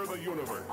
the universe.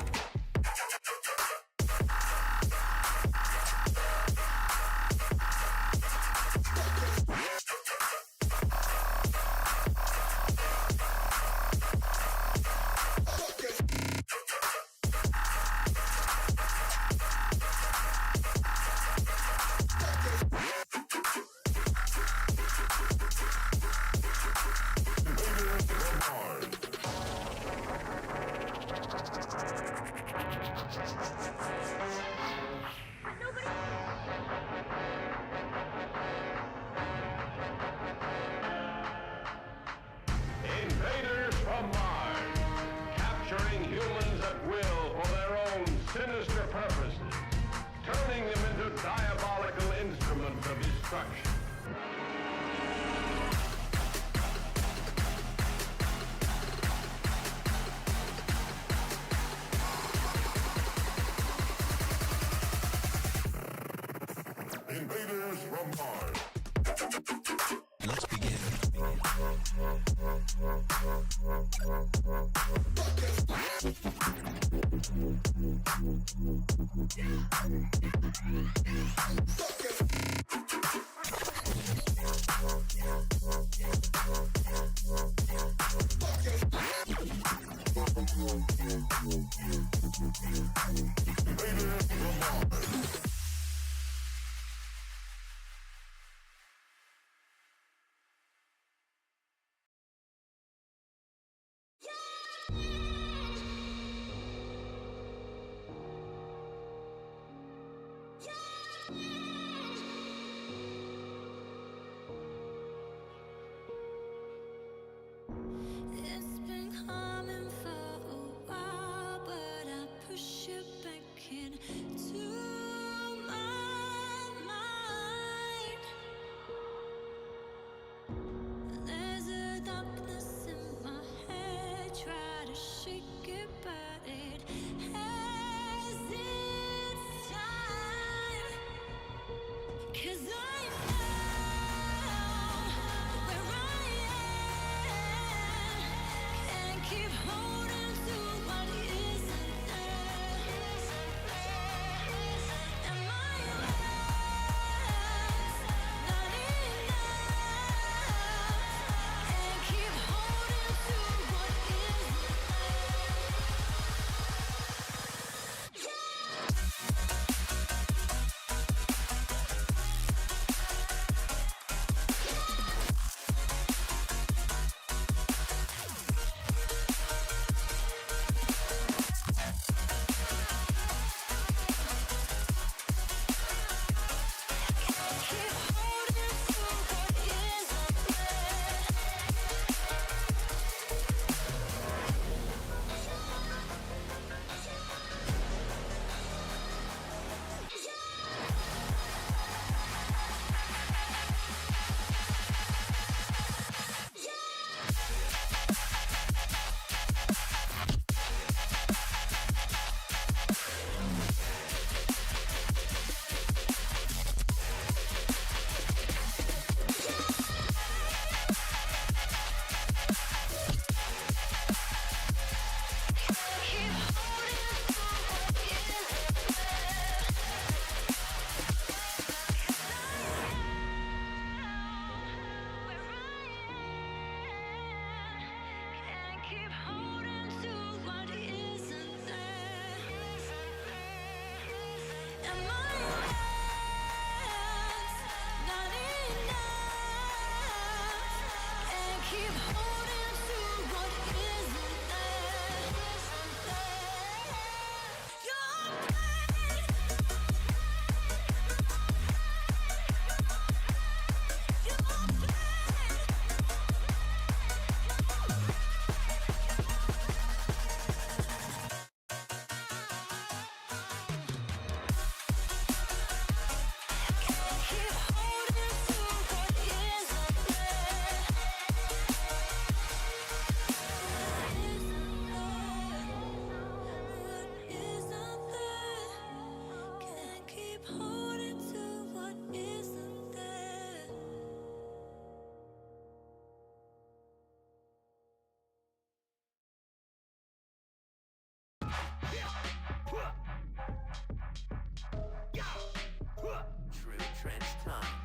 True trench times.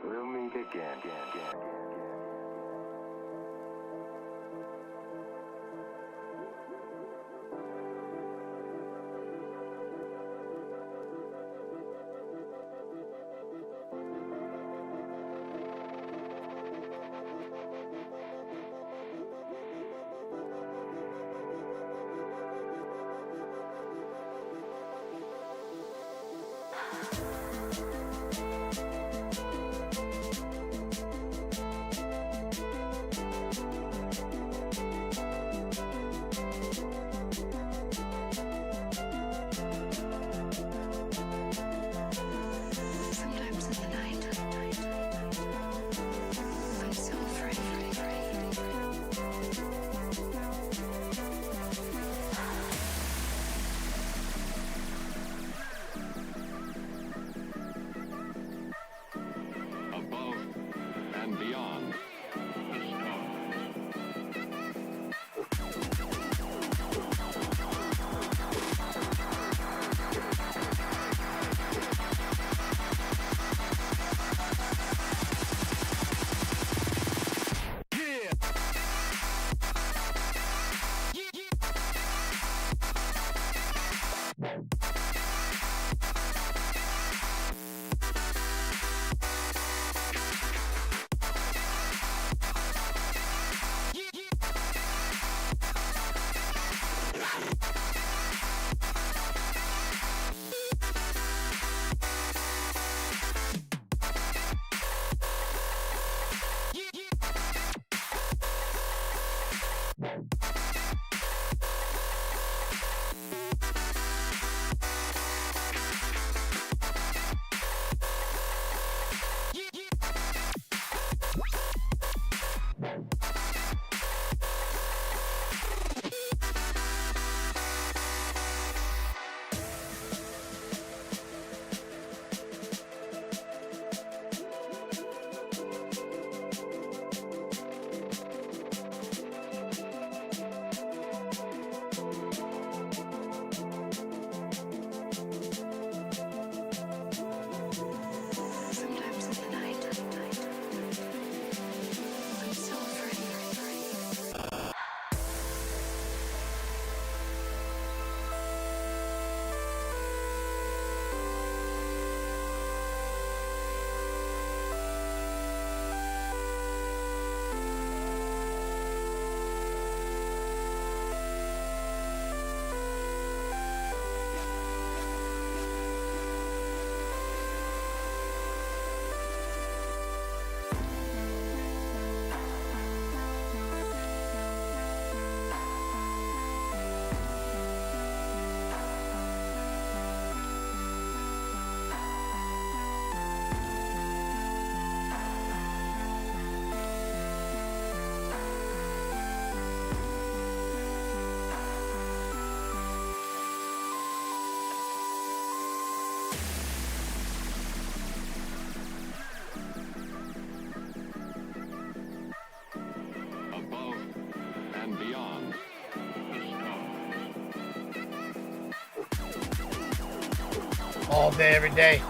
We'll meet again. All day, every day.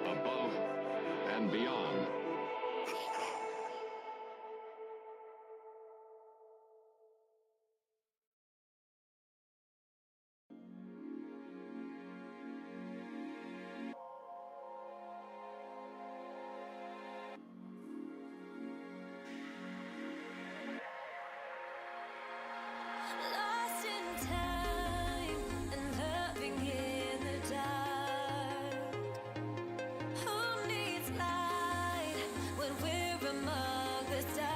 Above and beyond. Lost in time and loving in the dark. Who needs light when we're among the stars?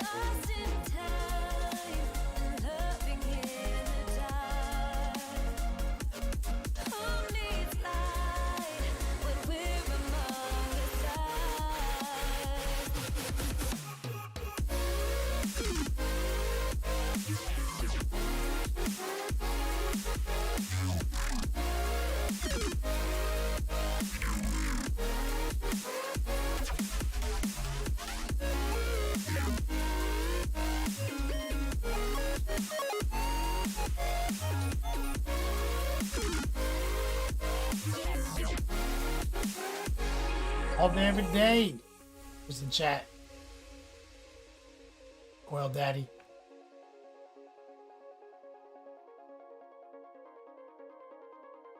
Lost in time and loving in the dark. Who needs light when we're among the stars? All day, every day. Who's in chat? Coil Daddy.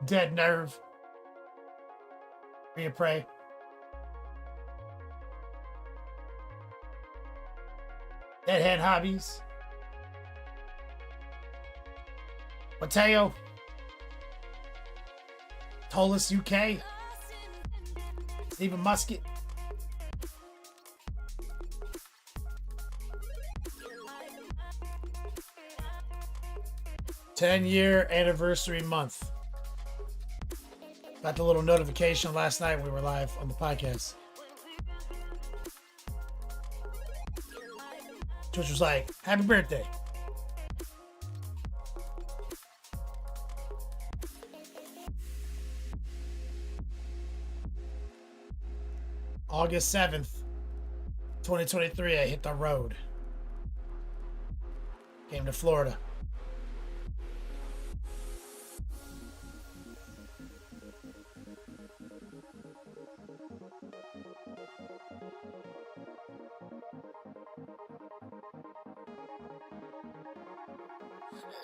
Dead Nerve. Rhea Prey. Deadhead Hobbies. Mateo. Tolus UK. Stephen Musket. "10-year anniversary month." Got the little notification last night when we were live on the podcast. Twitch was like, "Happy birthday." August 7th, 2023, I hit the road. Came to Florida.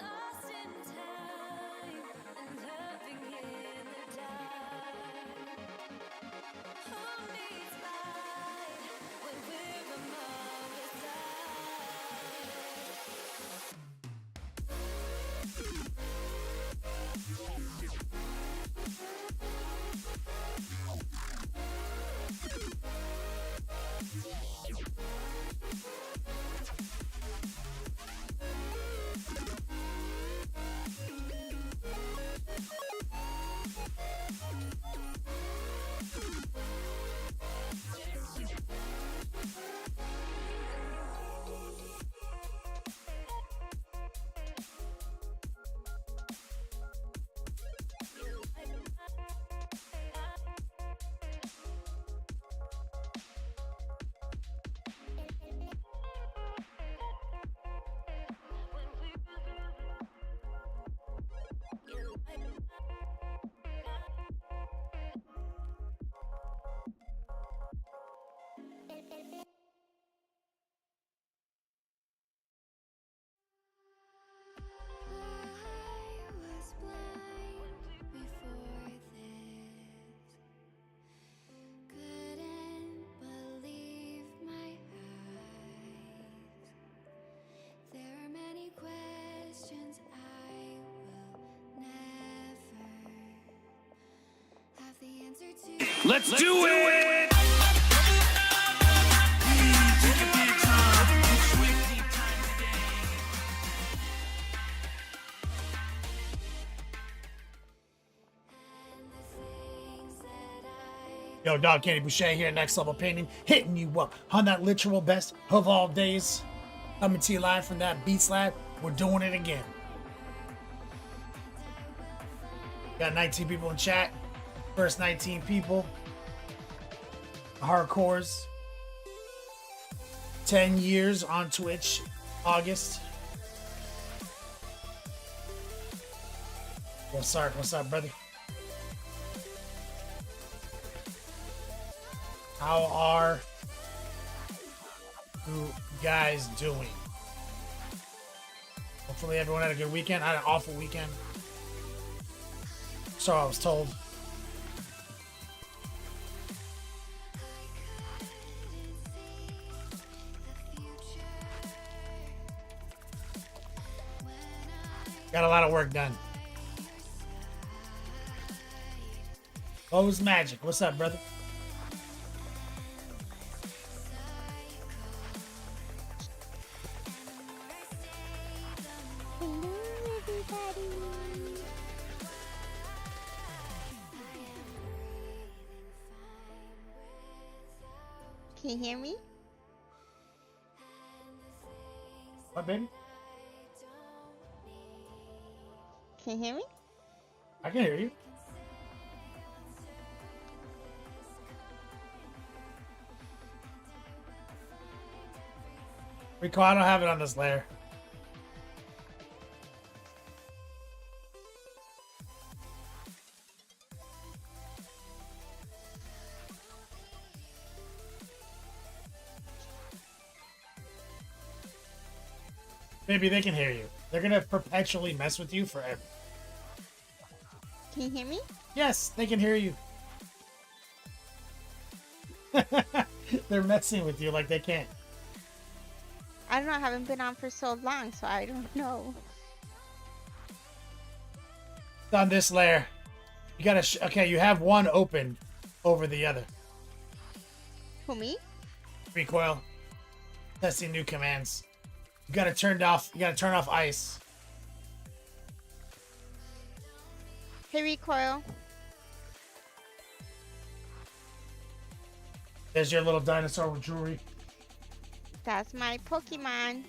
lost in time and loving in the dark. Who needs light when we're among the I was blind before this. Couldn't believe my eyes. There are many questions I will never have the answer to. Let's do it! And the things that I Yo, Dog Candy Boucher here, Next Level Painting, hitting you up on that literal best of all days. Coming to you live from that Beats Lab. We're doing it again. Got 19 people in chat. First 19 people. Hardcores. 10 years on Twitch. August. What's up, brother? How are you guys doing? Hopefully everyone had a good weekend. I had an awful weekend. So I was told. Got a lot of work done. Hobo's Magic. What's up, brother? Hello, everybody. Can you hear me? What, baby? Can you hear me? I can hear you. Rico, I don't have it on this layer. Maybe they can hear you. They're gonna perpetually mess with you forever. Can you hear me? Yes, they can hear you. They're messing with you like they can't. I don't know. I haven't been on for so long, so I don't know. It's on this layer. You gotta. Okay, you have one open over the other. Who, me? Recoil. Testing new commands. You gotta turn off. You gotta turn off ice. Hey, Recoil. There's your little dinosaur with jewelry. That's my Pokemon.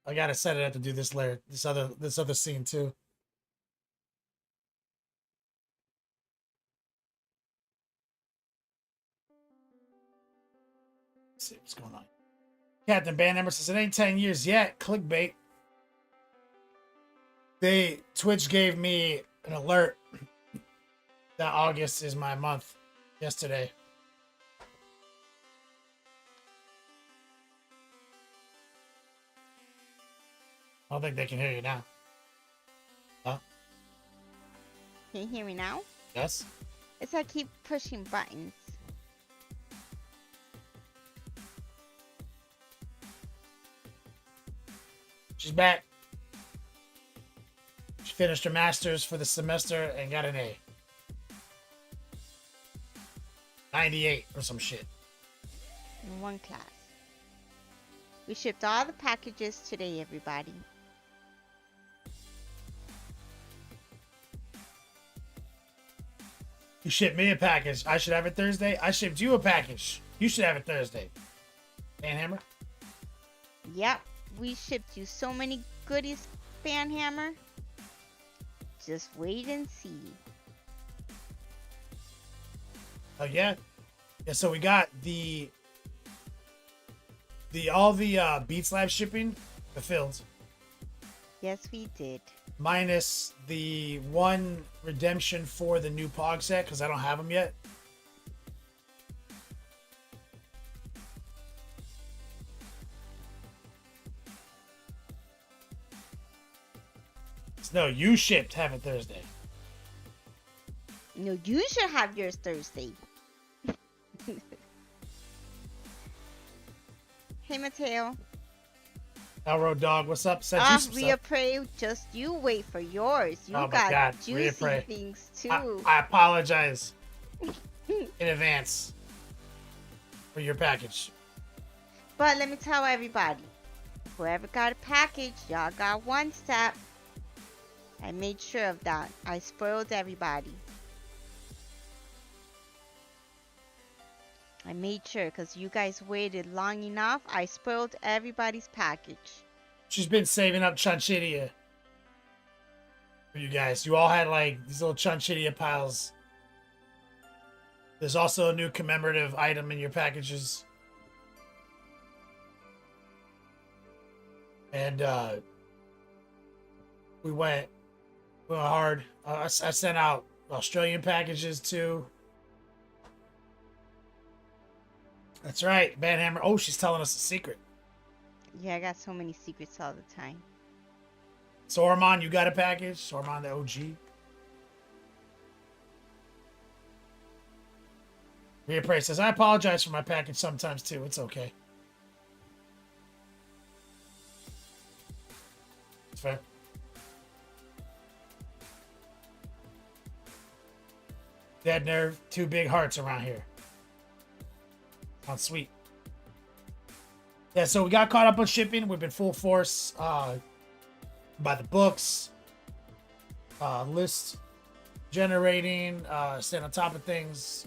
I gotta set it up to do this layer. This other scene too. Let's see what's going on. Captain Band Member says it ain't 10 years yet. Clickbait. Twitch gave me an alert that August is my month yesterday. I don't think they can hear you now. Huh? Can you hear me now? Yes? It's I keep pushing buttons. She's back. She finished her master's for the semester and got an A. 98 or some shit. In one class. We shipped all the packages today, everybody. You shipped me a package. I should have it Thursday. I shipped you a package. You should have it Thursday. Panhammer? Yep, we shipped you so many goodies, Fanhammer. Just wait and see. Oh yeah? Yeah, so we got the all the Beats Lab shipping fulfilled. Yes, we did. Minus the one redemption for the new Pog set, because I don't have them yet. No, you shipped have it Thursday. No, you should have yours Thursday. Hey, Mateo. Elroad Dog, what's up? Said you Ah, some Rhea stuff. Prey, just you wait for yours. You Oh my got God, Rhea juicy Prey. things too. I apologize in advance for your package. But let me tell everybody, whoever got a package, y'all got one step. I made sure of that. I spoiled everybody. I made sure because you guys waited long enough. I spoiled everybody's package. She's been saving up Chanchidia for you guys. You all had like these little Chanchidia piles. There's also a new commemorative item in your packages. And we went hard. I sent out Australian packages too. That's right, Banhammer. Oh, she's telling us a secret. Yeah, I got so many secrets all the time. Saruman, you got a package? Saruman the OG. Rhea Prey says, I apologize for my package sometimes too. It's okay. It's fair. Dead nerve, two big hearts around here. On sweet. Yeah, so we got caught up on shipping. We've been full force by the books, list generating, staying on top of things.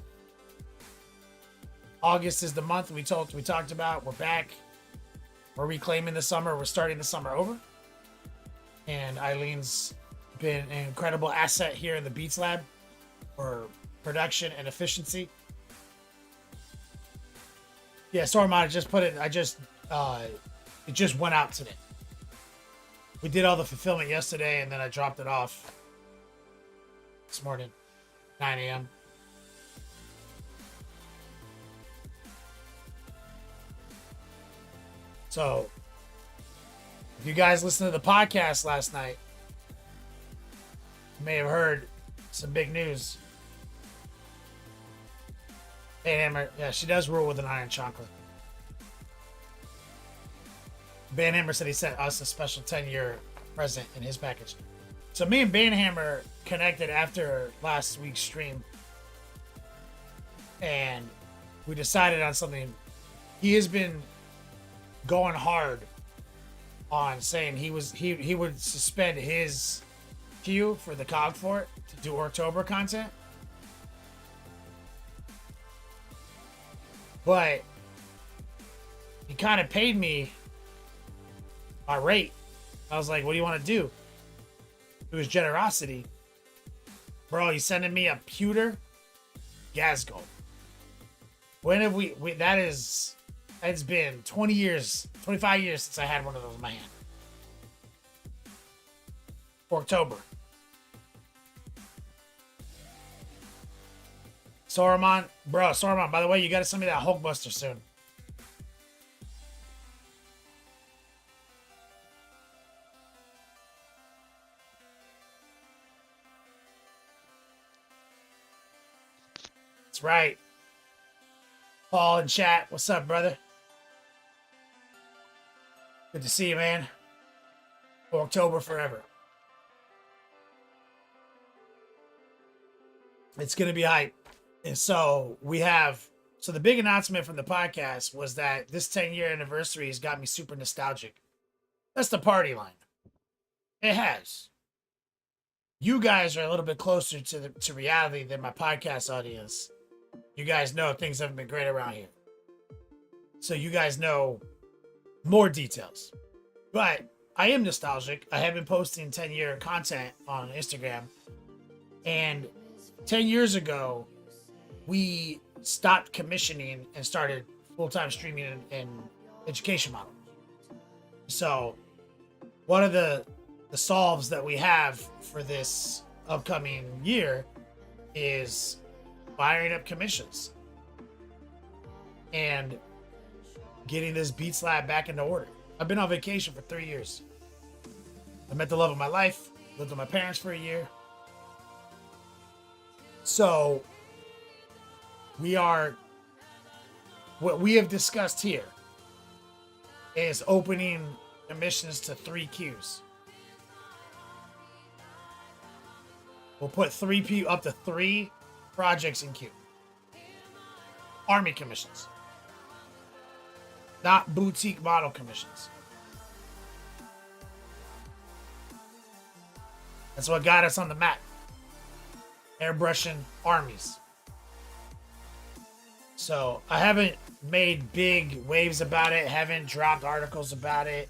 August is the month we talked about. We're back. We're reclaiming the summer. We're starting the summer over. And Eileen's been an incredible asset here in the Beats Lab for production and efficiency. Yeah, sorry, I just put it. It just went out today. We did all the fulfillment yesterday, and then I dropped it off this morning, 9 a.m. So, if you guys listened to the podcast last night, you may have heard some big news. Hey, Hammer. Yeah, she does rule with an iron chocolate. Banhammer said he sent us a special 10-year present in his package. So me and Banhammer connected after last week's stream. And we decided on something. He has been going hard on saying he would suspend his queue for the Cog Fort to do October content. But he kind of paid me my rate. I was like, what do you want to do? It was generosity. Bro, he's sending me a pewter Gasgo. When have we it's been 20 years, 25 years since I had one of those in my hand. For October. Saruman, by the way, you gotta send me that Hulkbuster soon. That's right. Paul in chat. What's up, brother? Good to see you, man. October forever. It's going to be hype. And so the big announcement from the podcast was that this 10-year anniversary has got me super nostalgic. That's the party line. It has. You guys are a little bit closer to reality than my podcast audience. You guys know things haven't been great around here. So you guys know more details. But I am nostalgic. I have been posting 10-year content on Instagram. And 10 years ago, we stopped commissioning and started full-time streaming and education model. So one of the solves that we have for this upcoming year is firing up commissions and getting this Beats Lab back into order. I've been on vacation for 3 years. I met the love of my life, lived with my parents for a year. So what we have discussed here is opening commissions to 3 queues. We'll put up to 3 projects in queue. Army commissions. Not boutique model commissions. That's what got us on the map. Airbrushing armies. So I haven't made big waves about it, haven't dropped articles about it.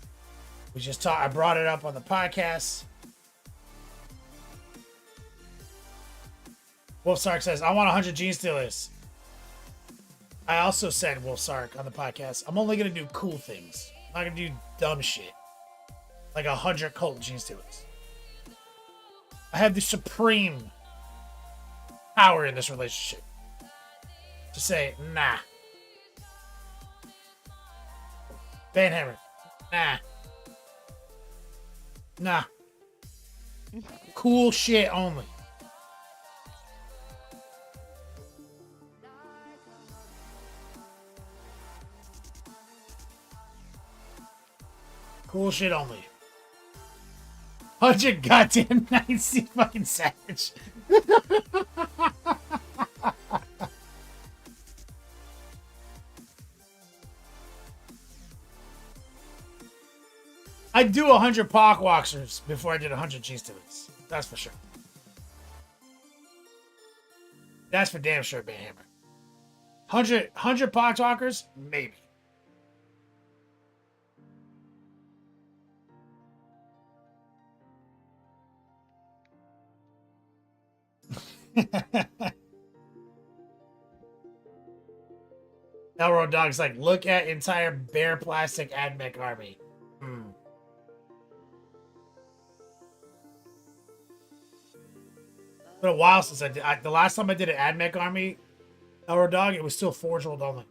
I brought it up on the podcast. Wolf Sark says, I want 100 Gene Stealers. I also said, Wolf Sark, on the podcast, I'm only going to do cool things. I'm not going to do dumb shit. Like 100 cult Gene Stealers. I have the supreme power in this relationship to say, nah. Banhammer, nah. Nah. Cool shit only. Cool shit only. 100 goddamn nights, you fucking savage. I'd do 100 Park Walkers before I did 100 Cheese Stealers. That's for sure. That's for damn sure, Banhammer. 100 Park Walkers? Maybe. Elro Dog's like, look at entire bare plastic AdMech army. It's been a while since I did. The last time I did an AdMech army, Elro Dog, it was still Forge World only.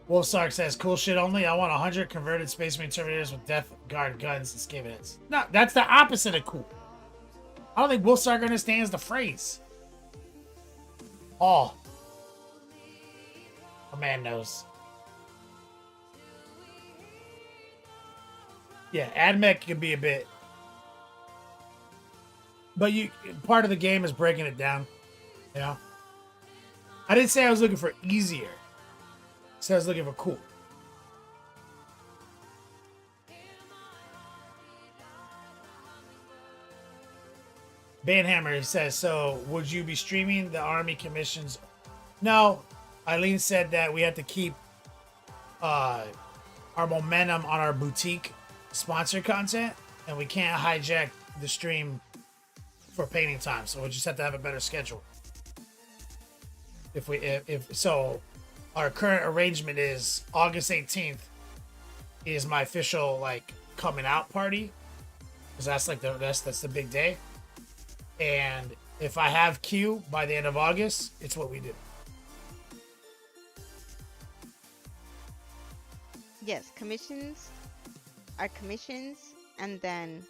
Wolfsark says, cool shit only. I want 100 converted Space Marine Terminators with Death Guard guns and Skavenets. No, that's the opposite of cool. I don't think Wolfsark understands the phrase. Oh. A man knows. Yeah, AdMech can be a bit... But part of the game is breaking it down. You know? I didn't say I was looking for easier. So I was looking for cool. Banhammer says, so would you be streaming the army commissions? No. Eileen said that we have to keep our momentum on our boutique sponsor content, and we can't hijack the stream for painting time. So we'll just have to have a better schedule. If so, our current arrangement is August 18th is my official like coming out party, because that's like that's the big day. And if I have Q by the end of August, it's what we do. Yes, commissions our commissions, and then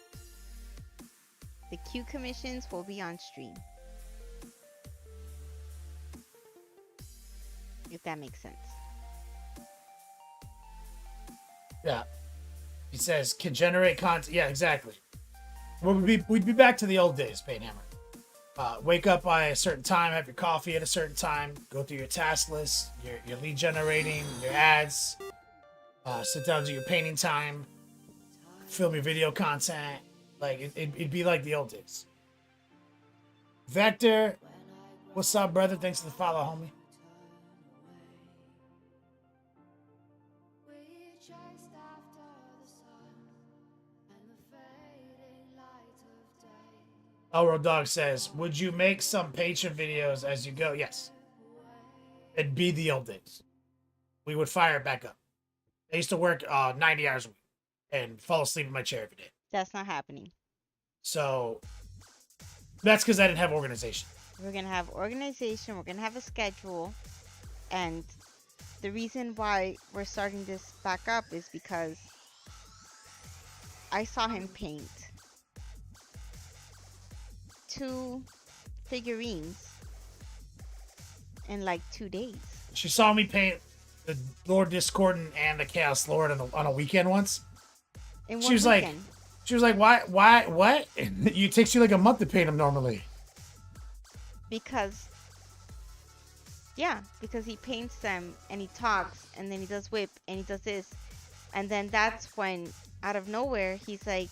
the Q commissions will be on stream. If that makes sense. Yeah. He says, can generate content. Yeah, exactly. We'd be back to the old days, Pain Hammer. Wake up by a certain time, have your coffee at a certain time, go through your task list, your lead generating, your ads, sit down to your painting time, film your video content. Like, it'd be like the old days. Vector, what's up, brother? Thanks for the follow, homie. Elro Dog says, would you make some patron videos as you go? Yes. It'd be the old days. We would fire it back up. I used to work 90 hours a week and fall asleep in my chair every day. That's not happening. So that's because I didn't have organization. We're going to have organization. We're going to have a schedule. And the reason why we're starting this back up is because I saw him paint 2 figurines in like 2 days. She saw me paint the Lord Discordant and the Chaos Lord on a weekend once. In She was like, why, what? It takes you like a month to paint them normally. Because he paints them and he talks and then he does whip and he does this. And then that's when, out of nowhere, he's like,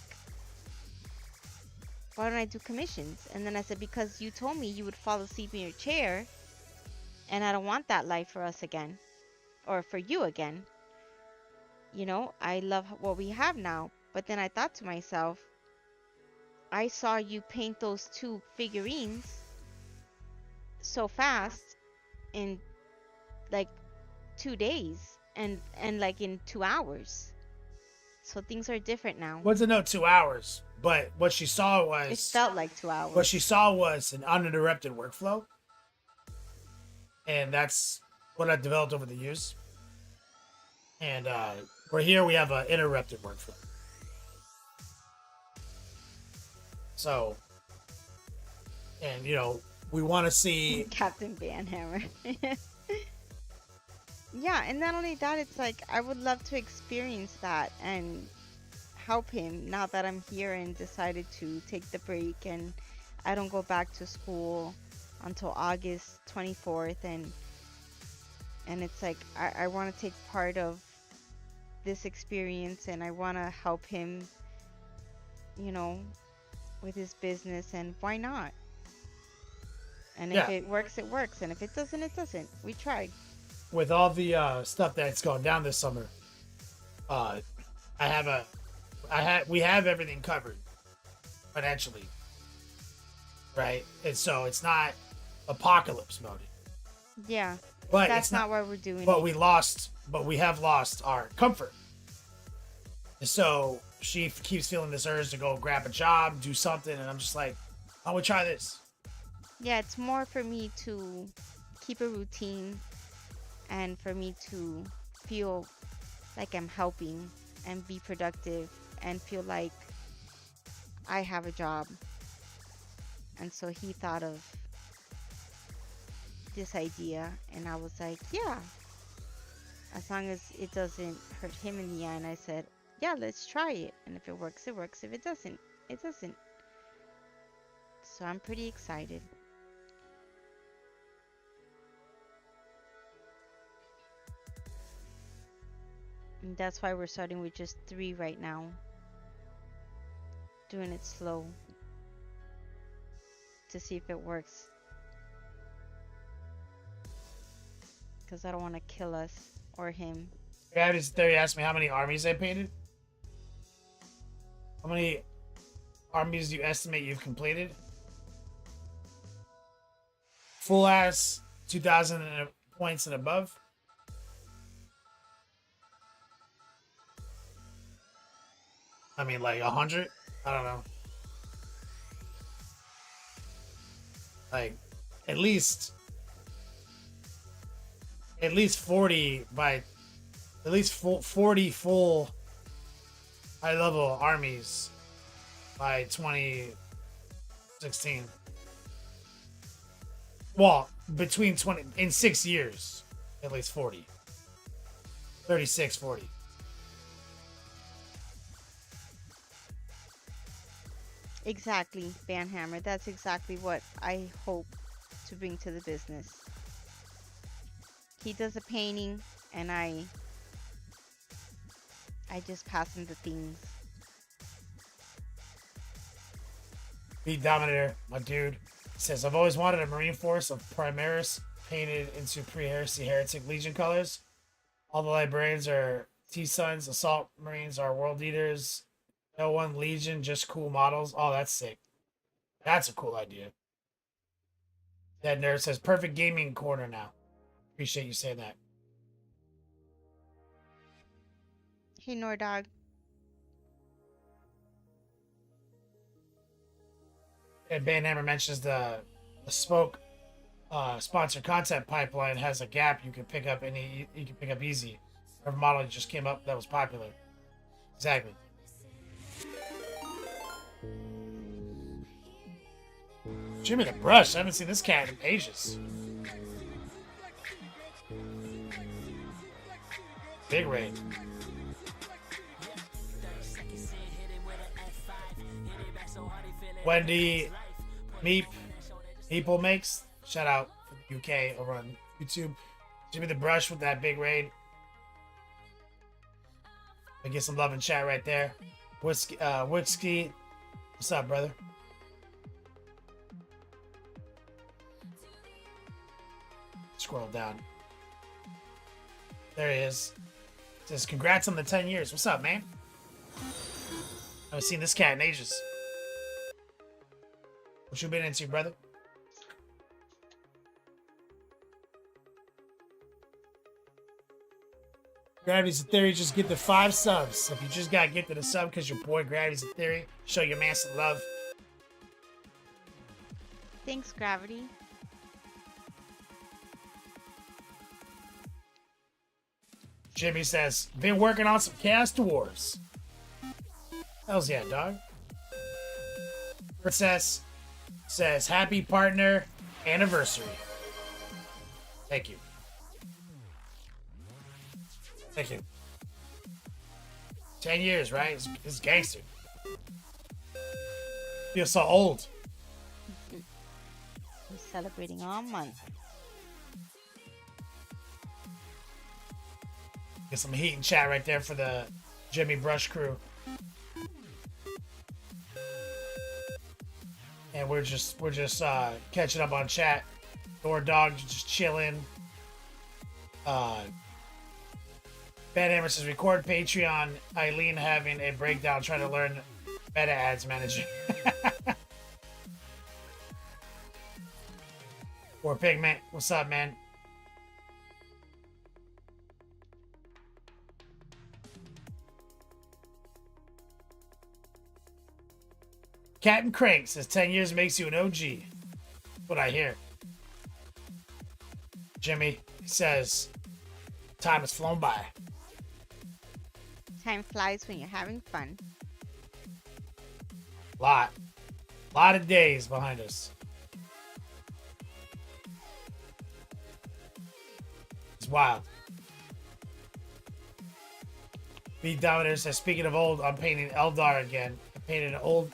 why don't I do commissions? And then I said, because you told me you would fall asleep in your chair, and I don't want that life for us again, or for you again. You know, I love what we have now. But then I thought to myself, I saw you paint those 2 figurines so fast in like 2 days and like in 2 hours. So things are different now. Wasn't no 2 hours, but what she saw was... It felt like 2 hours. What she saw was an uninterrupted workflow. And that's what I developed over the years. And we're here, we have an interrupted workflow. So, and you know, we want to see... Captain Banhammer. Yeah, and not only that, it's like I would love to experience that and help him now that I'm here and decided to take the break and I don't go back to school until August 24th, and it's like I want to take part of this experience and I want to help him, you know, with his business, and why not? And if it works, it works, and if it doesn't, it doesn't. We tried. With all the stuff that's going down this summer, we have everything covered financially, right? And so it's not apocalypse mode. Yeah, but that's not why we're doing but it. We have lost our comfort. And so she keeps feeling this urge to go grab a job, do something, and I'm just like, I would try this. Yeah, it's more for me to keep a routine and for me to feel like I'm helping and be productive and feel like I have a job. And so he thought of this idea, and I was like, yeah, as long as it doesn't hurt him in the end. I said, yeah, let's try it, and if it works, it works. If it doesn't, it doesn't. So I'm pretty excited. And that's why we're starting with just 3 right now, doing it slow to see if it works, because I don't want to kill us or him. Yeah, they asked me how many armies I painted. How many armies do you estimate you've completed? Full ass 2,000 points and above. I mean, like 100? I don't know. Like, at least 40 by... At least 40 full high level armies by 2016. Well, between 20 in 6 years, at least 40. 36, 40. Exactly, Banhammer. That's exactly what I hope to bring to the business. He does a painting, and I just pass him the things. Beat Dominator, my dude, says, I've always wanted a Marine Force of Primaris painted into pre-heresy heretic Legion colors. All the librarians are T-Sons, Assault Marines are World Eaters, no one Legion, just cool models. Oh, that's sick. That's a cool idea. Dead Nerd says, perfect gaming corner now. Appreciate you saying that. Hey, Nordog. And Banhammer mentions the Spoke sponsored content pipeline has a gap you can pick up easy. Whatever model just came up that was popular. Exactly. Jimmy the Brush. I haven't seen this cat in ages. Big raid. Wendy Meeple makes. Shout out from the UK over on YouTube. Jimmy the Brush with that big raid. I get some love in chat right there. Whiskey, what's up, brother? Scroll down. There he is. Says, congrats on the 10 years. What's up, man? I haven't seen this cat in ages. What you been into, brother? Gravity's a Theory, just get the 5 subs. If you just got gifted a sub because your boy Gravity's a Theory, show your man some love. Thanks, Gravity. Jimmy says, been working on some Cast Dwarves. Hells yeah, dog. Princess says, happy partner anniversary. Thank you. Thank you. 10 years, right? It's gangster. Feel so old. We're celebrating all month. Get some heat and chat right there for the Jimmy Brush crew. And we're just catching up on chat. Door Dog just chilling. Banhammer says record Patreon. Eileen having a breakdown trying to learn meta ads managing. Or Pigment, what's up, man? Captain Crank says 10 years makes you an OG. That's what I hear. Jimmy says time has flown by. Time flies when you're having fun. Lot of days behind us. It's wild. Beat Dominator says, speaking of old, I'm painting Eldar again. I painted the old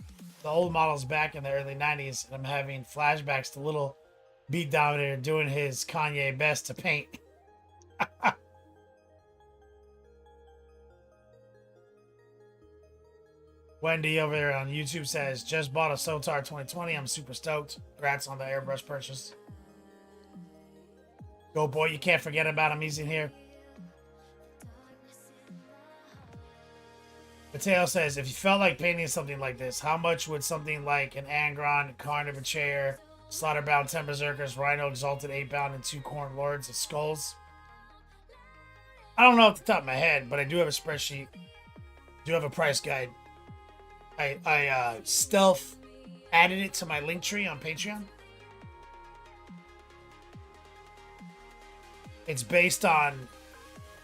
models back in the early 90s, and I'm having flashbacks to little Beat Dominator doing his Kanye best to paint. Wendy over there on YouTube says, just bought a Sotar 2020. I'm super stoked. Congrats on the airbrush purchase. Go boy, you can't forget about him. He's in here. Mateo says, if you felt like painting something like this, how much would something like an Angron, Karn of a Chair, Slaughterbound 10 Berserkers, Rhino Exalted 8-Bound, and 2 Corn Lords of Skulls? I don't know off the top of my head, but I do have a spreadsheet. I do have a price guide. I stealth added it to my link tree on Patreon. It's based on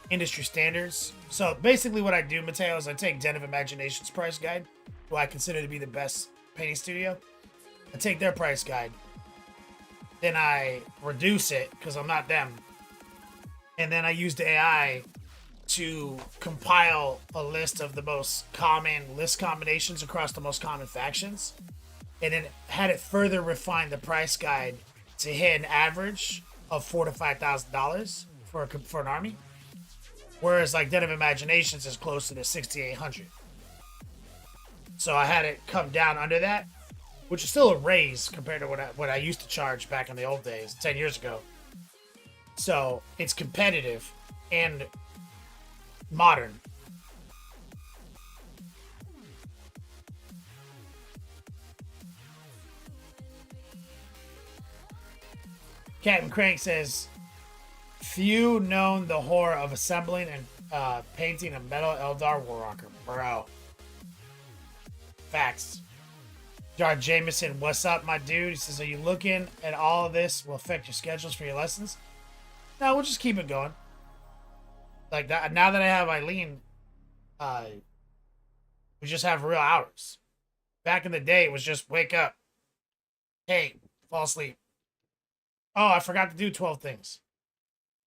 industry standards. So basically what I do, Mateo, is I take Den of Imagination's price guide, who I consider to be the best painting studio. I take their price guide, then I reduce it because I'm not them, and then I use the AI to compile a list of the most common list combinations across the most common factions, and then had it further refine the price guide to hit an average of $4,000 to $5,000 for an army, whereas like Den of Imaginations is closer to 6,800. So I had it come down under that, which is still a raise compared to what I used to charge back in the old days, 10 years ago. So it's competitive and modern. Captain Crank says, few known the horror of assembling and painting a metal Eldar Warwalker. Bro. Facts. Jar Jameson, what's up, my dude? He says, are you looking at all of this will affect your schedules for your lessons? No, we'll just keep it going. Like that. Now that I have Eileen, we just have real hours. Back in the day, it was just wake up. Hey, fall asleep. Oh, I forgot to do 12 things.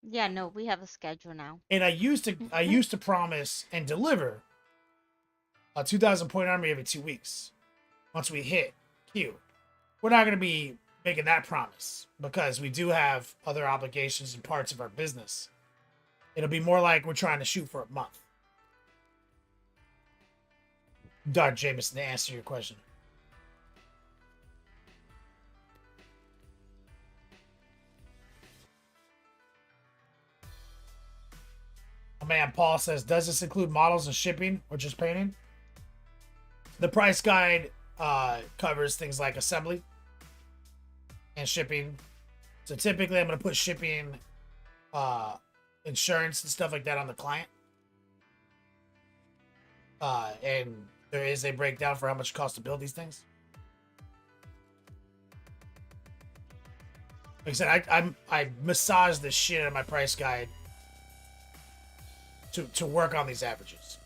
Yeah, no, we have a schedule now. And I used to promise and deliver a 2,000 point army every 2 weeks. Once we hit Q, we're not going to be making that promise because we do have other obligations and parts of our business. It'll be more like we're trying to shoot for a month. Dark Jameson, to answer your question. My man Paul says, does this include models and shipping or just painting? The price guide covers things like assembly and shipping. So typically I'm going to put shipping, insurance and stuff like that on the client. And there is a breakdown for how much it costs to build these things. Like I said, I massage the shit out of my price guide to work on these averages.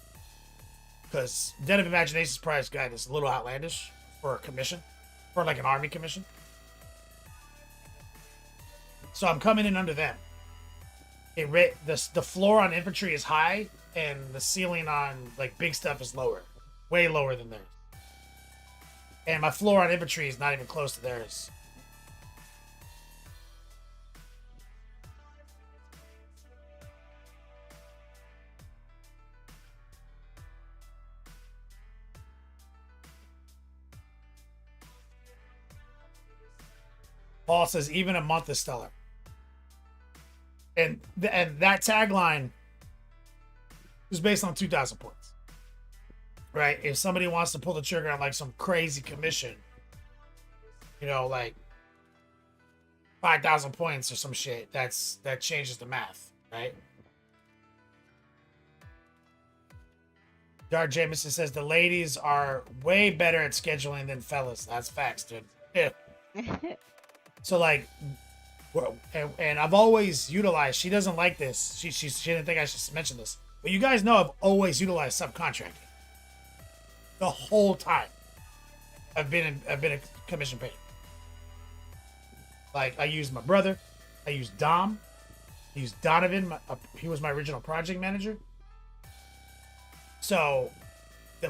Because Den of Imagination's price guide is a little outlandish for a commission, for like an army commission. So I'm coming in under them. The floor on infantry is high, and the ceiling on like big stuff is lower, way lower than theirs. And my floor on infantry is not even close to theirs. Paul says even a month is stellar. And that tagline is based on 2,000 points. Right? If somebody wants to pull the trigger on like some crazy commission, you know, like 5,000 points or some shit, that changes the math, right? Dark Jameson says the ladies are way better at scheduling than fellas. That's facts, dude. Yeah. So like, and I've always utilized. She doesn't like this. She didn't think I should mention this, but you guys know I've always utilized subcontracting. The whole time I've been a commission painter. Like I used my brother, I used Dom, I used Donovan. He was my original project manager. So,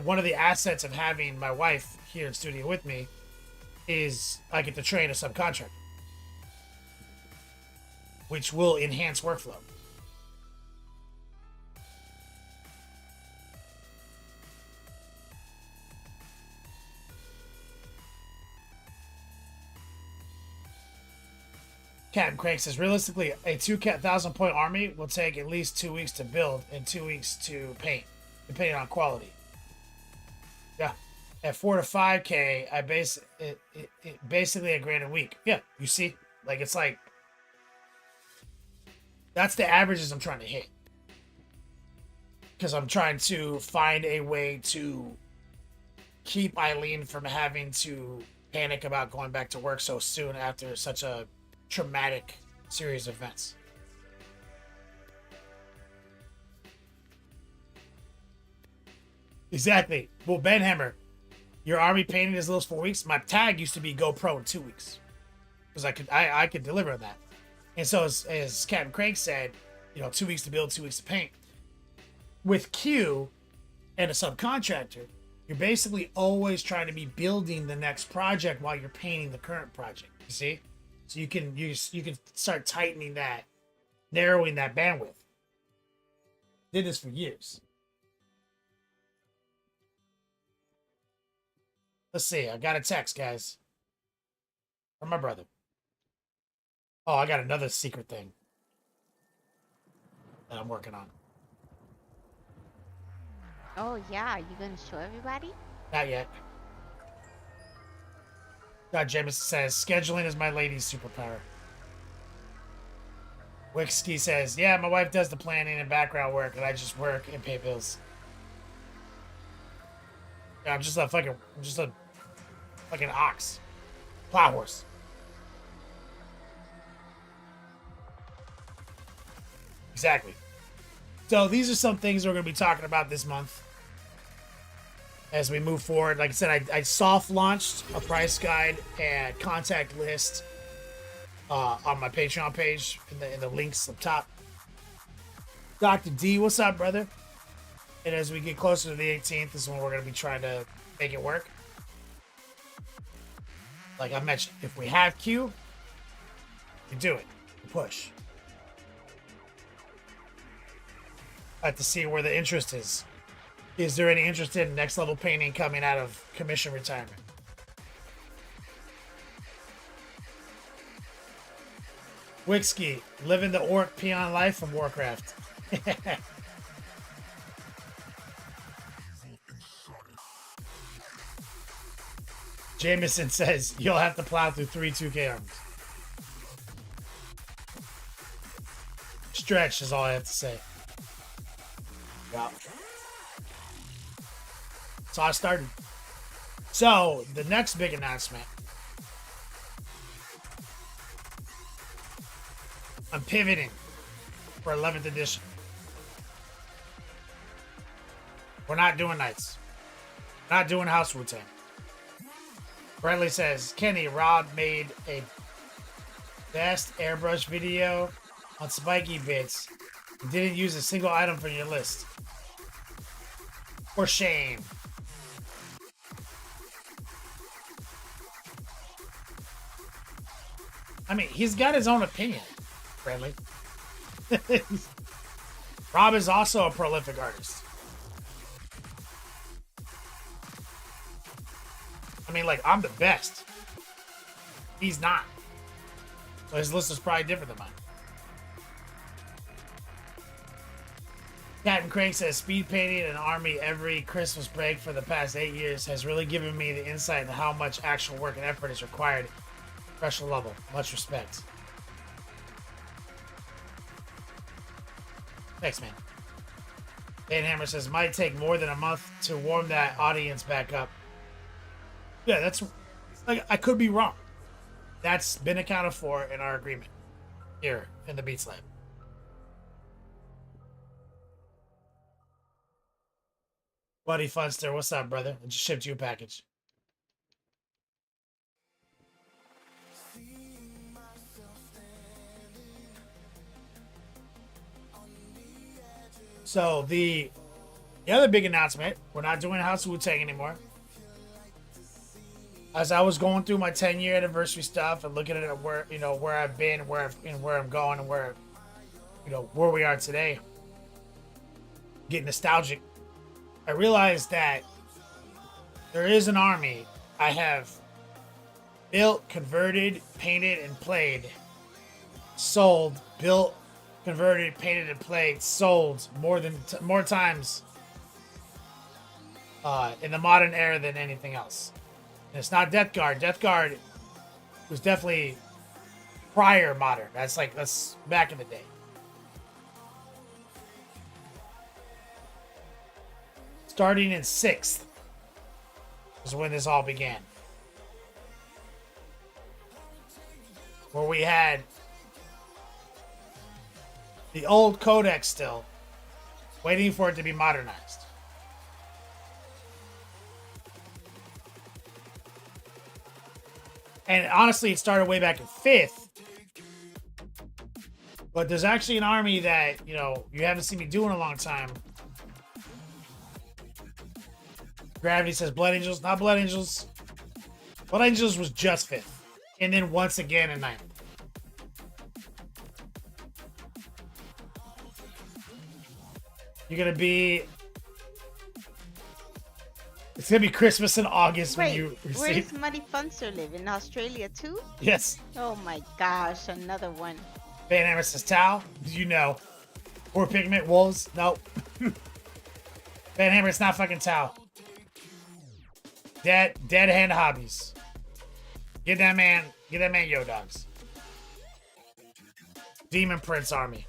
one of the assets of having my wife here in studio with me is I get to train a subcontractor, which will enhance workflow. Captain Craig says, realistically, a 2,000 point army will take at least 2 weeks to build and 2 weeks to paint, depending on quality. Yeah. At 4 to 5K, it basically $1,000 a week. Yeah, you see? Like, it's like, that's the averages I'm trying to hit. Because I'm trying to find a way to keep Eileen from having to panic about going back to work so soon after such a traumatic series of events. Exactly. Well, Ben Hammer, your army painting as little as 4 weeks. My tag used to be go pro in 2 weeks because I could deliver on that. And so as Captain Craig said, 2 weeks to build, 2 weeks to paint. With Q and a subcontractor, you're basically always trying to be building the next project while you're painting the current project. You see, so you can start tightening that, narrowing that bandwidth. Did this for years. Let's see. I got a text, guys, from my brother. Oh, I got another secret thing that I'm working on. Oh yeah, you gonna show everybody? Not yet. God, Jameson says, scheduling is my lady's superpower. Wixky says, yeah, my wife does the planning and background work, and I just work and pay bills. Yeah, I'm just a fucking ox. Plow horse. Exactly. So these are some things we're going to be talking about this month as we move forward. Like I said, I soft launched a price guide and contact list on my Patreon page in the links up top. Dr. D, what's up, brother? And as we get closer to the 18th is when we're going to be trying to make it work. Like I mentioned, if we have Q, we do it. We push. I have to see where the interest is. Is there any interest in next level painting coming out of commission retirement? Wixky, living the orc peon life from Warcraft. Jameson says you'll have to plow through 3 2K armies. Stretch is all I have to say. Wow. So I started. So the next big announcement. I'm pivoting for 11th edition. We're not doing Knights. Not doing House Wu-Tang. Bradley says, Kenny, Rob made a best airbrush video on spiky bits and didn't use a single item from your list. For shame. I mean, he's got his own opinion, Bradley. Rob is also a prolific artist. I mean, like, I'm the best. He's not. So his list is probably different than mine. Captain Craig says, speed painting an army every Christmas break for the past 8 years has really given me the insight into how much actual work and effort is required. Special level. Much respect. Thanks, man. Dan Hammer says, might take more than a month to warm that audience back up. Yeah, that's like, I could be wrong. That's been accounted for in our agreement here in the Beats Lab. Buddy Funster, what's up, brother? I just shipped you a package. So the other big announcement, we're not doing House of Wu-Tang anymore. As I was going through my 10-year anniversary stuff and looking at where I've been, where I'm going, and where we are today, getting nostalgic, I realized that there is an army I have built, converted, painted, and played, sold, built, converted, painted, and played, sold more times in the modern era than anything else. And it's not Death Guard. Death Guard was definitely prior modern. That's back in the day. Starting in 6th is when this all began. Where we had the old codex still, waiting for it to be modernized. And honestly, it started way back in 5th. But there's actually an army that, you know, you haven't seen me do in a long time. Gravity says Blood Angels. Not Blood Angels. Blood Angels was just 5th. And then once again in 9th. You're going to be... It's going to be Christmas in August when Wait, you where receive... does Muddy Funster live? In Australia too? Yes. Oh my gosh, another one. Van Hammer says Tau. You know. Or Pigment Wolves. Nope. Van Hammer, it's not fucking Tau. Dead hand hobbies. Get that man yo dogs. Demon Prince Army.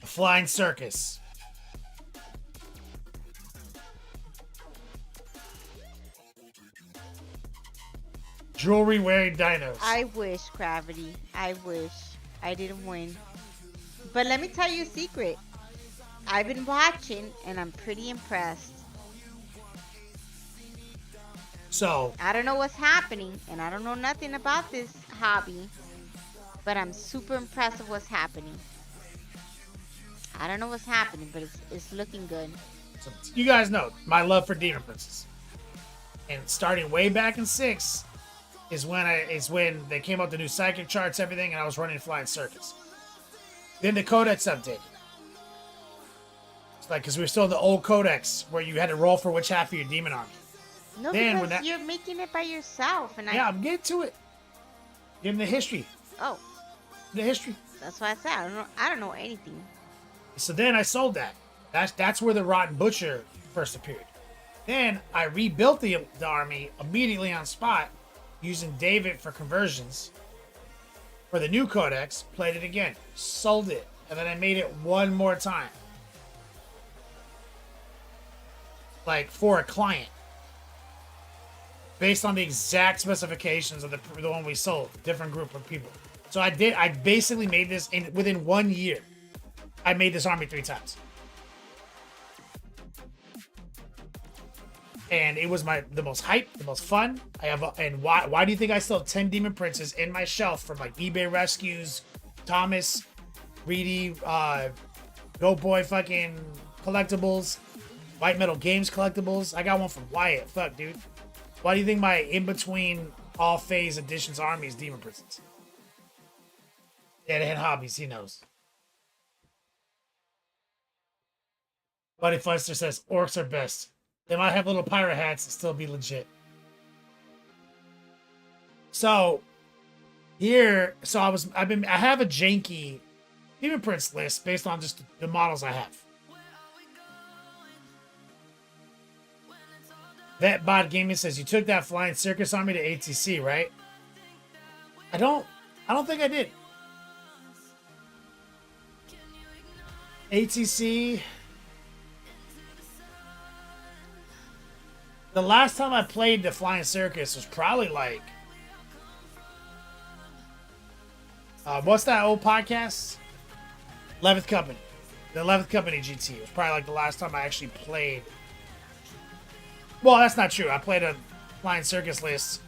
The Flying Circus. Jewelry wearing dinos. I wish, Gravity. I wish I didn't win. But let me tell you a secret. I've been watching and I'm pretty impressed. So, I don't know what's happening and I don't know nothing about this hobby, but I'm super impressed with what's happening. I don't know what's happening, but it's looking good. so you guys know my love for Demon Princes. And starting way back in 6 is when they came out the new psychic charts, everything, and I was running Flying Circus. Then the Codex update. It's like, because we were still in the old Codex where you had to roll for which half of your demon army. No, Then when because that- you're making it by yourself, and Yeah, I'm getting to it. Give them the history. Oh, The history. that's why I said I don't know anything. So then I sold that. That's where the Rotten Butcher first appeared. Then I rebuilt the army immediately on spot using David for conversions. For the new Codex, played it again, sold it, and then I made it one more time. Like for a client. Based on the exact specifications of the one we sold. Different group of people. So I basically made this within 1 year. I made this army 3 times. And it was the most hype, the most fun. And why do you think I still have 10 Demon Princes in my shelf from like eBay rescues, Thomas, Reedy, Go Boy fucking collectibles, White Metal Games collectibles. I got one from Wyatt. Fuck, dude. Why do you think my in-between all phase editions army is Demon Princes? Yeah, they had hobbies, he knows. Buddy Funster says orcs are best. They might have little pirate hats and still be legit. So here, I have a janky Demon Prince list based on just the models I have. Vetbot Gaming says you took that Flying Circus army to ATC, right? I don't think I did. ATC. The last time I played the Flying Circus was probably like... what's that old podcast? 11th Company. The 11th Company GT. It was probably like the last time I actually played. Well, that's not true. I played a Flying Circus list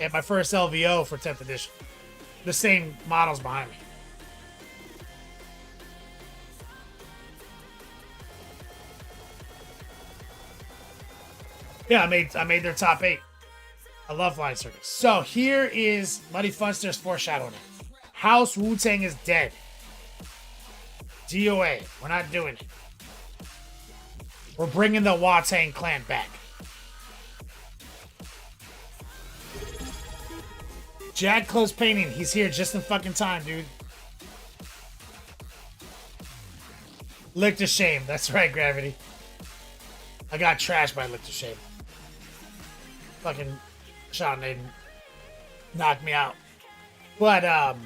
at my first LVO for 10th edition. The same models behind me. Yeah, I made their top 8. I love Flying Circus. So here is Muddy Funster's foreshadowing. House Wu-Tang is dead. DOA. We're not doing it. We're bringing the Wu-Tang clan back. Jack Close Painting. He's here just in fucking time, dude. Licked of Shame. That's right, Gravity. I got trashed by Licked of Shame. Fucking Sean Naden knocked me out. But,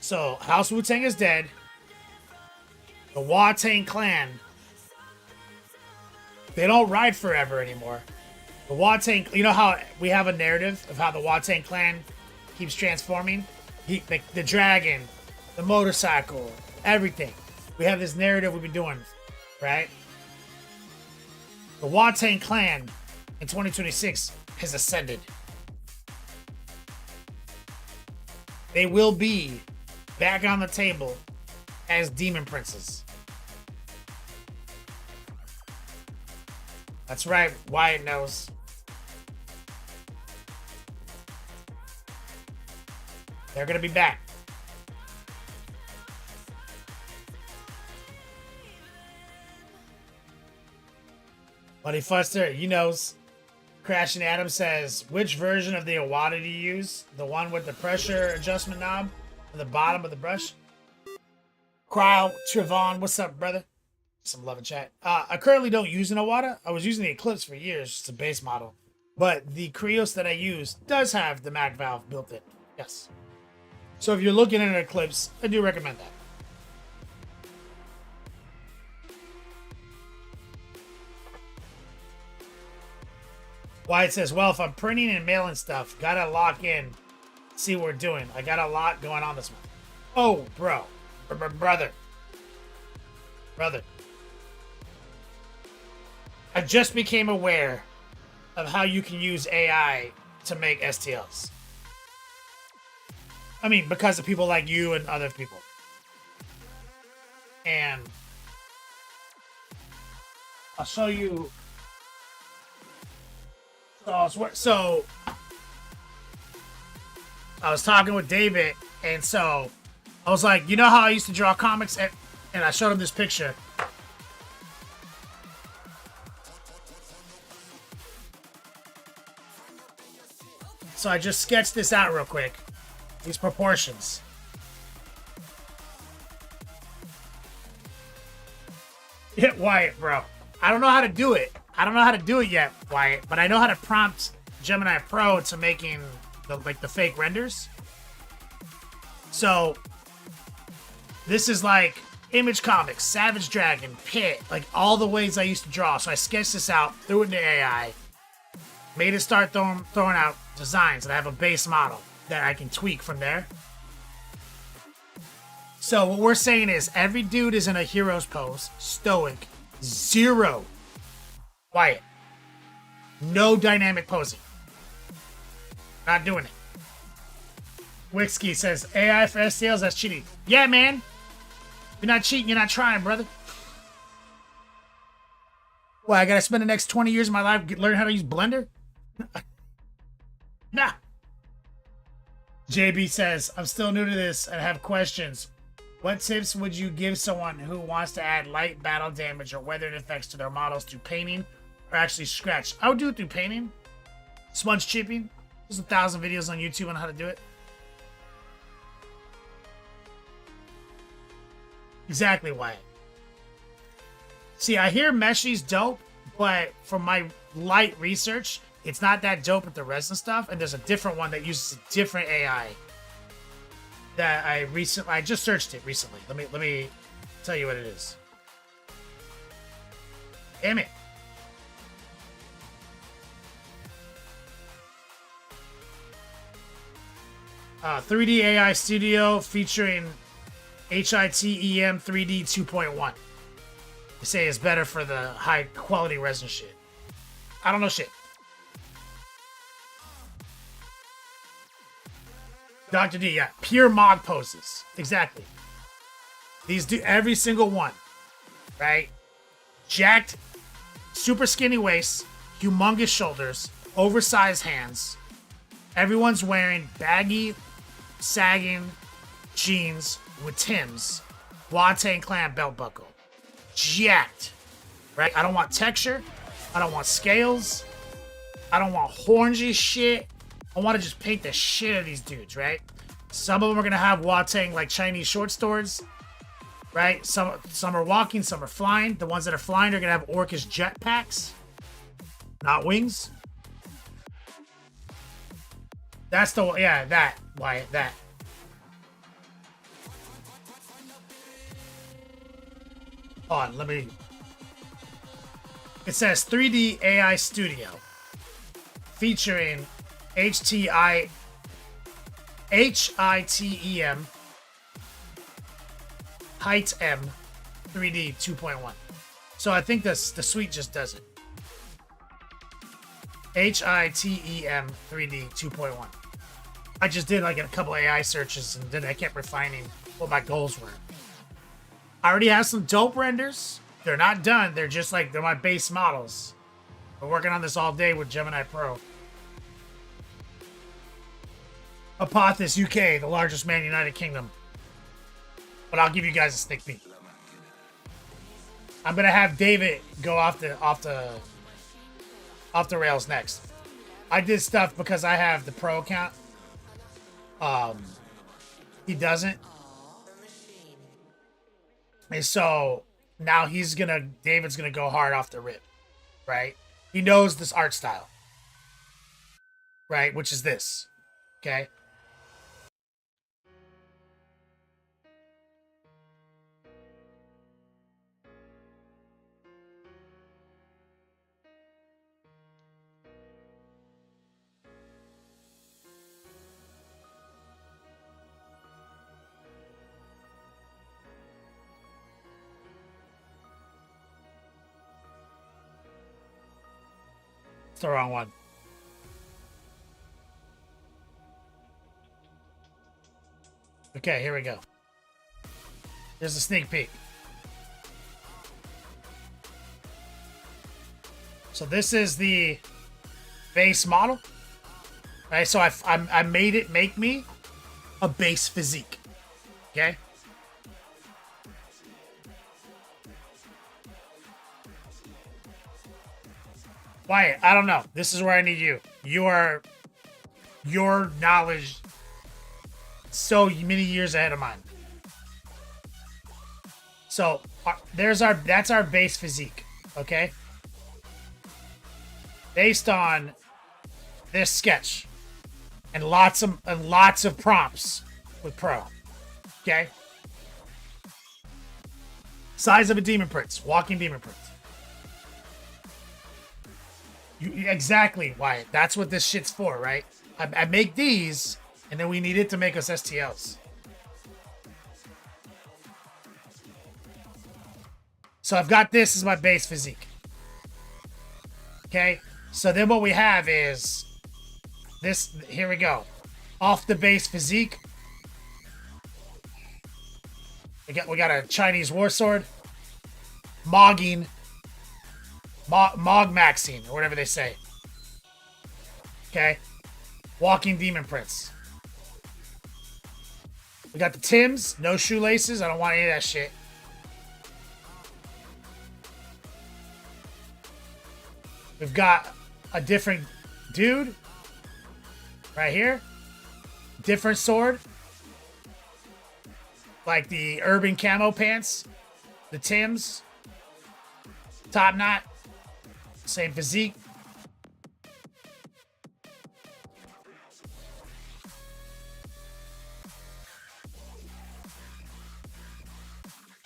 so, House Wu-Tang is dead. The Wu-Tang clan, they don't ride forever anymore. The Wu-Tang, you know how we have a narrative of how the Wu-Tang clan keeps transforming? The dragon, the motorcycle, everything. We have this narrative we've been doing, right? The Watang clan in 2026 has ascended. They will be back on the table as demon princes. That's right, Wyatt knows. They're gonna be back. Buddy Fuster, he knows. Crashing Adam says, which version of the Iwata do you use? The one with the pressure adjustment knob at the bottom of the brush? Cryo, Trevon, what's up, brother? Some love in chat. I currently don't use an Iwata. I was using the Eclipse for years. It's a base model. But the Krios that I use does have the mag valve built in. Yes. So if you're looking at an Eclipse, I do recommend that. Wyatt says, well, if I'm printing and mailing stuff, gotta lock in, see what we're doing. I got a lot going on this month. Oh, bro. Brother. I just became aware of how you can use AI to make STLs. I mean, because of people like you and other people. And I'll show you. So I was talking with David, and so I was like, you know how I used to draw comics? And I showed him this picture. So I just sketched this out real quick. These proportions. Yeah, Wyatt, bro. I don't know how to do it. I don't know how to do it yet, Wyatt, but I know how to prompt Gemini Pro to making the fake renders. So this is like Image Comics, Savage Dragon, Pit, like all the ways I used to draw. So I sketched this out, threw it into AI, made it start throwing out designs, and I have a base model that I can tweak from there. So what we're saying is every dude is in a hero's pose, stoic, zero. Quiet. No dynamic posing. Not doing it. Wixky says, AI for STLs, that's cheating. Yeah, man. You're not cheating, you're not trying, brother. Well, I gotta spend the next 20 years of my life learning how to use Blender? Nah. JB says, I'm still new to this and have questions. What tips would you give someone who wants to add light battle damage or weathered effects to their models through painting or actually scratch? I would do it through painting. Smudge chipping. There's 1,000 videos on YouTube on how to do it. Exactly, Wyatt. See, I hear Meshy's dope, but from my light research, it's not that dope with the resin stuff, and there's a different one that uses a different AI that I just searched it recently. Let me tell you what it is. Damn it. "3D AI Studio featuring HITEM 3D 2.1. They say it's better for the high quality resin shit. I don't know shit. Dr. D, yeah. Pure Mog poses. Exactly. These do every single one. Right? Jacked, super skinny waist, humongous shoulders, oversized hands. Everyone's wearing baggy, sagging jeans with Tim's. Watang Clan belt buckle. Jacked. Right? I don't want texture. I don't want scales. I don't want horny shit. I want to just paint the shit out of these dudes, right? Some of them are going to have Watang like Chinese short swords, right? Some are walking, some are flying. The ones that are flying are going to have Orcish jetpacks, not wings. That's the, yeah, that, Wyatt, that. Hold on, let me. It says 3D AI Studio featuring HITEM 3D 2.1. So I think the suite just does it. HITEM 3D 2.1. I just did like a couple AI searches and then I kept refining what my goals were. I already have some dope renders. They're not done. They're just like, they're my base models. We're working on this all day with Gemini Pro. Apothis UK, the largest man in the United Kingdom. But I'll give you guys a sneak peek. I'm gonna have David go off the rails next. I did stuff because I have the pro account. He doesn't. And so now David's gonna go hard off the rip, right? He knows this art style, right? Which is this, okay? The wrong one. Okay, here we go. There's a sneak peek. So this is the base model. Right, so I made it make me a base physique. Okay? Wyatt, I don't know. This is where I need you. Your knowledge so many years ahead of mine. So that's our base physique, okay? Based on this sketch and lots of prompts with Pro, okay? Size of a demon prince, walking demon prince. Exactly, Wyatt. That's what this shit's for, right? I make these, and then we need it to make us STLs. So I've got this as my base physique. Okay? So then what we have is this. Here we go. Off the base physique. We got a Chinese war sword. Mogging. Mog Maxine, or whatever they say. Okay? Walking Demon Prince. We got the Tims, no shoelaces. I don't want any of that shit. We've got a different dude. Right here. Different sword. Like the urban camo pants. The Tims. Top knot. Same physique.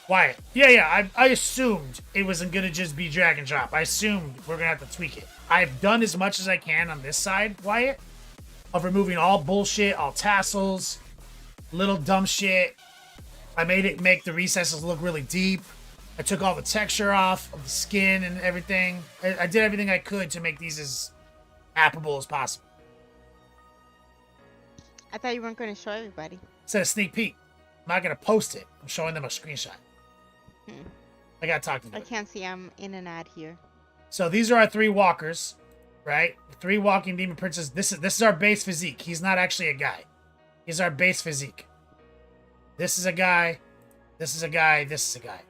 Wyatt. Yeah. I assumed it wasn't going to just be drag and drop. I assumed we're going to have to tweak it. I've done as much as I can on this side, Wyatt, of removing all bullshit, all tassels, little dumb shit. I made it make the recesses look really deep. I took all the texture off of the skin and everything. I did everything I could to make these as applicable as possible. I thought you weren't going to show everybody. It's a sneak peek. I'm not going to post it. I'm showing them a screenshot. I got to talk to them. I can't see. I'm in an ad here. So these are our three walkers, right? Three walking demon princes. This is our base physique. He's not actually a guy. He's our base physique. This is a guy. This is a guy. This is a guy.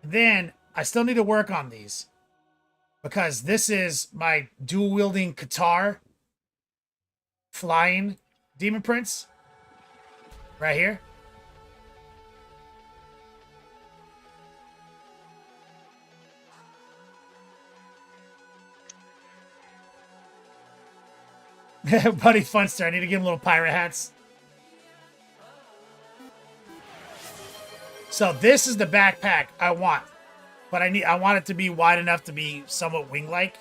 Then I still need to work on these because this is my dual wielding Qatar flying demon prince right here. Buddy Funster, I need to give him little pirate hats. So this is the backpack I want, but I want it to be wide enough to be somewhat wing-like.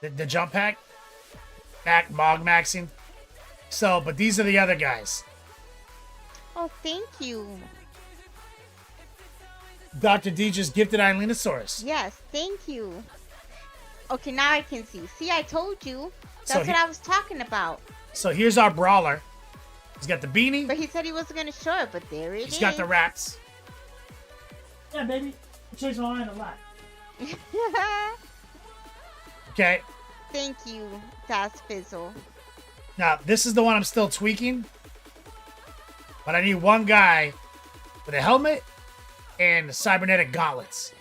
The jump pack, Mog Maxing. So, but these are the other guys. Oh, thank you. Dr. D just gifted Eilenosaurus. Yes, thank you. Okay, now I can see. See, I told you. So That's he- what I was talking about. So here's our brawler. He's got the beanie. But he said he wasn't gonna show it, but there it is. He's got the rats. Yeah, baby. I changed my mind a lot. Okay. Thank you, Das Fizzle. Now, this is the one I'm still tweaking. But I need one guy with a helmet and cybernetic gauntlets.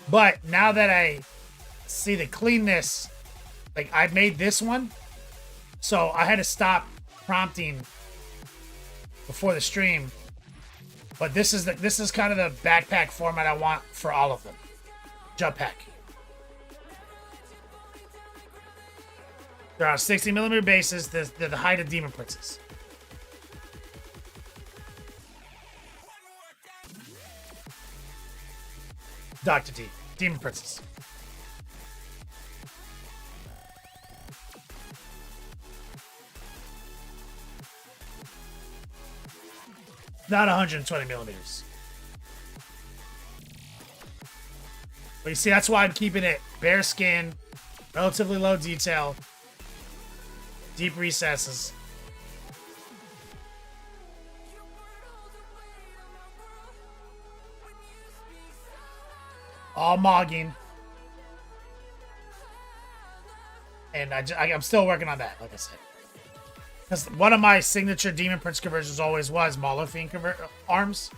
But now that I see the cleanness, like I made this one, so I had to stop prompting before the stream. But this is kind of the backpack format I want for all of them. Jump pack. They're on 60mm bases. They're the height of Demon Princes. Dr. D. Demon Princess. Not 120mm. But you see, that's why I'm keeping it bare skin, relatively low detail, deep recesses. All mogging. And I'm still working on that, like I said. Because one of my signature Demon Prince conversions always was Mauler Fiend arms.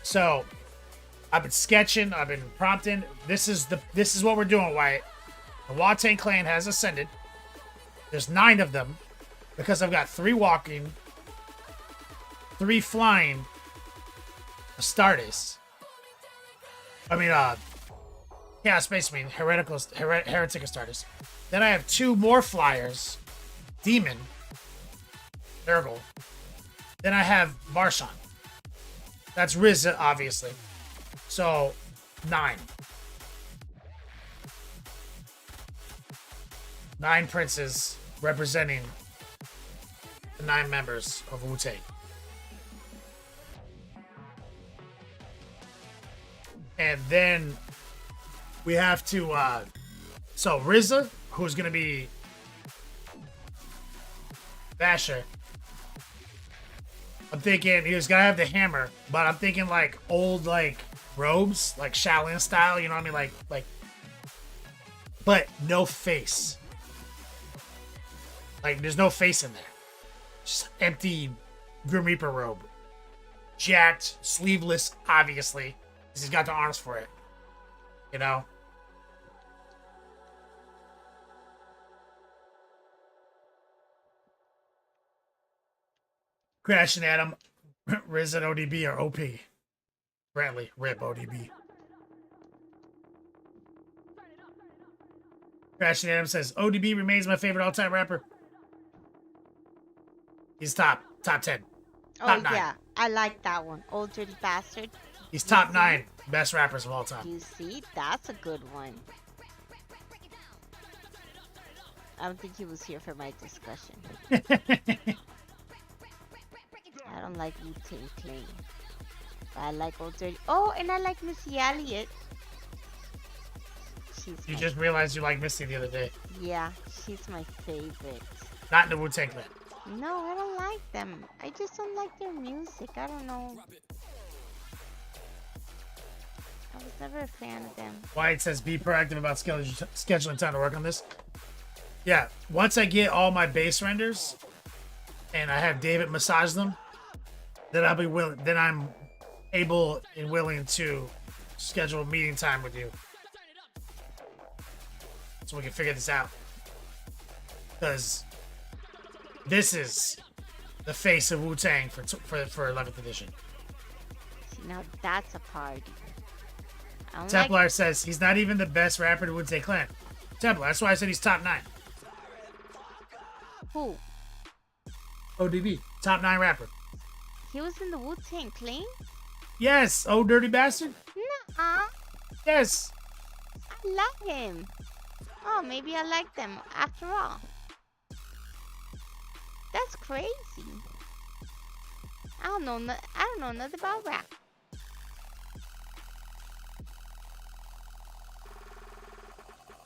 So, I've been sketching, I've been prompting. This is what we're doing, Wyatt. The Watain clan has ascended. There's 9 of them. Because I've got 3 walking, 3 flying, Astartes. I mean, yeah, Space Marine, Heretic Astartes. Then I have 2 more flyers, Demon, Nurgle. Then I have Marshawn. That's Rizza, obviously. So, 9. 9 princes representing the 9 members of Wu-Tang. And then we have to, so Rizza, who's going to be Basher. I'm thinking he's going to have the hammer, but I'm thinking like old, like robes, like Shaolin style, you know what I mean? Like, but no face. Like, there's no face in there. Just empty Grim Reaper robe. Jacked, sleeveless, obviously. Because he's got the arms for it. You know? Crash and Adam, Riz and ODB are OP. Bradley, RIP ODB. Crash and Adam says, ODB remains my favorite all-time rapper. He's top 10. Oh, 9. yeah. I like that one. Old Dirty Bastard. He's top 9 best rappers of all time. You see? That's a good one. I don't think he was here for my discussion. I don't like Wu-Tang Clan. But I like Old Dirty. Oh, and I like Missy Elliott. You just realized you liked Misty the other day. Yeah, she's my favorite. Not in the Wu-Tang Clan. No, I don't like them. I just don't like their music. I don't know. I was never a fan of them. Wyatt says, be proactive about scheduling time to work on this. Yeah, once I get all my base renders and I have David massage them, then I'll be willing. Then I'm able and willing to schedule a meeting time with you, so we can figure this out. Because this is the face of Wu-Tang for 11th edition. See, now that's a party. I don't Templar says he's not even the best rapper to Wu-Tang Clan. Templar, that's why I said he's top 9. Who? ODB, top 9 rapper. He was in the Wu-Tang Clan? Yes, oh dirty bastard. Nuh-uh. Yes. love him. Oh, maybe I like them after all. That's crazy. I don't know nothing about rap.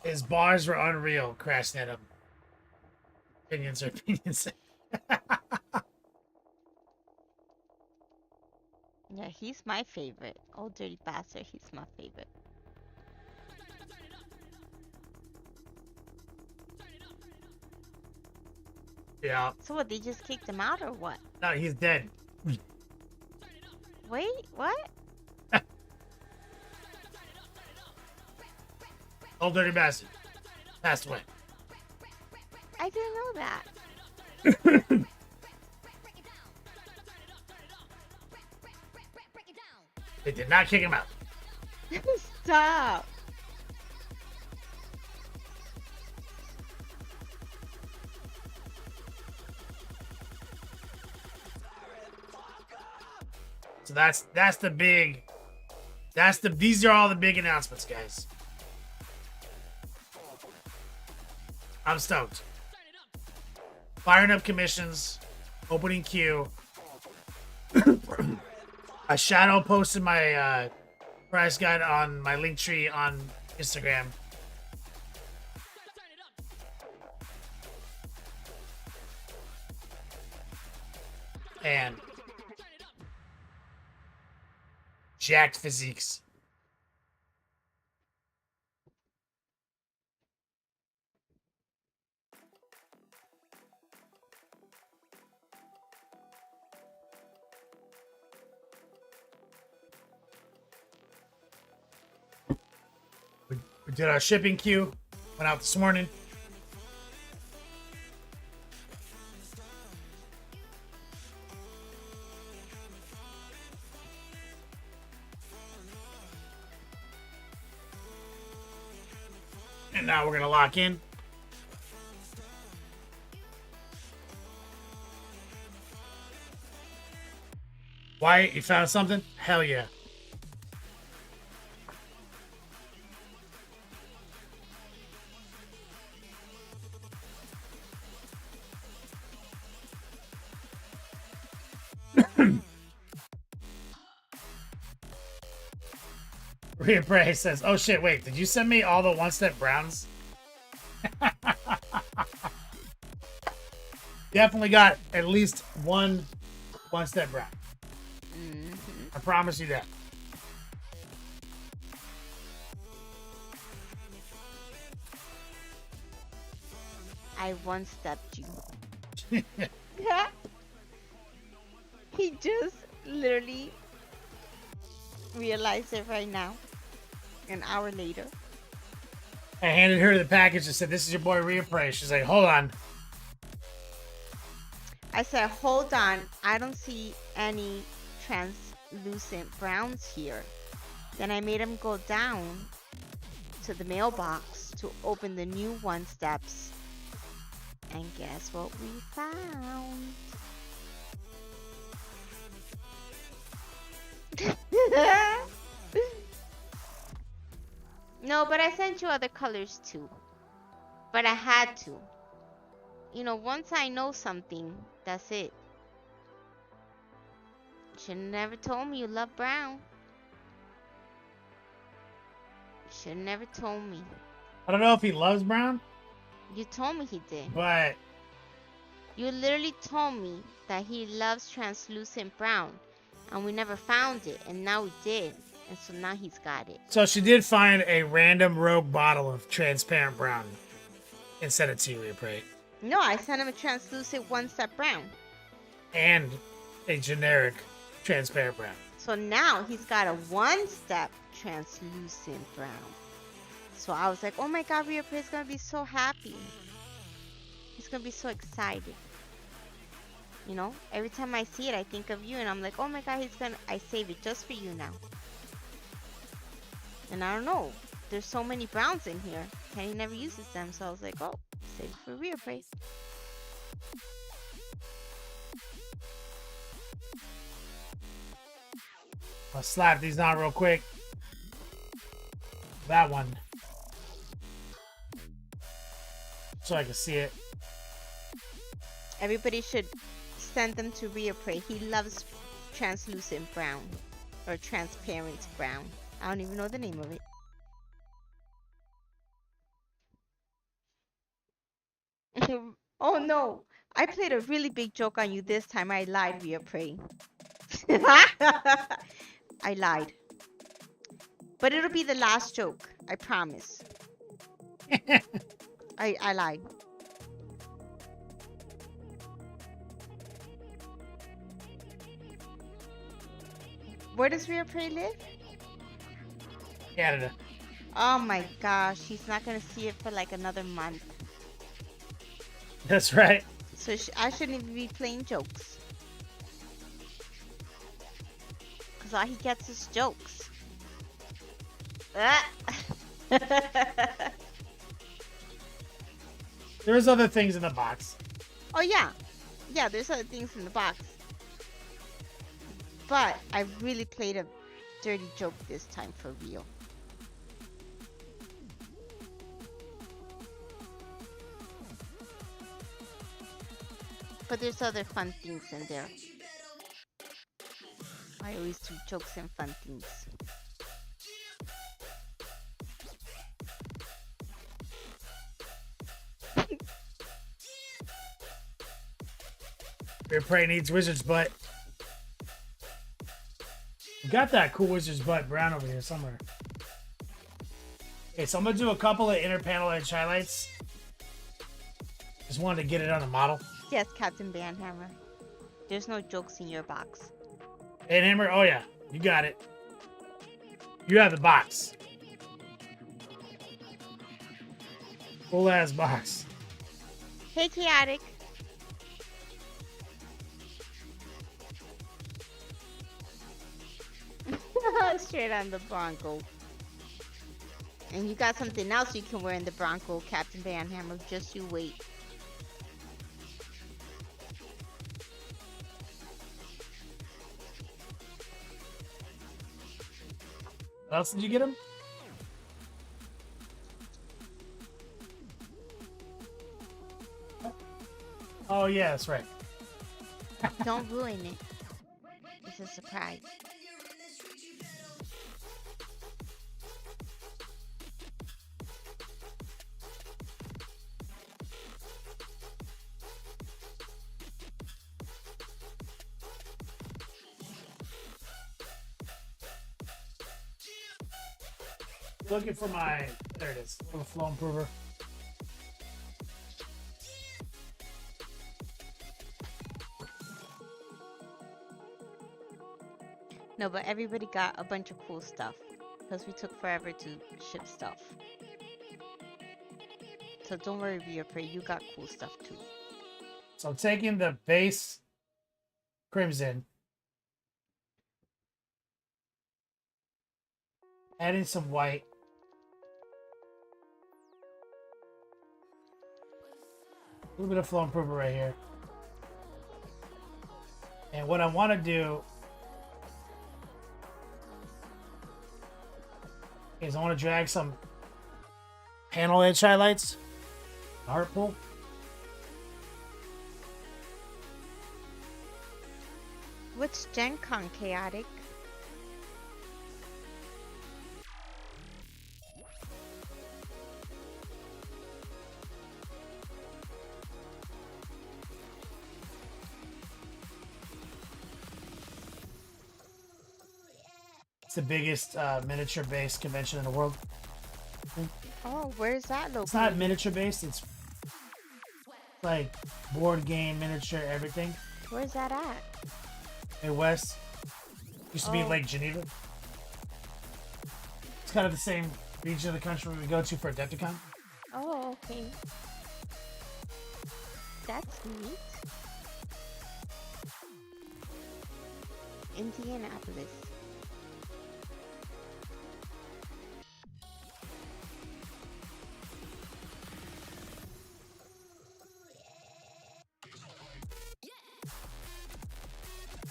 His bars were unreal. Crashed at him. Opinions are opinions. Yeah, he's my favorite. Old dirty bastard. He's my favorite. Yeah. So what? They just kicked him out or what? No, he's dead. Wait, what? Old dirty bastard. Passed away. I didn't know that. They did not kick him out. Stop. So that's the big. These are all the big announcements, guys. I'm stoked. Firing up commissions, opening queue. I shadow posted my price guide on my link tree on Instagram. And jacked physiques. We did our shipping queue. Went out this morning. And now we're gonna lock in. Wyatt, you found something? Hell yeah. Rhea Bray says, oh shit, wait, did you send me all the one-step browns? Definitely got at least one-step brown. I promise you that. I one-stepped you. He just literally realized it right now. An hour later. I handed her the package and said, this is your boy Rhea Bray. She's like, hold on. I said, hold on. I don't see any translucent browns here. Then I made him go down to the mailbox to open the new one-steps. And guess what we found? No, but I sent you other colors too. But I had to. You know, once I know something, that's it. You should have never told me you love brown. You should have never told me. I don't know if he loves brown, You told me he did. but You literally told me that he loves translucent brown. And we never found it. And now we did. And so now he's got it. so she did find a random rogue bottle of transparent brown and sent it to you, Rhea Bray. No, I sent him a translucent one-step brown. And a generic transparent brown. So now he's got a one-step translucent brown. So I was like, oh my god, Rhea Bray's gonna be so happy. He's gonna be so excited. You know, every time I see it, I think of you, and I'm like, oh my god, I save it just for you now. And I don't know, there's so many browns in here, and he never uses them, so I was like, oh, save it for Rhea Bray. I'll slap these on real quick. That one. so I can see it. Everybody should send them to Rio Prey. He loves translucent brown or transparent brown. I don't even know the name of it. Oh no! I played a really big joke on you this time. I lied, Rio Prey. I lied. But it'll be the last joke. I promise. I lied. Where does Rio Prey live? Canada. Oh my gosh, he's not gonna see it for like another month. That's right. So I shouldn't even be playing jokes. Cause all he gets is jokes. Ah. There's other things in the box. Oh yeah. Yeah, there's other things in the box. But I really played a dirty joke this time for real. But there's other fun things in there. I always do jokes and fun things. Your prey needs wizard's butt. We got that cool wizard's butt brown over here somewhere. Okay, so I'm gonna do a couple of inner panel edge highlights. Just wanted to get it on the model. Yes, Captain Banhammer. There's no jokes in your box. And hammer, oh yeah, you got it. You have the box. Full ass box. Hey, Chaotic. Straight on the Bronco. And you got something else you can wear in the Bronco, Captain Banhammer. Just you wait. What else did you get him? Oh yeah, that's right. Don't ruin it. It's a surprise. Looking for my, there it is, for the flow improver. No, but everybody got a bunch of cool stuff because we took forever to ship stuff. So don't worry, Rio Prey, you got cool stuff too. So I'm taking the base crimson, adding some white, a little bit of flow improver right here. And what I want to do is I want to drag some panel edge highlights, heart pull. What's Gen Con, Chaotic? It's the biggest miniature-based convention in the world. Oh, where's that located? It's not miniature-based. It's like board game, miniature, everything. Where's that at? Midwest. Used to be Oh. Lake Geneva. It's kind of the same region of the country we go to for Adepticon. Oh, okay. That's neat. Indianapolis.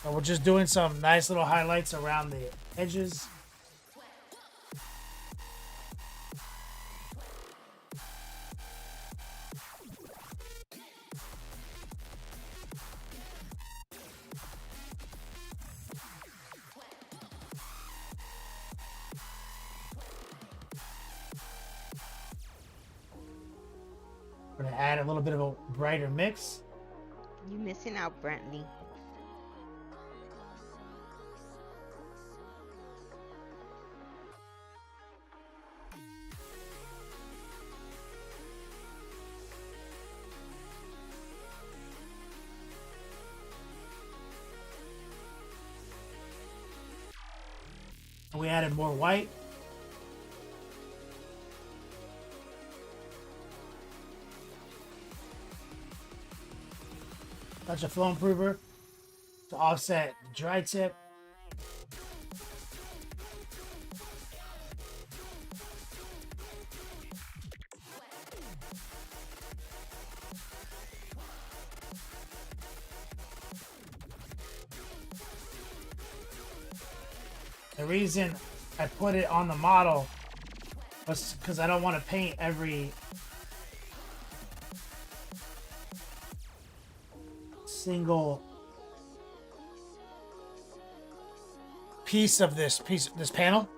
So we're just doing some nice little highlights around the edges. We're gonna add a little bit of a brighter mix. You missing out, Brantley. And we added more white. Touch of flow improver to offset the dry tip. The reason I put it on the model was because I don't want to paint every single piece of this panel.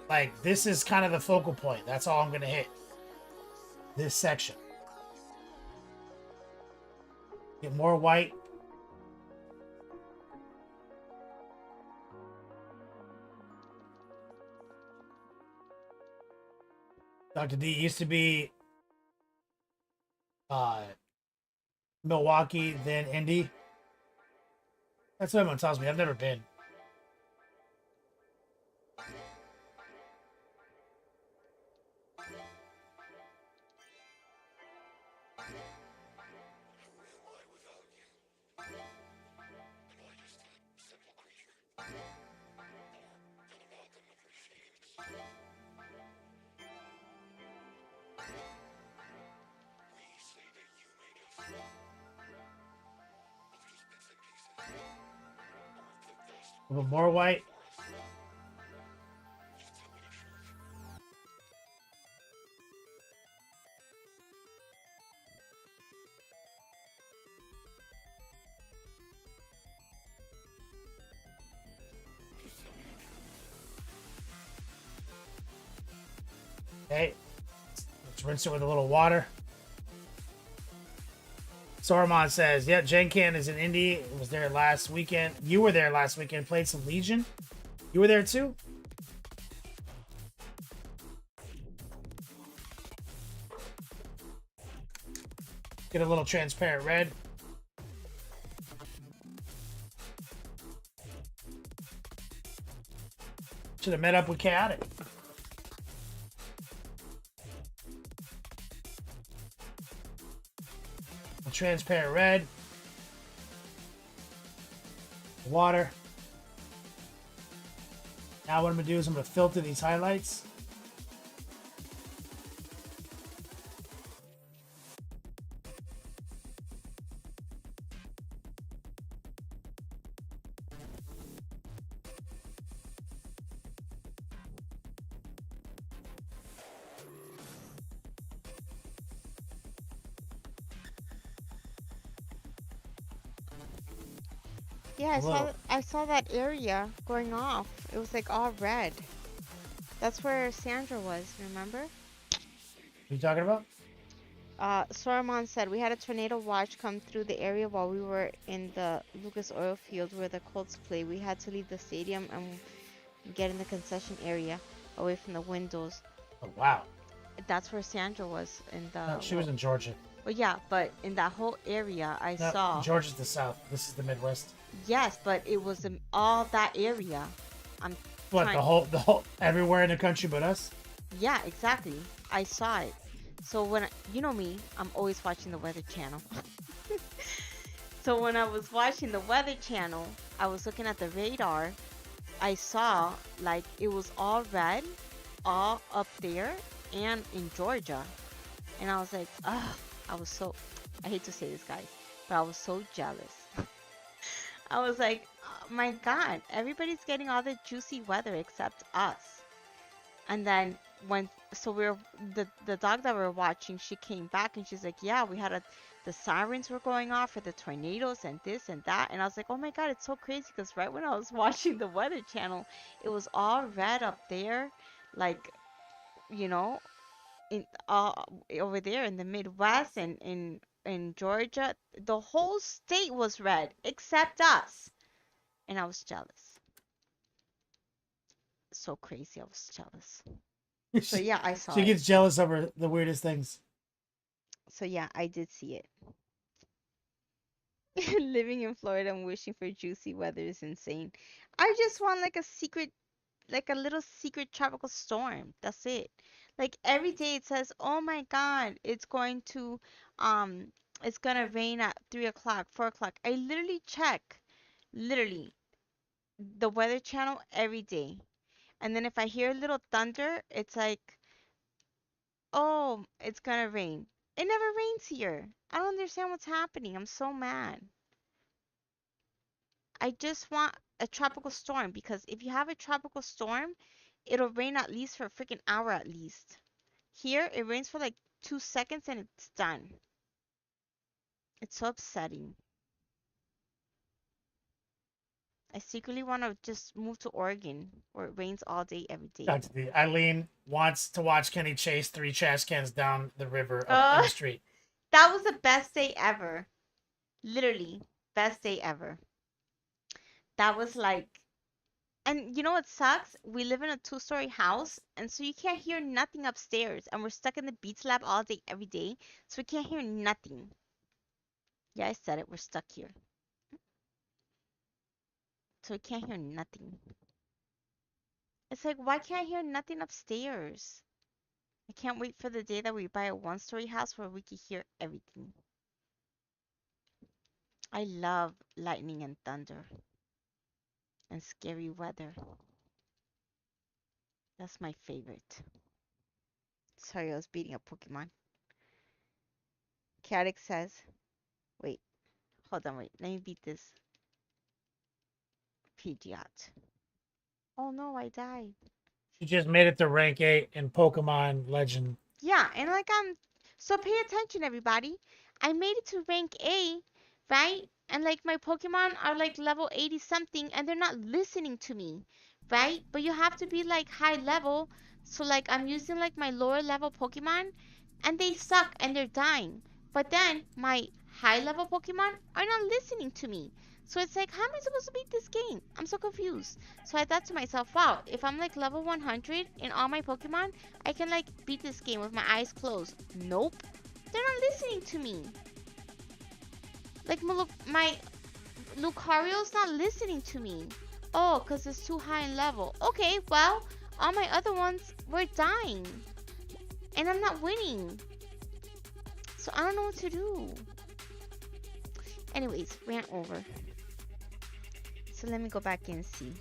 Like, this is kind of the focal point. That's all I'm gonna hit. This section. Get more white. Dr. D used to be Milwaukee, then Indy. That's what everyone tells me. I've never been. A little more white. Okay, let's rinse it with a little water. Saruman says, "Yep, Gen Can is in Indy. It was there last weekend. You were there last weekend. Played some Legion. You were there too." Get a little transparent red. Should have met up with Chaotic. A transparent red. Water. Now what I'm going to do is I'm going to filter these highlights. Yeah, Hello. I saw that area going off. It was like all red. That's where Sandra was, remember? What are you talking about? Soramon said we had a tornado watch come through the area while we were in the Lucas oil field where the Colts play. We had to leave the stadium and get in the concession area away from the windows. Oh, wow. That's where Sandra was in the... No, she was in Georgia. Well, yeah, but in that whole area I No, saw... Georgia's the South. This is the Midwest. Yes, but it was in all that area. I'm What, trying- the whole, everywhere in the country but us? Yeah, exactly. I saw it. So when you know me, I'm always watching the Weather Channel. So when I was watching the Weather Channel, I was looking at the radar. I saw like it was all red, all up there and in Georgia. And I was like, ugh, I hate to say this, guys, but I was so jealous. I was like, oh my God, everybody's getting all the juicy weather except us. And then the dog that we were watching, she came back and she's like, yeah, we had the sirens were going off for the tornadoes and this and that. And I was like, oh my God, it's so crazy because right when I was watching the Weather Channel, it was all red up there, like, you know, in over there in the Midwest and in Georgia, the whole state was red except us, and I was jealous. So crazy, I was jealous. So yeah, I saw She it. gets jealous over the weirdest things. So yeah, I did see it. Living in Florida and wishing for juicy weather is insane. I just want like a secret, like a little secret tropical storm. That's it. Like every day it says, "Oh my God, um, it's gonna rain at 3 o'clock, 4 o'clock." I literally check, literally, the Weather Channel every day. And then if I hear a little thunder, it's like, "Oh, it's gonna rain." It never rains here. I don't understand what's happening. I'm so mad. I just want a tropical storm because if you have a tropical storm, it'll rain at least for a freaking hour at least. Here, it rains for like 2 seconds and it's done. It's so upsetting. I secretly want to just move to Oregon where it rains all day, every day. Back to the Eileen wants to watch Kenny chase 3 trash cans down the river in the street. That was the best day ever. Literally, best day ever. That was like, and you know what sucks? We live in a 2-story house, and so you can't hear nothing upstairs, and we're stuck in the Beats Lab all day, every day, so we can't hear nothing. Yeah, I said it. We're stuck here. So we can't hear nothing. It's like, why can't I hear nothing upstairs? I can't wait for the day that we buy a 1-story house where we can hear everything. I love lightning and thunder and scary weather. That's my favorite. Sorry, I was beating a Pokemon. Chaotic says, wait, hold on, wait, let me beat this Pidgeot. Oh no, I died. She just made it to rank 8 in Pokemon Legend. Yeah, and like so pay attention everybody. I made it to rank A, right? And like my Pokemon are like level 80 something and they're not listening to me, right? But you have to be like high level. So like I'm using like my lower level Pokemon and they suck and they're dying. But then my high level Pokemon are not listening to me. So it's like, how am I supposed to beat this game? I'm so confused. So I thought to myself, wow, if I'm like level 100 in all my Pokemon, I can like beat this game with my eyes closed. Nope. They're not listening to me. Like my Lucario's not listening to me. Oh, because it's too high in level. Okay, well, all my other ones were dying. And I'm not winning. So I don't know what to do. Anyways, rant over. So let me go back and see.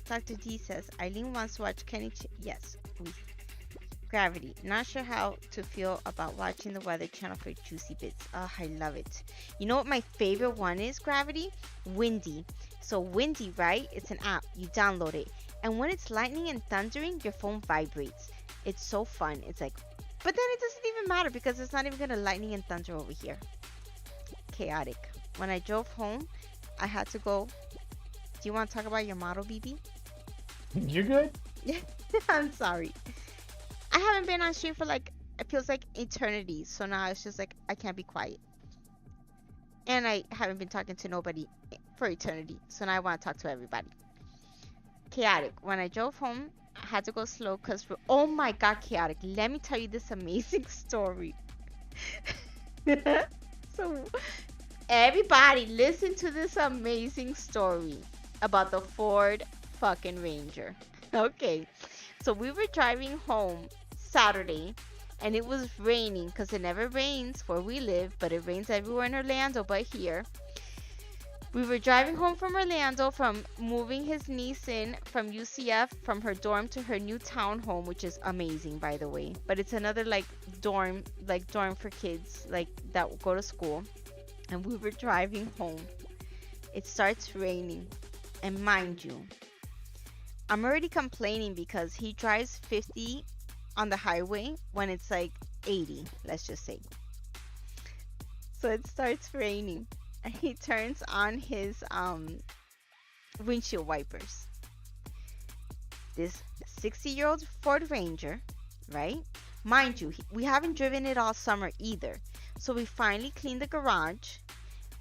Dr. D says, Eileen wants to watch Kenny yes, oui. Gravity. Not sure how to feel about watching the Weather Channel for juicy bits. Oh, I love it. You know what my favorite one is, Gravity? Windy. So Windy, right? It's an app. You download it. And when it's lightning and thundering, your phone vibrates. It's so fun. It's like, but then it doesn't even matter because it's not even going to lightning and thunder over here. Chaotic. When I drove home, I had to go. Do you want to talk about your model, BB? You're good? I'm sorry. I haven't been on stream for like, it feels like eternity. So now it's just like, I can't be quiet. And I haven't been talking to nobody for eternity. So now I want to talk to everybody. Chaotic. When I drove home, I had to go slow because, oh my God, Chaotic. Let me tell you this amazing story. So, everybody, listen to this amazing story about the Ford fucking Ranger. Okay. So, we were driving home Saturday and it was raining because it never rains where we live, but it rains everywhere in Orlando but here. We were driving home from Orlando from moving his niece in from UCF from her dorm to her new townhome, which is amazing, by the way. But it's another like dorm for kids like that go to school. And we were driving home. It starts raining. And mind you, I'm already complaining because he drives 50 on the highway when it's like 80, let's just say. So it starts raining. And he turns on his windshield wipers. this 60-year-old Ford Ranger, right? Mind you, we haven't driven it all summer either. So we finally cleaned the garage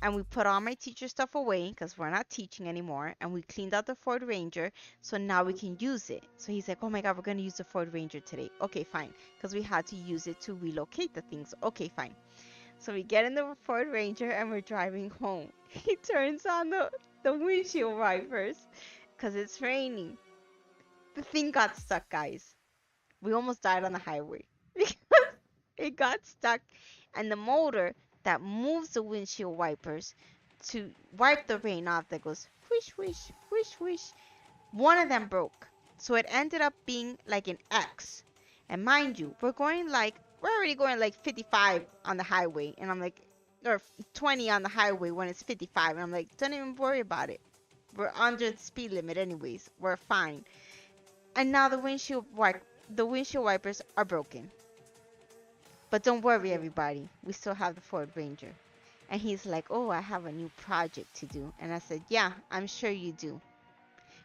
and we put all my teacher stuff away because we're not teaching anymore. And we cleaned out the Ford Ranger so now we can use it. So he's like, oh my God, we're going to use the Ford Ranger today. Okay, fine. Because we had to use it to relocate the things. Okay, fine. So we get in the Ford Ranger and we're driving home. He turns on the windshield wipers because it's raining. The thing got stuck, guys. We almost died on the highway because it got stuck, and the motor that moves the windshield wipers to wipe the rain off that goes whoosh, whoosh, whoosh, whoosh. One of them broke. So it ended up being like an X. And mind you, we're already going like 55 on the highway. And I'm like, or 20 on the highway when it's 55. And I'm like, don't even worry about it. We're under the speed limit anyways. We're fine. And now the windshield wipers are broken. But don't worry, everybody. We still have the Ford Ranger. And he's like, oh, I have a new project to do. And I said, yeah, I'm sure you do.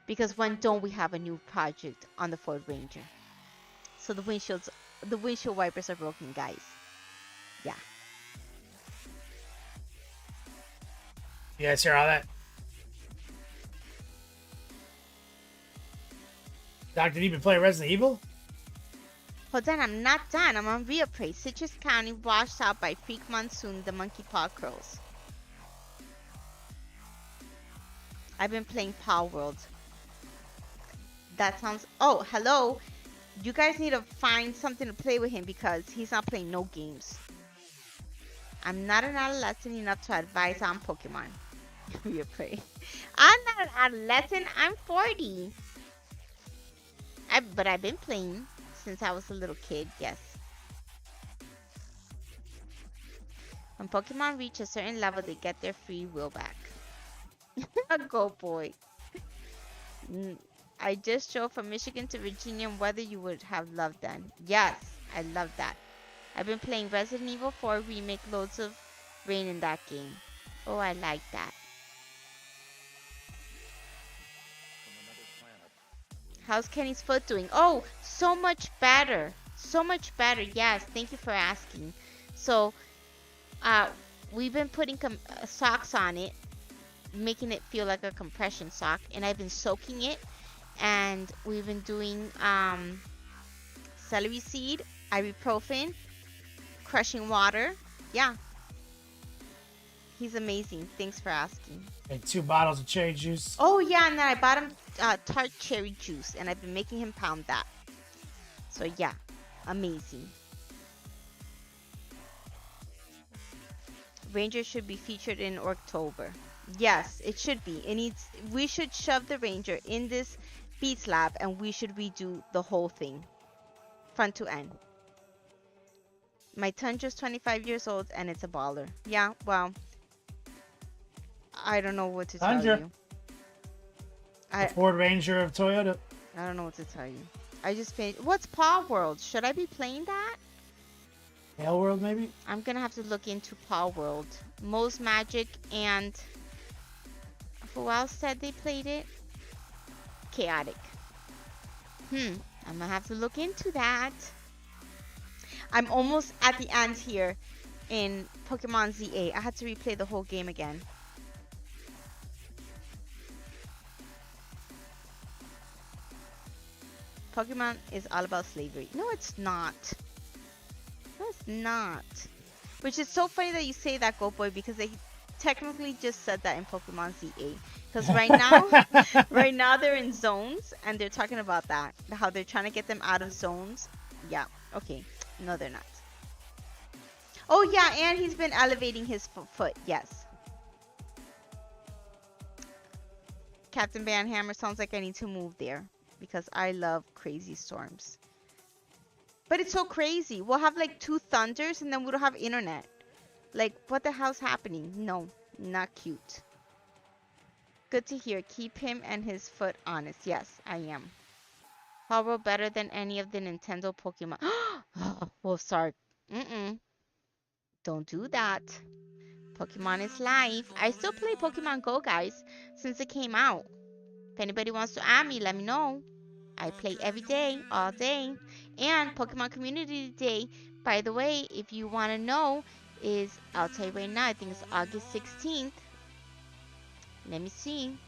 Because when don't we have a new project on the Ford Ranger? So the windshield wipers are broken, guys. Yeah. You guys hear all that? Doc, did you been playing Resident Evil? Hold on, I'm not done. I'm on reappraise. Citrus County washed out by freak monsoon, the monkey paw curls. I've been playing Paw World. That sounds... Oh, hello. You guys need to find something to play with him because he's not playing no games. I'm not an adolescent enough to advise on Pokemon. Reappraise. I'm not an adolescent. I'm 40. But I've been playing since I was a little kid, yes. When Pokemon reach a certain level, they get their free will back. Go boy. I just drove from Michigan to Virginia and whether you would have loved that. Yes, I love that. I've been playing Resident Evil 4 Remake, loads of rain in that game. Oh, I like that. How's Kenny's foot doing? Oh, so much better. So much better. Yes, thank you for asking. So, we've been putting socks on it, making it feel like a compression sock, and I've been soaking it, and we've been doing celery seed, ibuprofen, crushing water. Yeah. He's amazing. Thanks for asking. And 2 bottles of cherry juice. Oh, yeah, and then I bought him tart cherry juice, and I've been making him pound that. So, yeah, amazing. Ranger should be featured in October. Yes, it should be. We should shove the Ranger in this Beats Lab, and we should redo the whole thing, front to end. My Tundra's 25 years old, and it's a baller. Yeah, well, I don't know what to tell you. The Ford Ranger of Toyota. I don't know what to tell you. I just paid. What's Paw World? Should I be playing that? Hell World, maybe? I'm gonna have to look into Paw World. Moe's Magic and who else said they played it? Chaotic. I'm gonna have to look into that. I'm almost at the end here in Pokemon ZA. I had to replay the whole game again. Pokemon is all about slavery. No, it's not. No, it's not. Which is so funny that you say that, Go Boy, because they technically just said that in Pokemon ZA. Because right now they're in zones and they're talking about that. How they're trying to get them out of zones. Yeah, okay. No, they're not. Oh, yeah, and he's been elevating his foot. Yes. Captain Banhammer sounds like I need to move there. Because I love crazy storms. But it's so crazy. We'll have like 2 thunders and then we don't have internet. Like, what the hell's happening? No, not cute. Good to hear. Keep him and his foot honest. Yes, I am. Hobo better than any of the Nintendo Pokemon. Wolfstar. Don't do that. Pokemon is life. I still play Pokemon Go, guys, since it came out. If anybody wants to add me, let me know. I play every day, all day. And Pokemon Community Day, by the way, if you want to know, is, I'll tell you right now, I think it's August 16th. Let me see.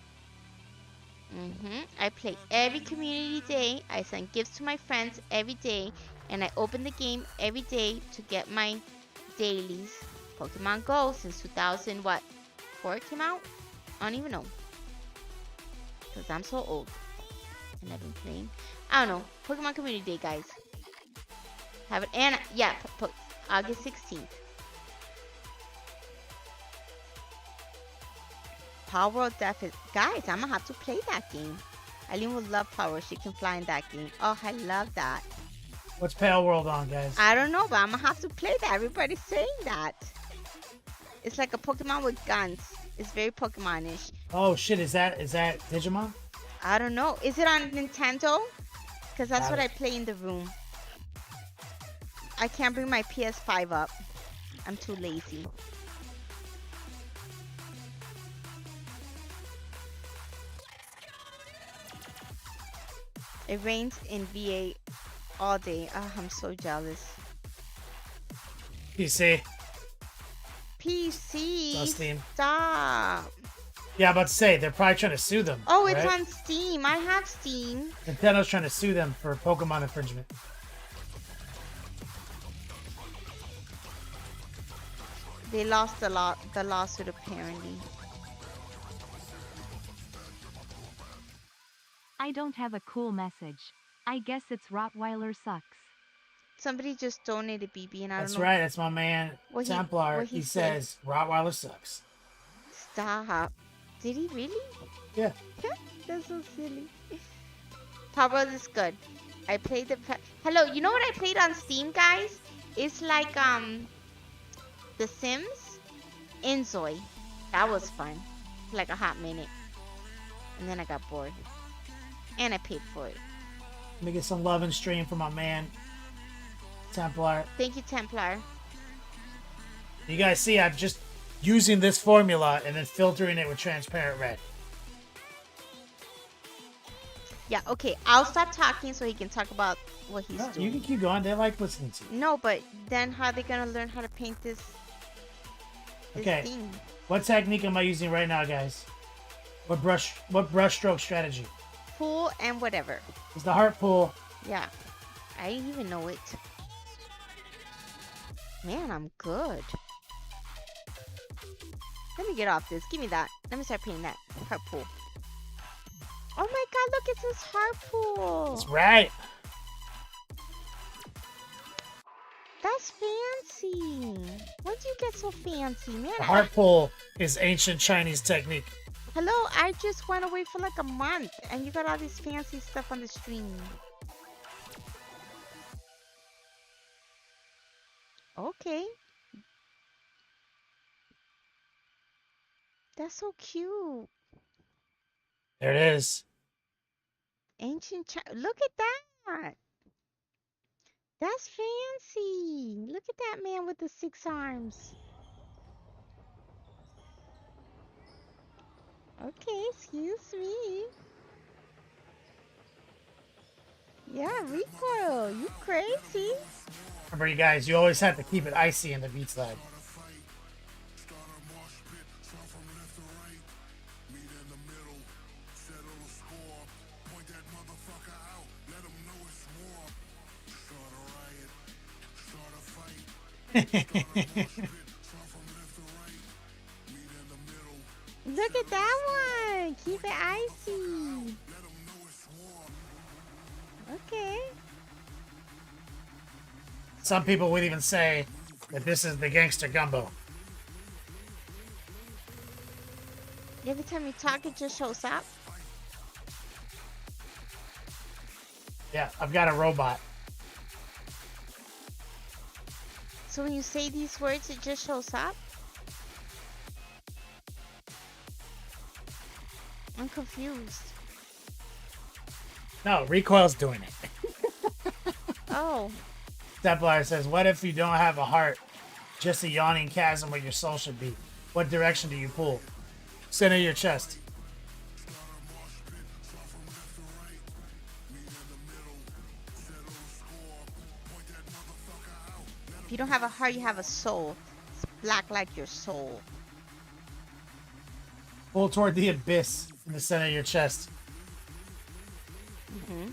I play every community day. I send gifts to my friends every day. And I open the game every day to get my dailies. Pokemon Go since 2000, what? 4 came out? I don't even know. Because I'm so old. And I've been playing. I don't know. Pokemon Community Day, guys. Have it. And, yeah, August 16th. Power World Death. Guys, I'm going to have to play that game. Eileen would love Power. She can fly in that game. Oh, I love that. What's Pale World on, guys? I don't know, but I'm going to have to play that. Everybody's saying that. It's like a Pokemon with guns. It's very Pokemon-ish. Oh shit, is that Digimon? I don't know. Is it on Nintendo? Because that's what I play in the room. I can't bring my PS5 up. I'm too lazy. It rains in VA all day. Oh, I'm so jealous. PC. PC. On Steam. Stop. Yeah, I'm about to say, they're probably trying to sue them. Oh, it's right? on Steam. I have Steam. Nintendo's trying to sue them for Pokemon infringement. They lost the lawsuit apparently. I don't have a cool message. I guess it's Rottweiler sucks. Somebody just donated BB and I That's don't know. right, that's my man Templar. He says Rottweiler sucks. Stop. Did he really? Yeah. That's so silly. Power is good. I played the... Hello, you know what I played on Steam, guys? It's like, The Sims in Zoe. That was fun. For like a hot minute. And then I got bored. And I paid for it. Let me get some love and stream for my man Templar. Thank you, Templar. You guys see, I'm just using this formula and then filtering it with transparent red. Yeah, okay. I'll stop talking so he can talk about what he's No, doing. you can keep going. They like listening to you. No, but then how are they going to learn how to paint this Okay. thing? What technique am I using right now, guys? What brush stroke strategy? Pool and whatever. It's the heart pull. Yeah. I didn't even know it. Man, I'm good. Let me get off this. Give me that. Let me start painting that. Heart pool. Oh my god, look, it says heart pool. That's right. That's fancy. When did you get so fancy, man? The heart pull is ancient Chinese technique. Hello, I just went away for like a month and you got all this fancy stuff on the stream. Okay. That's so cute. There it is. Ancient China. Look at that. That's fancy. Look at that man with the 6 arms. Okay, excuse me. Yeah, recoil. You crazy? Remember, you guys, you always have to keep it icy in the beat slide. Look at that one. Keep it icy. Okay. Some people would even say that this is the gangster gumbo. Every time you talk, it just shows up. Yeah, I've got a robot. So when you say these words, it just shows up? I'm confused. No, Recoil's doing it. Oh. Templar says, what if you don't have a heart? Just a yawning chasm where your soul should be. What direction do you pull? Center your chest. If you don't have a heart, you have a soul. It's black like your soul. Pull toward the abyss in the center of your chest. Mm-hmm.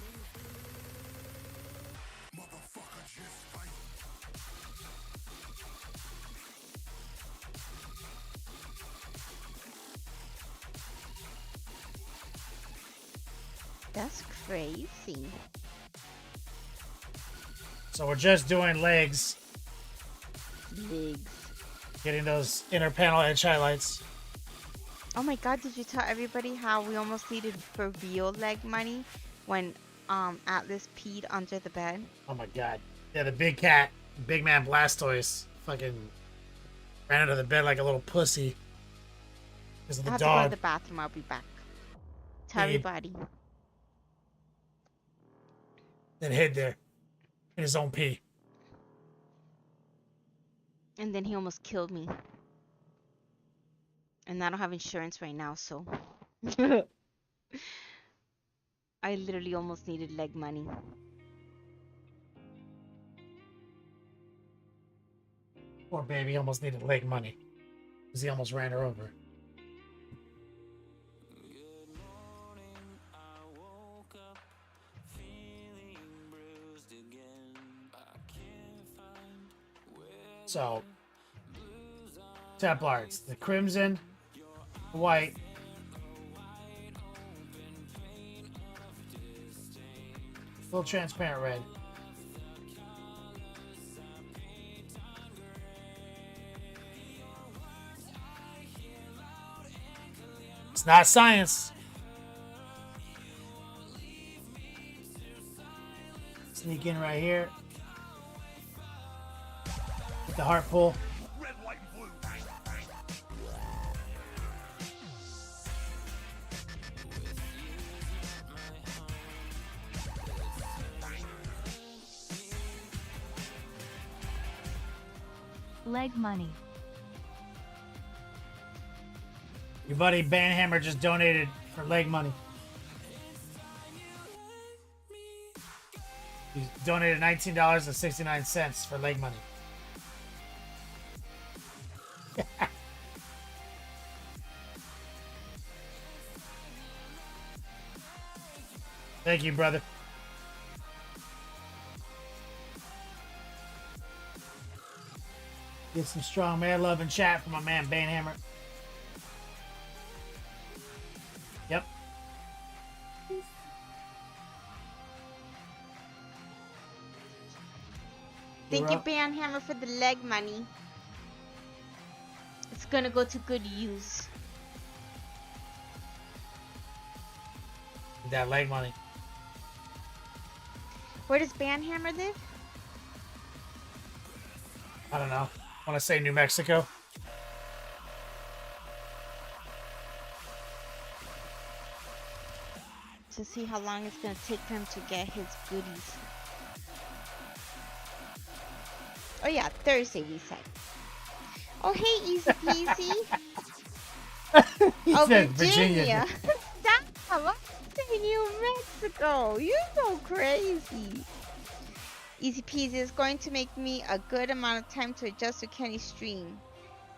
That's crazy. So we're just doing legs, Legs. getting those inner panel edge highlights. Oh my god, did you tell everybody how we almost needed for real leg money when Atlas peed under the bed? Oh my god. Yeah, the big cat, big man Blastoise, fucking ran under the bed like a little pussy. Because of I the have to go to dog. the bathroom. I'll be back. Tell Babe. everybody. That hid there in his own pee. And then he almost killed me. And I don't have insurance right now, so. I literally almost needed leg money. Poor baby almost needed leg money. Because he almost ran her over. So, Templars, the crimson, the white, full transparent red. It's not science. Sneak in right here. Get the heart pull. Red, white, and blue. Leg money. Your buddy Banhammer just donated for leg money. He donated $19.69 for leg money. Thank you, brother. Get some strong man love and chat from my man Banhammer. Yep. Thank you, You're up. Banhammer, for the leg money. It's gonna go to good use. That leg money. Where does Banhammer live? I don't know. I want to say New Mexico. To see how long it's gonna take him to get his goodies. Oh yeah, Thursday we said. Oh hey, easy peasy. He Oh, said Virginia. Stop! I'm saying New Mexico. You're so crazy. Easy peasy is going to make me a good amount of time to adjust to Kenny's stream.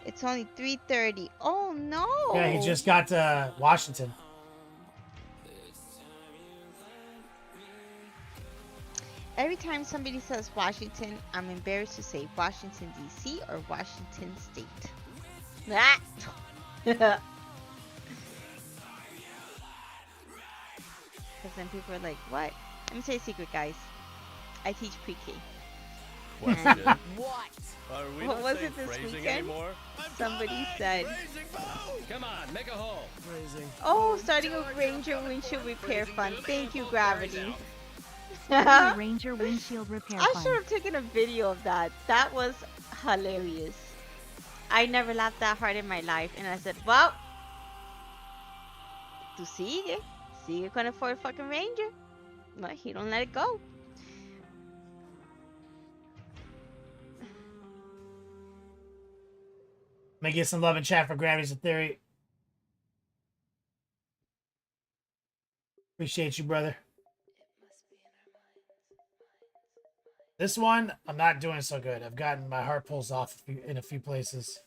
It's only 3:30. Oh no! Yeah, he just got to Washington. Every time somebody says Washington, I'm embarrassed to say Washington D.C. or Washington State. Ah! Because then people are like, what? Let me say a secret, guys. I teach pre-K. Question. What? Are we What not was saying it this phrasing weekend? anymore? Somebody said, Come on, make a hole. oh, starting a Ranger windshield repair fund. Thank you, Gravity. Ranger windshield repair I fund. should have taken a video of that. That was hilarious. I never laughed that hard in my life. And I said, well, tú sigue. Sigue con el Ford fucking Ranger. But he don't let it go. May get some love and chat for Gravity's a Theory. Appreciate you, brother. This one, I'm not doing so good. I've gotten my heart pulls off in a few places.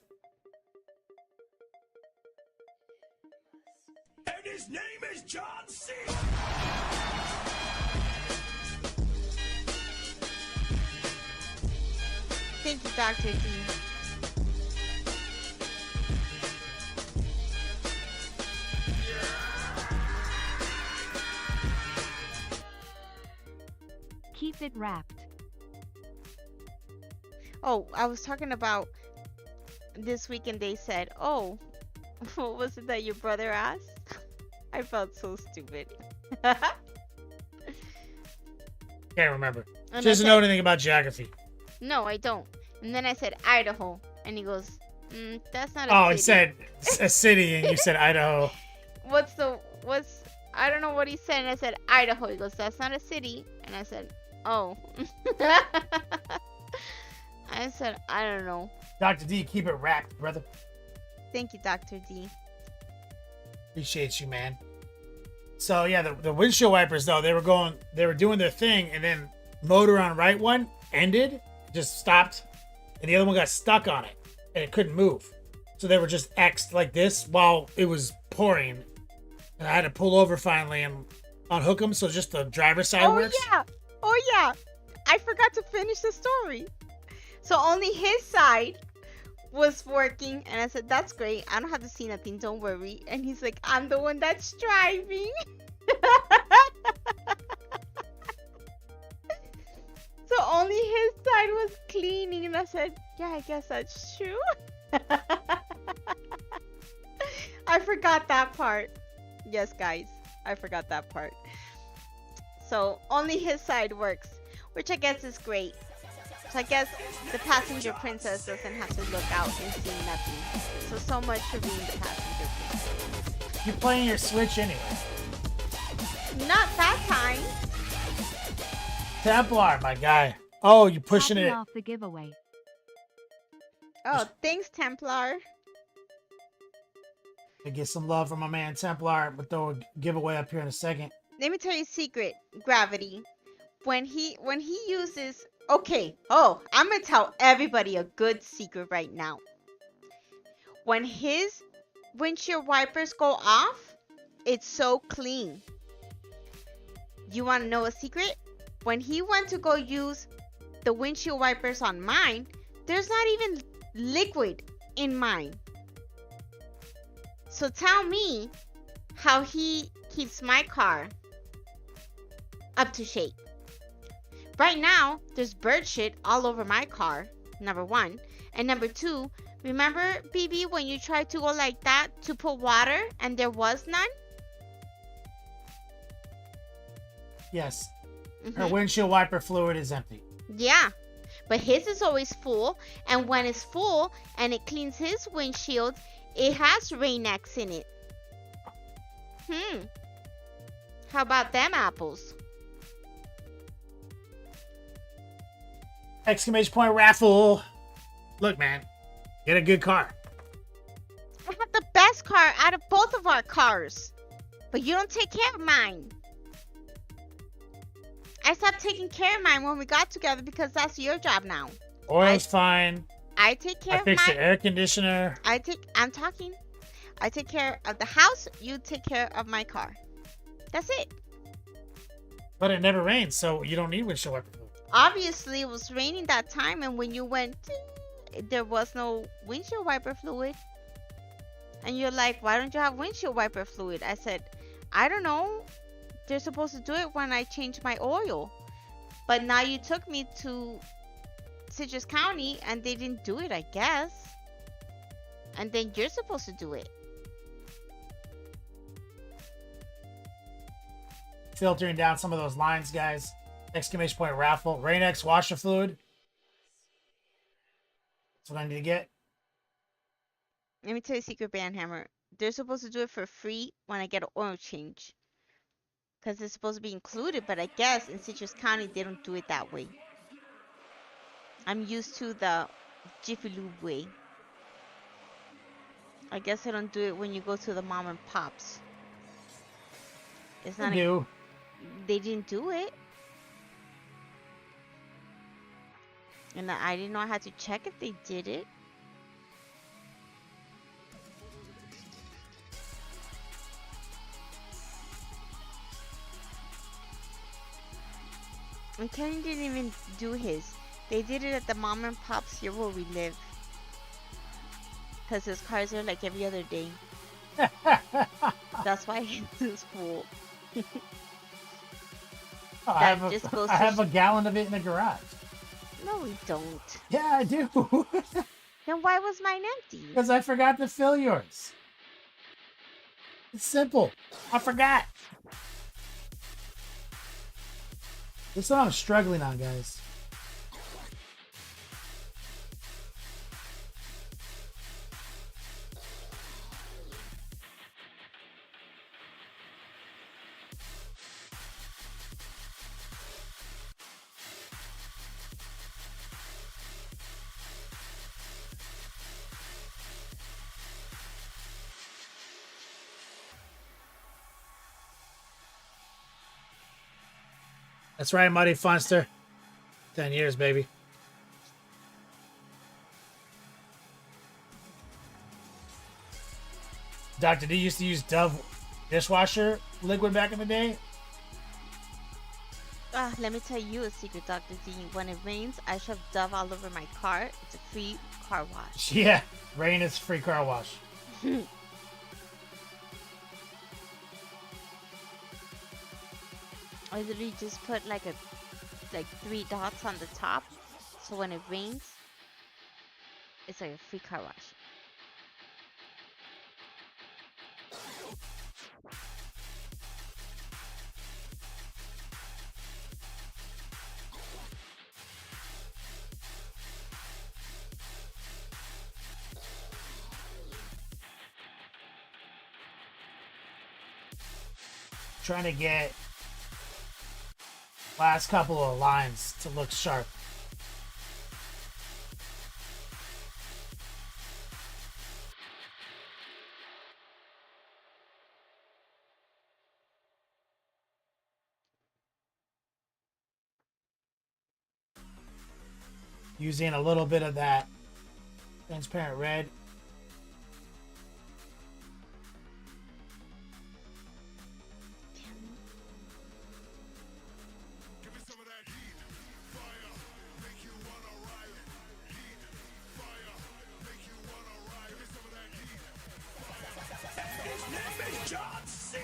And his name is John C. Thank you, Dr. D. Keep it wrapped. Oh, I was talking about this weekend. They said, "Oh, what was it that your brother asked?" I felt so stupid. Can't remember. And She I doesn't said, know anything about geography. "No, I don't." And then I said Idaho, and he goes, "That's not a Oh, city." he said a city, and you said Idaho. what's I don't know what he said, and I said Idaho. He goes, "That's not a city," and I said, "Oh." I said, "I don't know." Dr. D, keep it wrapped, brother. Thank you, Dr. D. Appreciate you, man. So yeah, the windshield wipers though, they were doing their thing, and then motor on right one ended, just stopped, and the other one got stuck on it, and it couldn't move. So they were just X'd like this while it was pouring, and I had to pull over finally and unhook them so just the driver's side works. Oh yeah. I forgot to finish the story. So only his side was working, and I said, "That's great. I don't have to see nothing. Don't worry." And he's like, "I'm the one that's driving." So only his side was cleaning, and I said, "Yeah, I guess that's true." I forgot that part. Yes, guys, I forgot that part. So only his side works, which I guess is great. So I guess the passenger princess doesn't have to look out and see nothing. So much for being the passenger princess. You're playing your Switch anyway. Not that time. Templar, my guy. Oh, you pushing Topping it. off the giveaway. Oh, thanks, Templar. I get some love from my man Templar, but throw a giveaway up here in a second. Let me tell you a secret, Gravity. When he uses, okay, oh, I'm gonna tell everybody a good secret right now. When his windshield wipers go off, it's so clean. You want to know a secret? When he went to go use the windshield wipers on mine, there's not even liquid in mine. So tell me how he keeps my car up to shape. Right now, there's bird shit all over my car, number one. And number two, remember, BB, when you tried to go like that to put water and there was none? Yes. Her windshield wiper fluid is empty. Yeah, but his is always full, and when it's full and it cleans his windshield, it has Rain-X in it. How about them apples? Exclamation point raffle. Look, man, get a good car. I have the best car out of both of our cars, but you don't take care of mine. I stopped taking care of mine when we got together because that's your job now. Oil's fine. I take care I of fixed mine. the air conditioner. I take care of the house, you take care of my car. That's it. But it never rains, so you don't need windshield wiper fluid. Obviously, it was raining that time, and when you went, there was no windshield wiper fluid. And you're like, "Why don't you have windshield wiper fluid?" I said, "I don't know. They're supposed to do it when I change my oil. But now you took me to Citrus County, and they didn't do it, I guess. And then you're supposed to do it." Filtering down some of those lines, guys. Exclamation point raffle. Rain-X washer fluid. That's what I need to get. Let me tell you, Secret Bandhammer. They're supposed to do it for free when I get an oil change. Because it's supposed to be included, but I guess in Citrus County, they don't do it that way. I'm used to the Jiffy Lube way. I guess I don't do it when you go to the mom and pops. It's not. New. They didn't do it. And I didn't know I had to check if they did it. And Kenny didn't even do his. They did it at the mom and pops here where we live. Because his cars are like every other day. That's why it's full. Oh, That just goes I to have a gallon of it in the garage. No, we don't. Yeah, I do. Then why was mine empty? Because I forgot to fill yours. It's simple. I forgot. This is what I'm struggling on, guys. That's right, Muddy Funster. 10 years, baby. Dr. D used to use Dove dishwasher liquid back in the day. Let me tell you a secret, Dr. D. When it rains, I shove Dove all over my car. It's a free car wash. Yeah, rain is free car wash. I literally just put like 3 dots on the top, so when it rains, it's like a free car wash. Trying to get last couple of lines to look sharp. Using a little bit of that transparent red. His name is John C.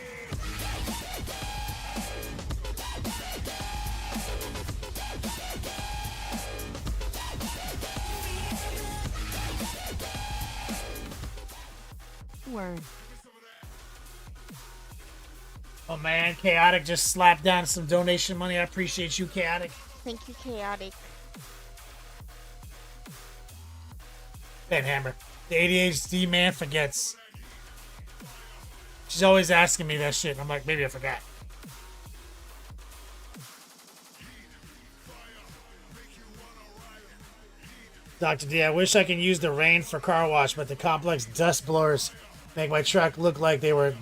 Word. Oh man, Chaotic just slapped down some donation money. I appreciate you, Chaotic. Thank you, Chaotic. Ben Hammer. The ADHD man forgets. She's always asking me that shit. And I'm like, maybe I forgot. Dr. D, I wish I could use the rain for car wash, but the complex dust blowers make my truck look like they were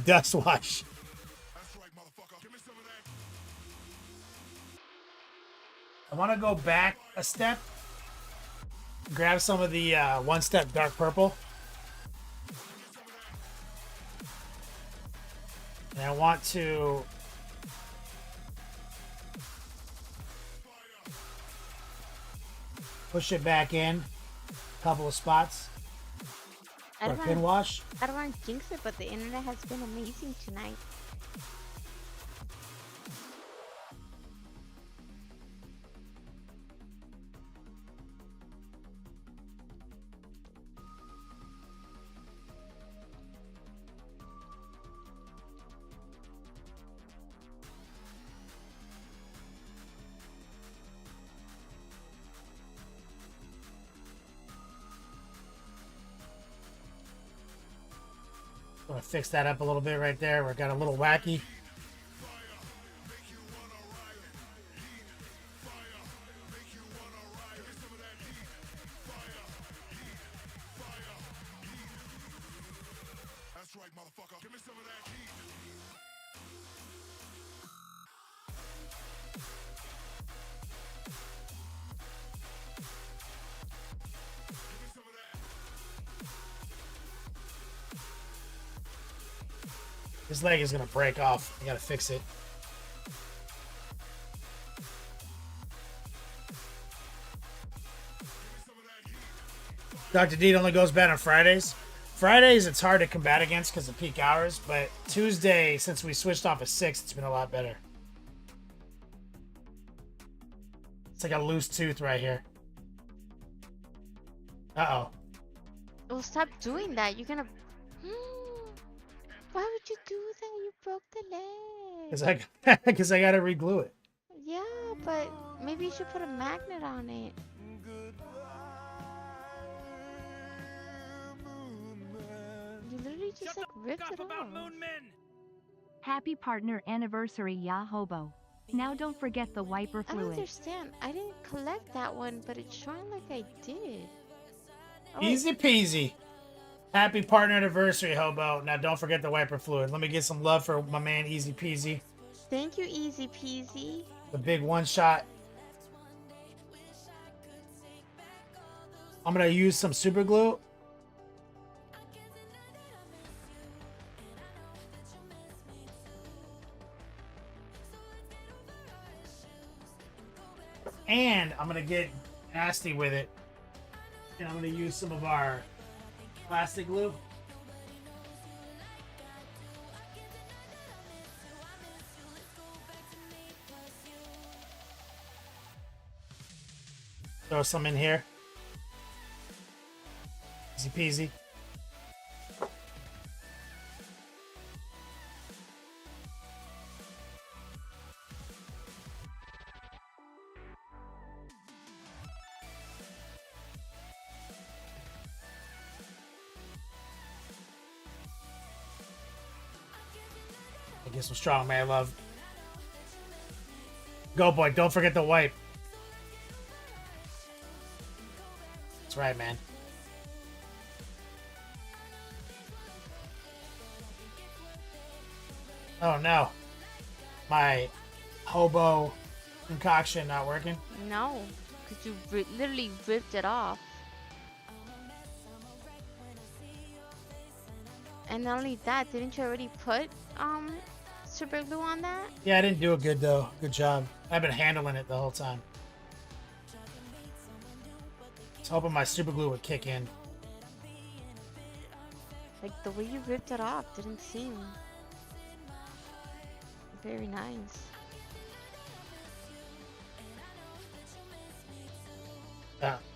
dust wash. I want to go back a step, grab some of the one step dark purple, and I want to push it back in a couple of spots for a pin wash. I don't want to jinx it, but the internet has been amazing tonight. I'm gonna fix that up a little bit right there where it got a little wacky. This leg is gonna break off. I gotta fix it. Dr. D only goes bad on Fridays. Fridays, it's hard to combat against because of peak hours, but Tuesday, since we switched off at 6, it's been a lot better. It's like a loose tooth right here. Uh-oh. Oh, stop doing that. You're gonna. Why would you do that? You broke the leg. Because I gotta reglue it. Yeah, but maybe you should put a magnet on it. You literally just like ripped it off. Happy partner anniversary, ya Hobo. Now don't forget the wiper I don't fluid. understand. I didn't collect that one, but it's showing like I did. Oh, Easy peasy. Happy partner anniversary, Hobo. Now don't forget the wiper fluid. Let me get some love for my man Easy Peasy. thank you, Easy Peasy. The big one shot. I'm gonna use some super glue. And I'm gonna get nasty with it. And I'm gonna use some of our plastic glue. Throw some in here. Easy peasy. Get some strong man love. Go boy, don't forget the wipe. That's right, man. Oh no. My hobo concoction not working. No, because you literally ripped it off. And not only that, didn't you already put super glue on that? Yeah, I didn't do it good though. Good job. I've been handling it the whole time. I was hoping my super glue would kick in. Like the way you ripped it off didn't seem very nice.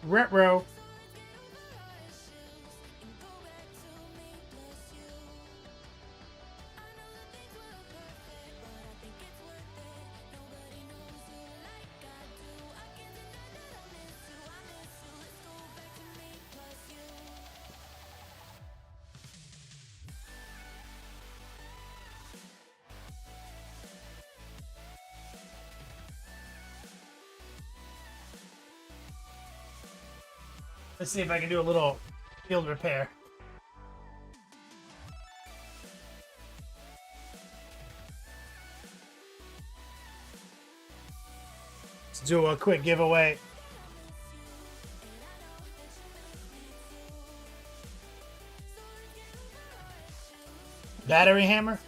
Retro. Let's see if I can do a little field repair. Let's do a quick giveaway. Battery hammer?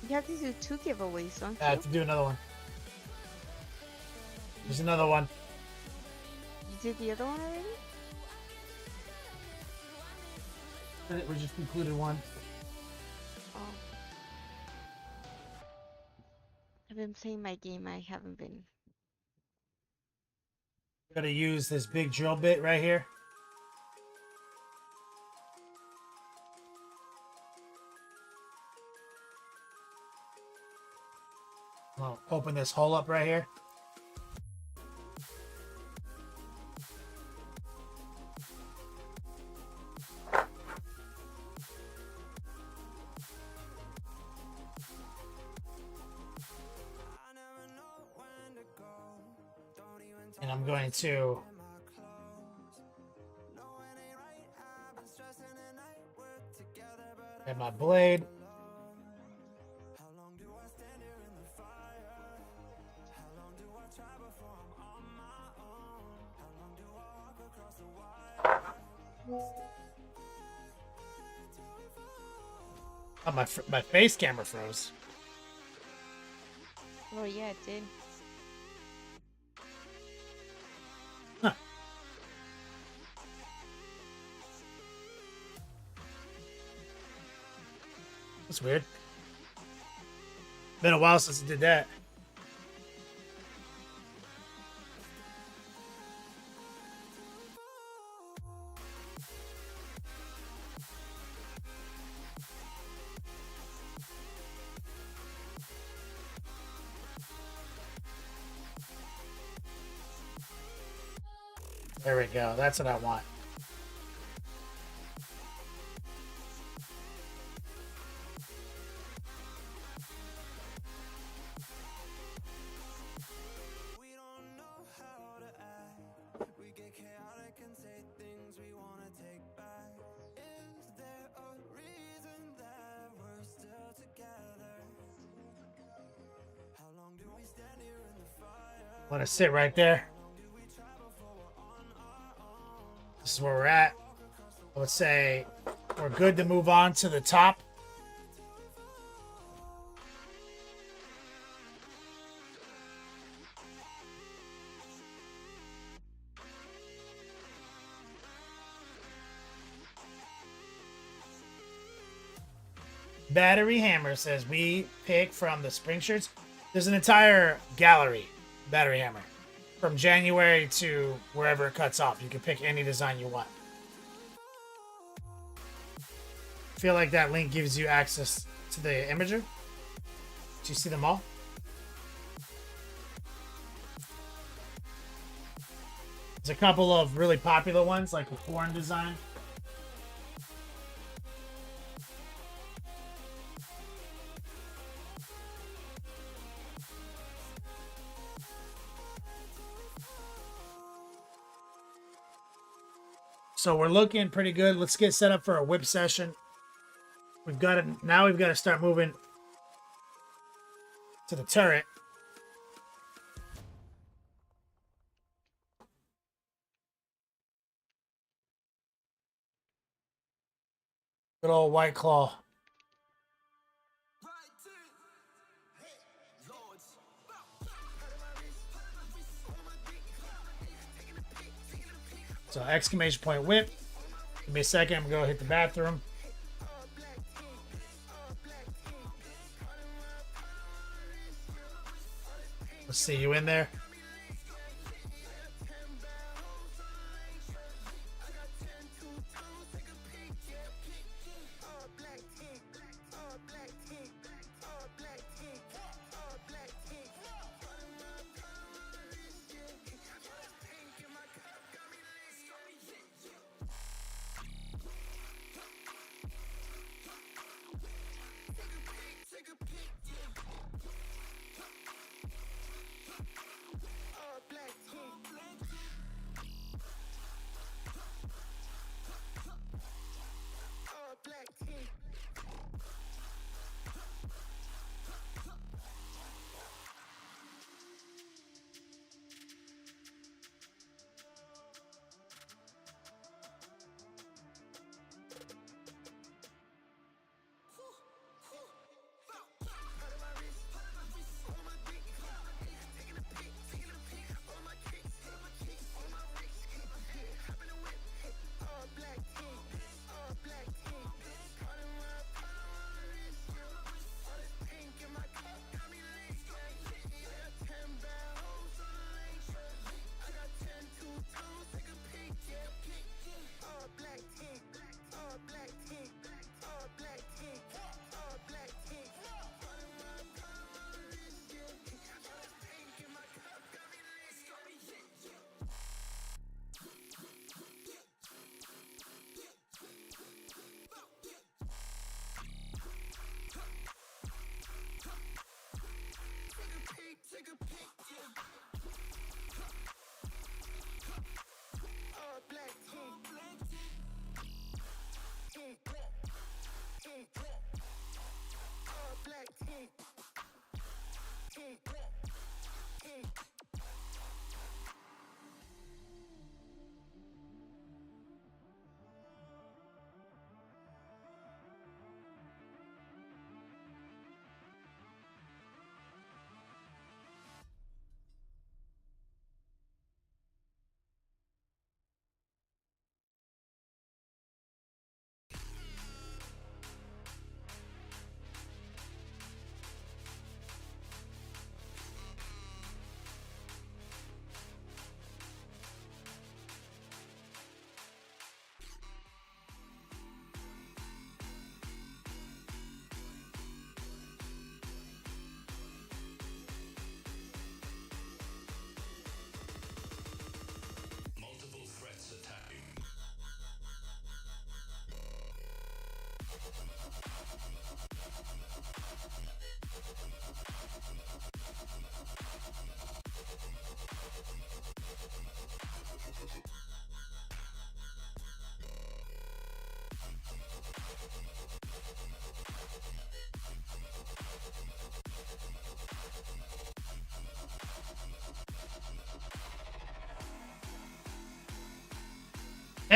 You have to do 2 giveaways, don't I you? have to do another one. There's another one. You did the other one already? We just concluded one. Oh. I've been playing my game. I haven't been. Gotta use this big drill bit right here. I'll open this hole up right here. And I'm going to get my blade. Oh, my face camera froze. Oh yeah, it did. Huh. That's weird. Been a while since I did that. There we go. That's what I want. Want to sit right there. This is where we're at. I would say we're good to move on to the top. Battery Hammer says we pick from the spring shirts. There's an entire gallery, Battery Hammer, from January to wherever it cuts off. You can pick any design you want. I feel like that link gives you access to the imager. Do you see them all? There's a couple of really popular ones, like the foreign design. So we're looking pretty good. Let's get set up for a whip session. We've got to now. We've got to start moving to the turret. Good old White Claw. So exclamation point whip. Give me a second. I'm gonna go hit the bathroom. Let's see you in there.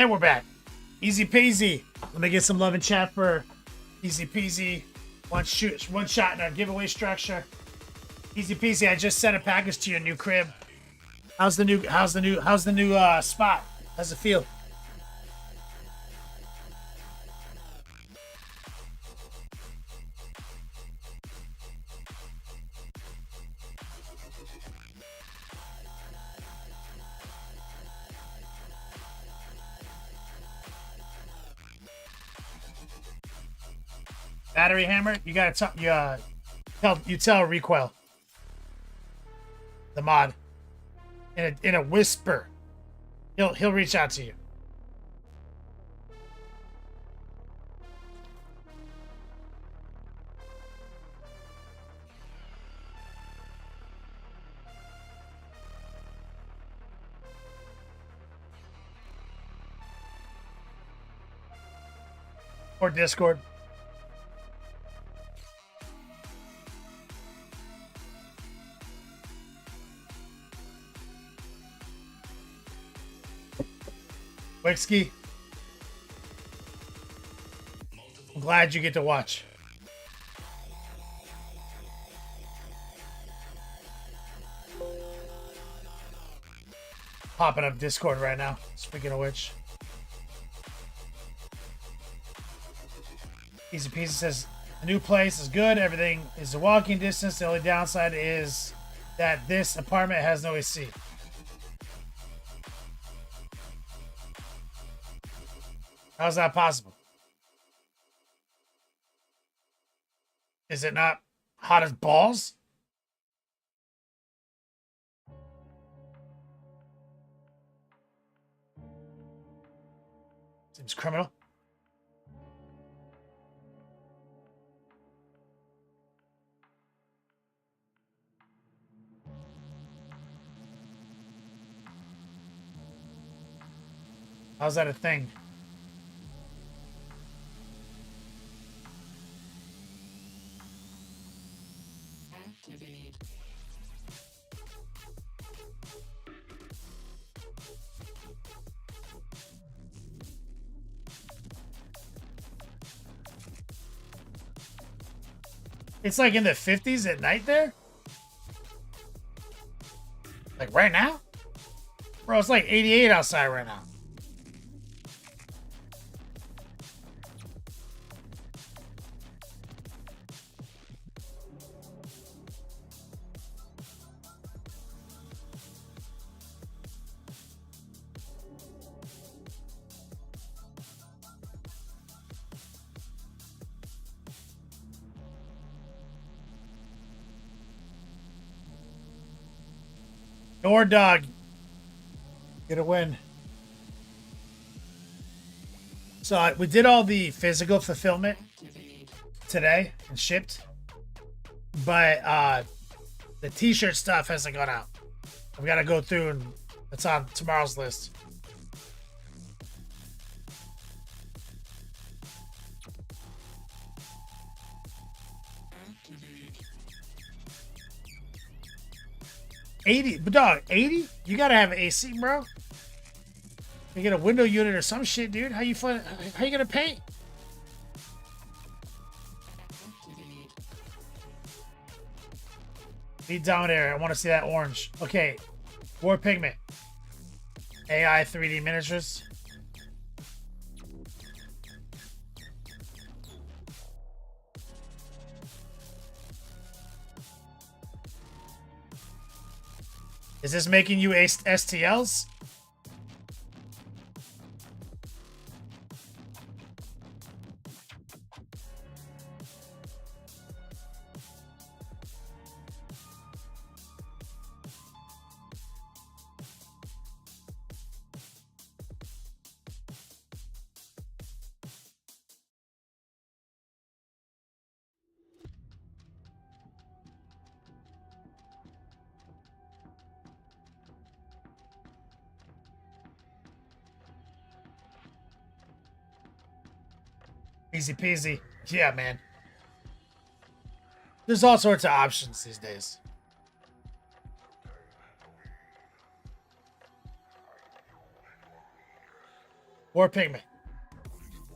And we're back. Easy peasy. Let me get some love in chat for easy peasy. One shot in our giveaway structure. Easy peasy. I just sent a package to your new crib. How's the new spot? How's it feel? Battery hammer, you gotta tell Recoil, the mod, in a whisper. He'll reach out to you. Or Discord. Wixky, I'm glad you get to watch. Popping up Discord right now, speaking of which. Easy Peasy says, the new place is good, everything is a walking distance, the only downside is that this apartment has no AC. How's that possible? Is it not hot as balls? Seems criminal. How's that a thing? It's like in the 50s at night there? Like right now? Bro, it's like 88 outside right now. Door dog. Get a win. So we did all the physical fulfillment today and shipped. But the t-shirt stuff hasn't gone out. I've got to go through and it's on tomorrow's list. $80, but dog, 80? You gotta have AC, bro. You get a window unit or some shit, dude. How you gonna paint? Need down air. I want to see that orange. Okay, War Pigment. AI 3D miniatures. Is this making you STLs? Easy peasy. Yeah, man. There's all sorts of options these days. War pigment.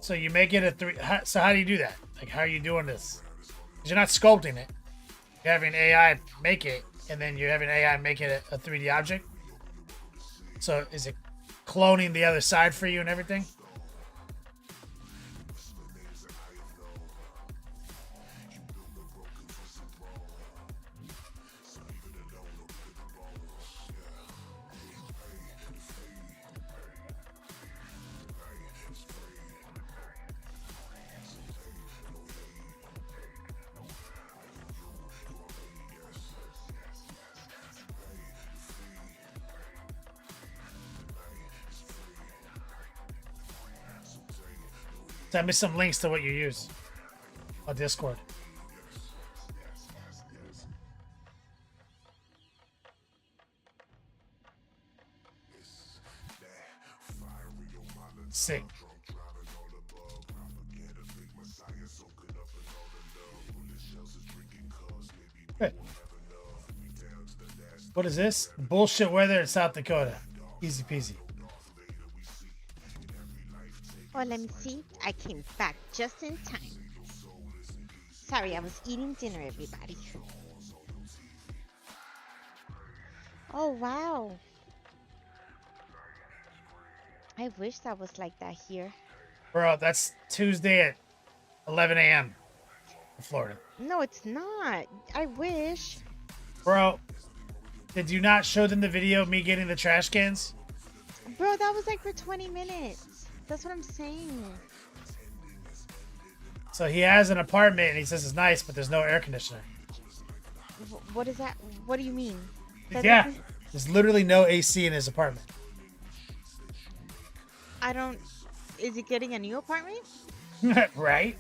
So you make it a 3. So how do you do that? Like, how are you doing this? 'Cause you're not sculpting it. You're having AI make it, and then you're having AI make it a 3D object. So is it cloning the other side for you and everything? Send me some links to what you use on Discord. Sick. Good. What is this? Bullshit weather in South Dakota. Easy peasy. Oh, let me see. I came back just in time. Sorry, I was eating dinner, everybody. Oh, wow. I wish that was like that here. Bro, that's Tuesday at 11 a.m. in Florida. No, it's not. I wish. Bro, did you not show them the video of me getting the trash cans? Bro, that was like for 20 minutes. That's what I'm saying. So he has an apartment and he says it's nice, but there's no air conditioner. What is that? What do you mean? Yeah, there's literally no AC in his apartment. I don't... Is he getting a new apartment? Right?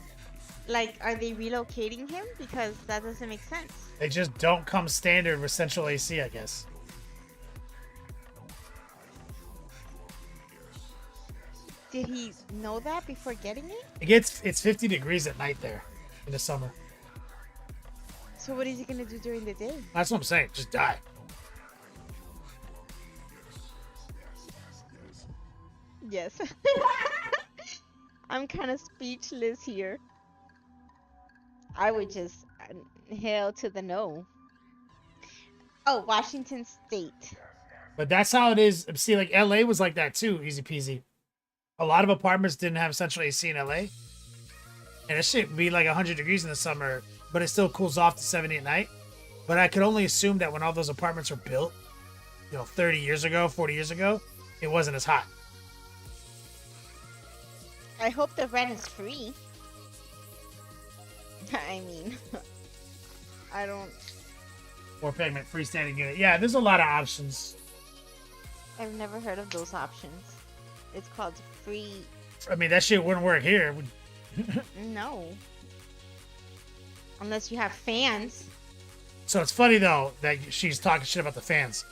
Like, are they relocating him? Because that doesn't make sense. They just don't come standard with central AC, I guess. Did he know that before getting it? It's 50 degrees at night there in the summer. So what is he gonna do during the day? That's what I'm saying. Just die. Yes. I'm kind of speechless here. I would just hail to the no. Oh, Washington State. But that's how it is. See, like LA was like that too, easy peasy. A lot of apartments didn't have central AC in LA. And it should be like 100 degrees in the summer, but it still cools off to 70 at night. But I could only assume that when all those apartments were built, 30 years ago, 40 years ago, it wasn't as hot. I hope the rent is free. I mean, I don't... Or payment, freestanding unit. Yeah, there's a lot of options. I've never heard of those options. It's called free... I mean, that shit wouldn't work here. No. Unless you have fans. So it's funny, though, that she's talking shit about the fans.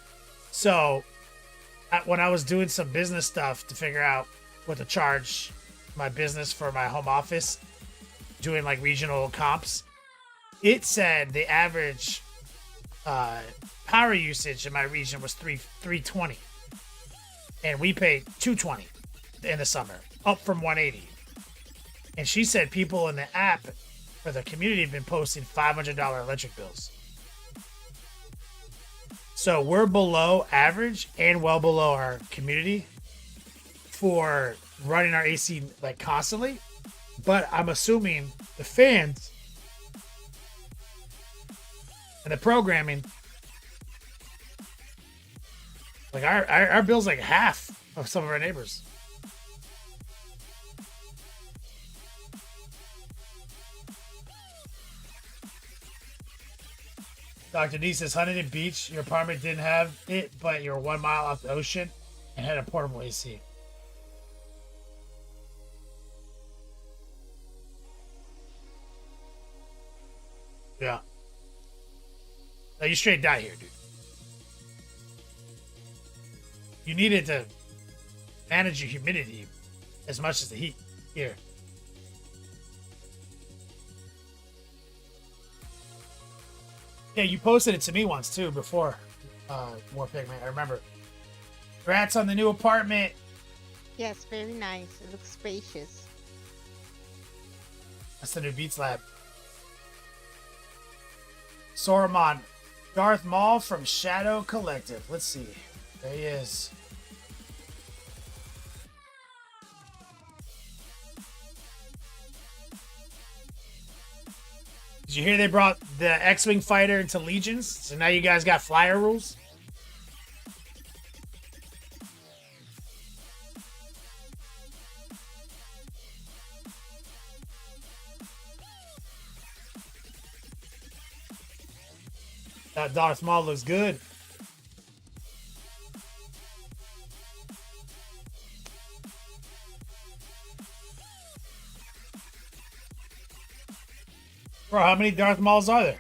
So, when I was doing some business stuff to figure out what to charge my business for my home office, doing like regional comps, it said the average power usage in my region was 320, and we paid 220 in the summer, up from 180. And she said people in the app for the community have been posting $500 electric bills. So we're below average and well below our community for running our AC like constantly. But I'm assuming the fans and the programming, like our bill's like half of some of our neighbors. Dr. D says Huntington Beach, your apartment didn't have it, but you're 1 mile off the ocean and had a portable AC. Yeah. No, you straight die here, dude. You needed to manage your humidity as much as the heat here. Yeah, you posted it to me once too before War Pigment. I remember. Congrats on the new apartment. Yes, very nice. It looks spacious. That's the new Beats Lab. Saruman. Darth Maul from Shadow Collective. Let's see. There he is. Did you hear they brought the X-Wing fighter into Legions? So now you guys got flyer rules? That Darth Maul looks good. Bro, how many Darth Mauls are there?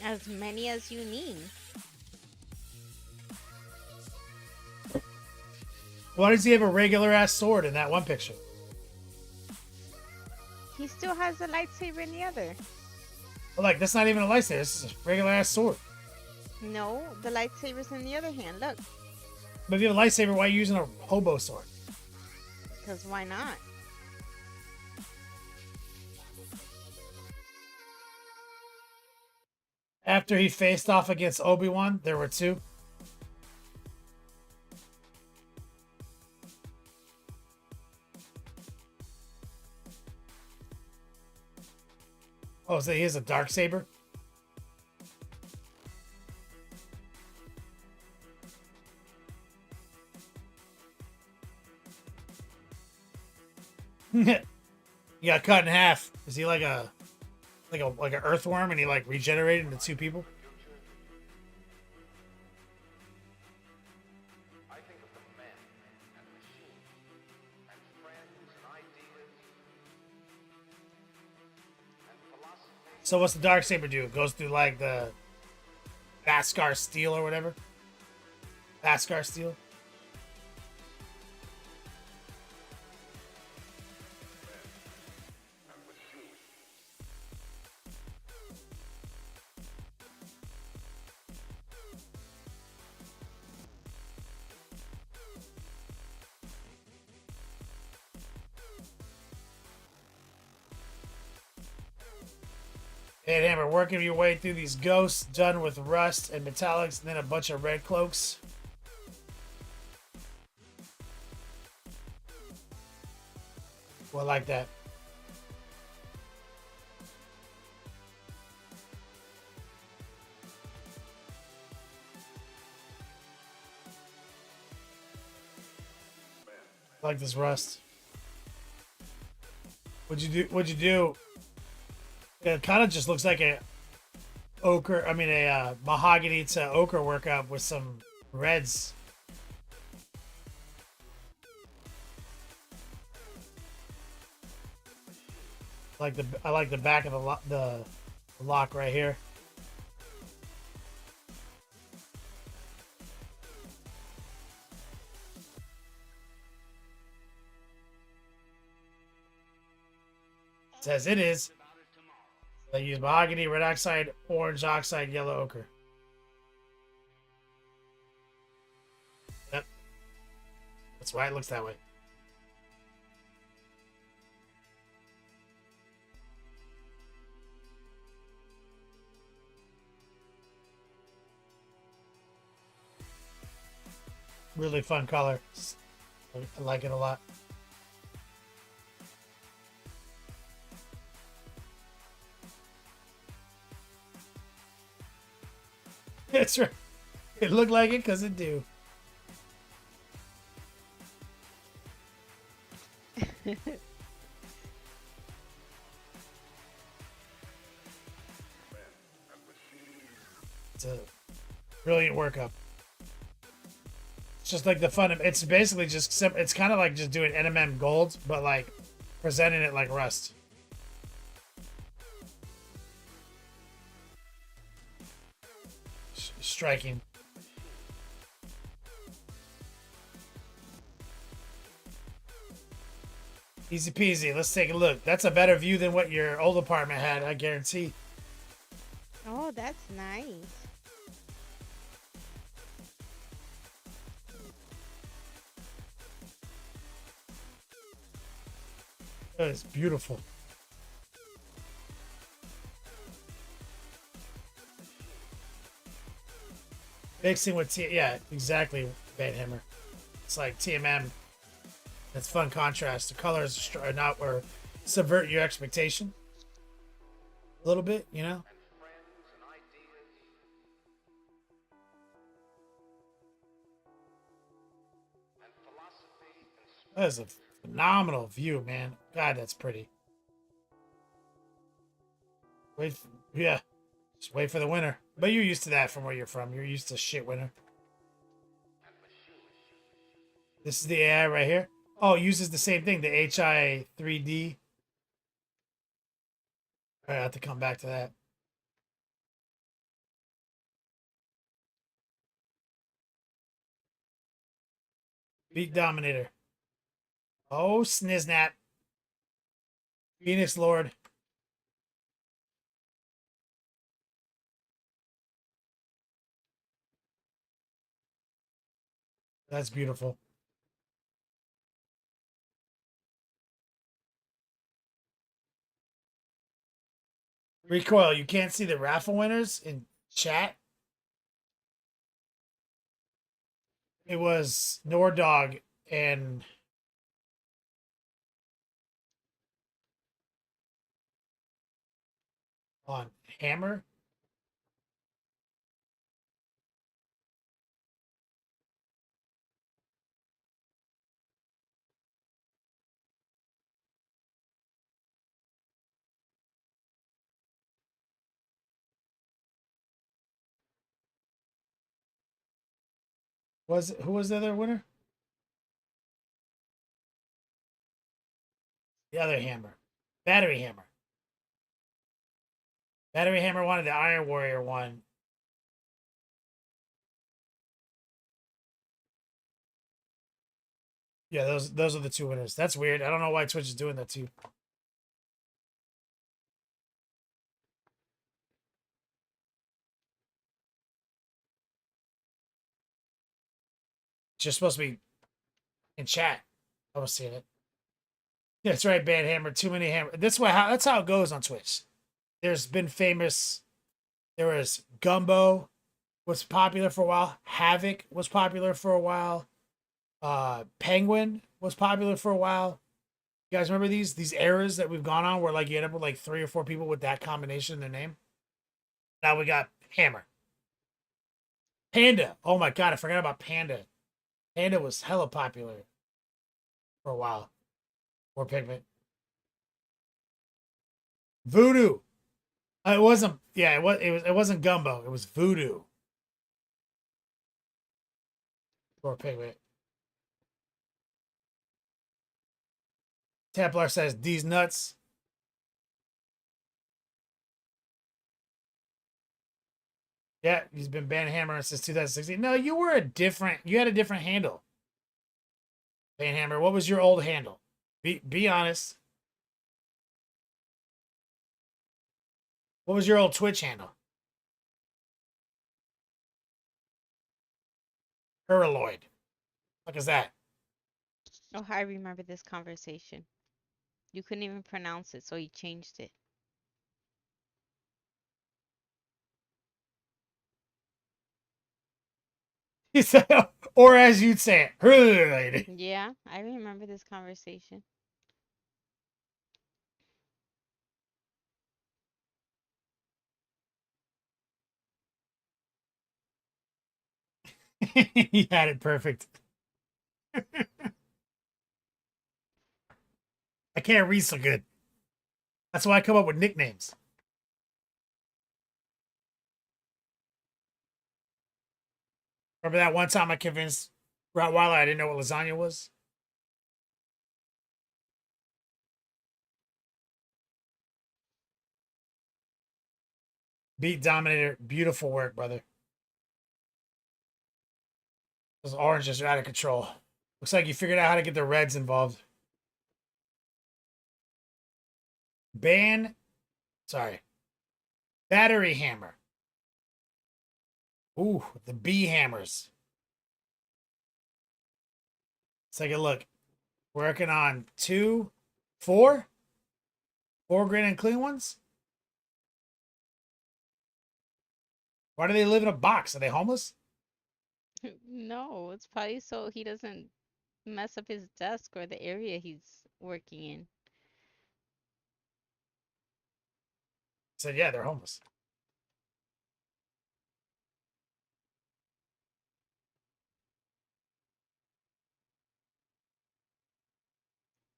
As many as you need. Why does he have a regular ass sword in that one picture? He still has a lightsaber in the other. But like, that's not even a lightsaber. This is a regular ass sword. No, the lightsaber's in the other hand. Look. But if you have a lightsaber, why are you using a hobo sword? Because why not? After he faced off against Obi-Wan, there were two. Oh, so he has a dark saber? He got cut in half. Is he like a like an earthworm and he like regenerated into two people? I think of the men and machines and friends and ideas and philosophy. So what's the dark saber do? It goes through like the Bhaskar steel or whatever? Bhaskar steel? Hey, Hammer, working your way through these ghosts, done with rust and metallics, and then a bunch of red cloaks. Well, like that. Like this rust. What'd you do? What'd you do? It kind of just looks like a ochre. I mean, a mahogany to ochre workup with some reds. I like the back of the lock right here. It says it is. They use mahogany, red oxide, orange oxide, yellow ochre. Yep. That's why it looks that way. Really fun color. I like it a lot. That's right. It looked like it because it do. It's a brilliant workup. It's just like the fun of it's basically just it's kind of like just doing NMM gold, but like presenting it like rust. Striking. Easy peasy. Let's take a look. That's a better view than what your old apartment had, I guarantee. Oh, that's nice. That is beautiful. Mixing with yeah, exactly, Van Hammer. It's like TMM. That's fun contrast. The colors are not or subvert your expectation a little bit, you know. That is a phenomenal view, man. God, that's pretty. Wait, yeah. Just wait for the winter. But you're used to that from where you're from. You're used to shit winter. This is the AI right here. Oh, it uses the same thing, the HI 3D. All right, I have to come back to that. Beat Dominator. Oh, Sniznap. Phoenix Lord. That's beautiful. Recoil, you can't see the raffle winners in chat. It was Nordog and on Hammer. Who was the other winner? The other Hammer. Battery Hammer. Battery Hammer wanted the Iron Warrior one. Yeah, those are the two winners. That's weird. I don't know why Twitch is doing that too. It's just supposed to be in chat. I was seeing it. Yeah, that's right, Bad Hammer. Too many hammer. That's how it goes on Twitch. There's been famous. There was Gumbo, was popular for a while. Havoc was popular for a while. Penguin was popular for a while. You guys remember these eras that we've gone on where like you end up with like 3 or 4 people with that combination in their name? Now we got Hammer. Panda. Oh my god, I forgot about Panda. Panda was hella popular for a while. Or Pigment. Voodoo. It wasn't. Yeah, it wasn't Gumbo. It was Voodoo. Or Pigment. Templar says these nuts. Yeah, he's been Banhammer since 2016. No, you were you had a different handle. Banhammer, what was your old handle? Be honest. What was your old Twitch handle? Hurloid. What is that? Oh, I remember this conversation. You couldn't even pronounce it, so you changed it. He said, or as you'd say it, Hurloid. Yeah, I remember this conversation. He had it perfect. I can't read so good. That's why I come up with nicknames. Remember that one time I convinced Rottweiler I didn't know what lasagna was? Beat Dominator. Beautiful work, brother. Those oranges are out of control. Looks like you figured out how to get the reds involved. Battery hammer. Ooh, the B hammers. Let's take a look. Working on 4 grid and clean ones. Why do they live in a box? Are they homeless? No, it's probably so he doesn't mess up his desk or the area he's working in. Said, yeah, they're homeless.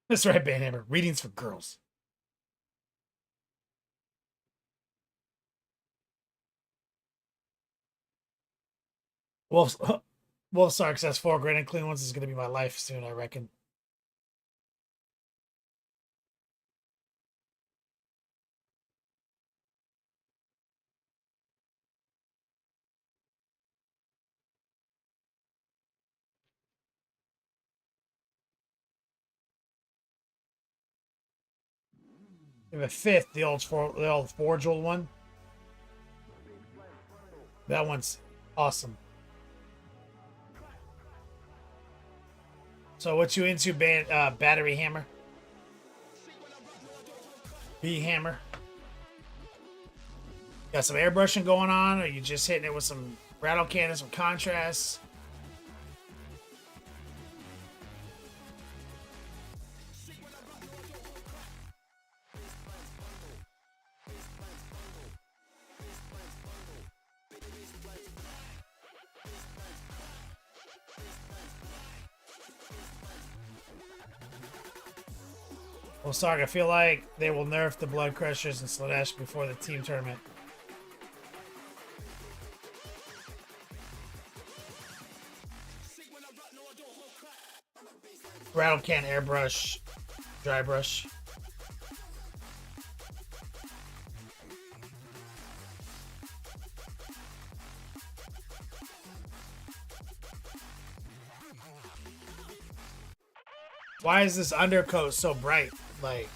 That's right, Banhammer. Readings for girls. Wolf Sark says 4 grid and clean ones is going to be my life soon, I reckon. We have a 5th, the old Forge old one. That one's awesome. So what you into, battery hammer? B hammer? Got some airbrushing going on, or you just hitting it with some rattle cannons, some contrast? Well, Sark, I feel like they will nerf the Blood Crushers and Slanesh before the team tournament. Rattle can, airbrush, dry brush. Why is this undercoat so bright? Like,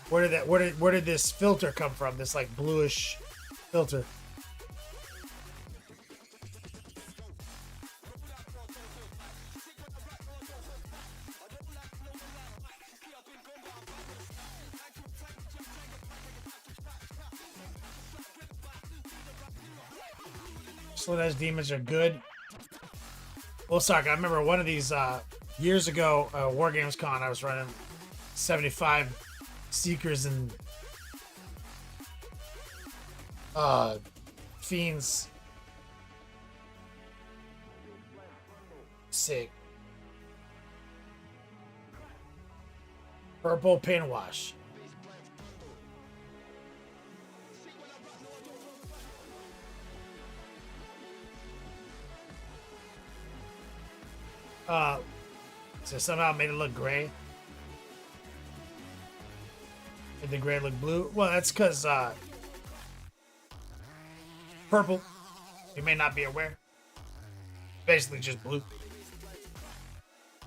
where did this filter come from? This like bluish filter. Slanesh demons are good. Well, sorry, I remember one of these years ago, War Games Con, I was running 75 Seekers and Fiends. Sick. Purple pin wash. So somehow made it look gray. Made the gray look blue. Well, that's because purple, you may not be aware, basically just blue.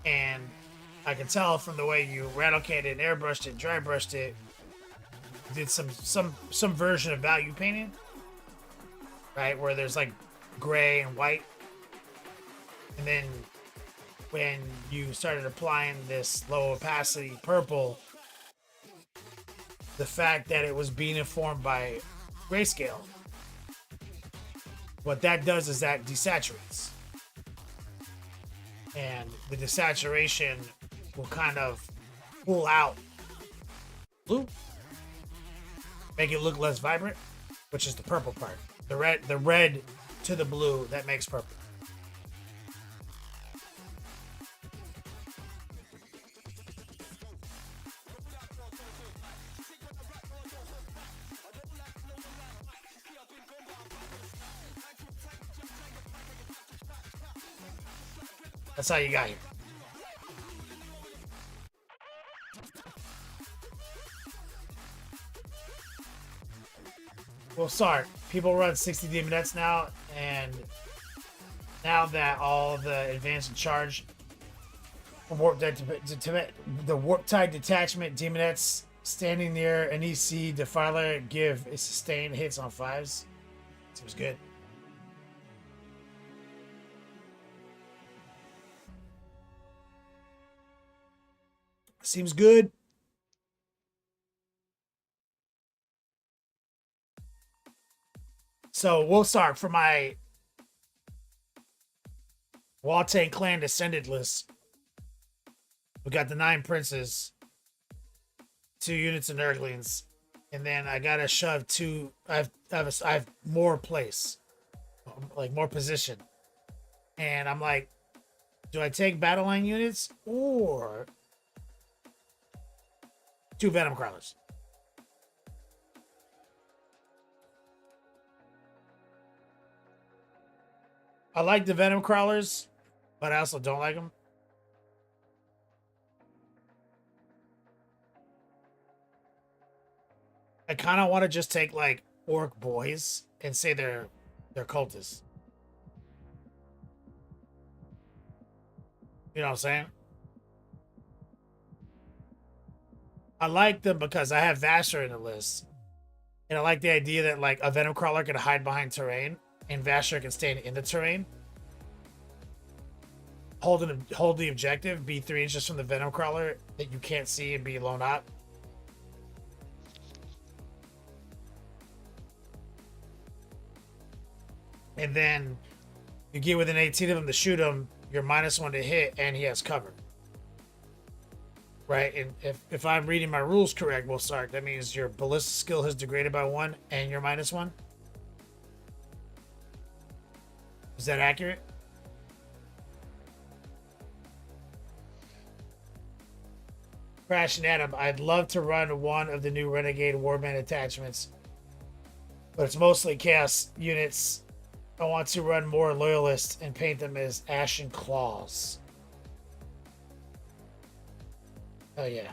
And I can tell from the way you rattle canned it, airbrushed it, dry brushed it, did some version of value painting, right? Where there's like gray and white, and then when you started applying this low opacity purple, the fact that it was being informed by grayscale, what that does is that desaturates. And the desaturation will kind of pull out blue, make it look less vibrant, which is the purple part. The red to the blue, that makes purple. That's how you got here. Well, sorry. People run 60 demonettes now, and now that all the advanced and charge The warp tide detachment demonettes standing near an EC defiler give a sustained hits on 5s. Seems good. Seems good. So we'll start for my Waltang clan descended list. We got the 9 princes, 2 units of Nurglings, and then I gotta shove 2. I have more place, like more position, and I'm like, do I take battle line units or 2 venom crawlers? I like the venom crawlers, but I also don't like them. I kind of want to just take like orc boys and say they're cultists. You know what I'm saying? I like them because I have Vasher in the list. And I like the idea that like a venom crawler can hide behind terrain and Vasher can stand in the terrain. Hold the objective, be 3 inches from the venom crawler that you can't see and be blown up. And then you get within 18 of them to shoot him, you're -1 to hit, and he has cover. Right? And if I'm reading my rules correct, we'll start. That means your ballistic skill has degraded by 1 and you're -1. Is that accurate? Crash and Adam, I'd love to run one of the new Renegade Warband attachments, but it's mostly chaos units. I want to run more loyalists and paint them as Ashen Claws. Oh yeah.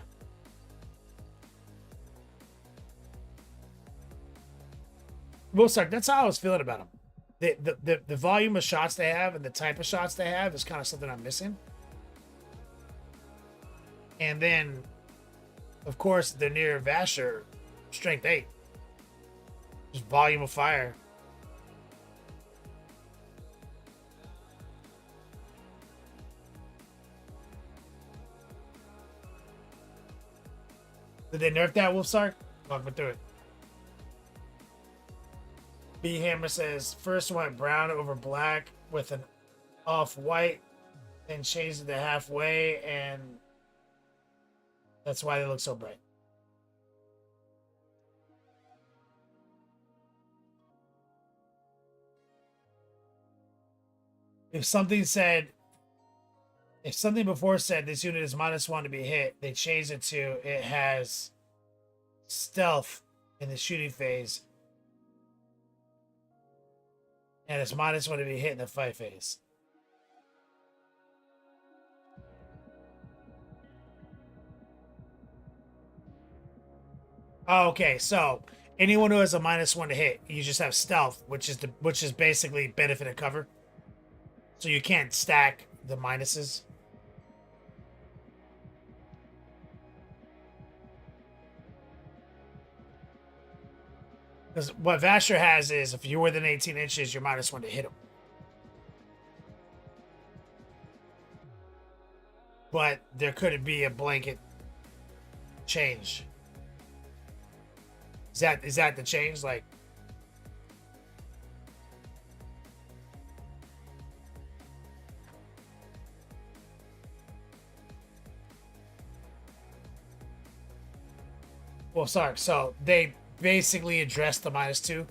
Mozart, that's how I was feeling about them. The volume of shots they have and the type of shots they have is kind of something I'm missing. And then, of course, they're near Vasher, strength 8. Just volume of fire. Did they nerf that, Wolfsark? Walk me through it. B Hammer says, first went brown over black with an off-white, then changed it to halfway, and that's why they look so bright. If something before said this unit is -1 to be hit, they changed it to it has stealth in the shooting phase, and it's -1 to be hit in the fight phase. Oh, okay, so anyone who has a -1 to hit, you just have stealth, which is basically benefit and cover. So you can't stack the minuses. Because what Vasher has is if you're within 18 inches, you're -1 to hit him. But there could be a blanket change. Is that the change? Like, well, sorry. So they basically addressed the -2.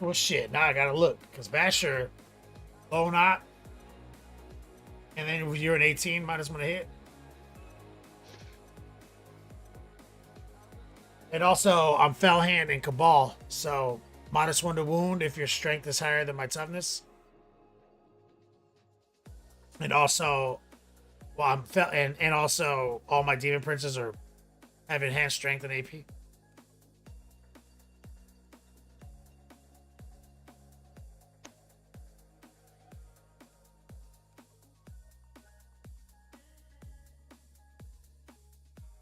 Well, shit. Now I gotta look because Basher, low knot, and then you're an 18 -1 to hit. And also, I'm Fellhand and Cabal, so -1 to wound if your strength is higher than my toughness. And also, well, and also all my demon princes have enhanced strength and AP.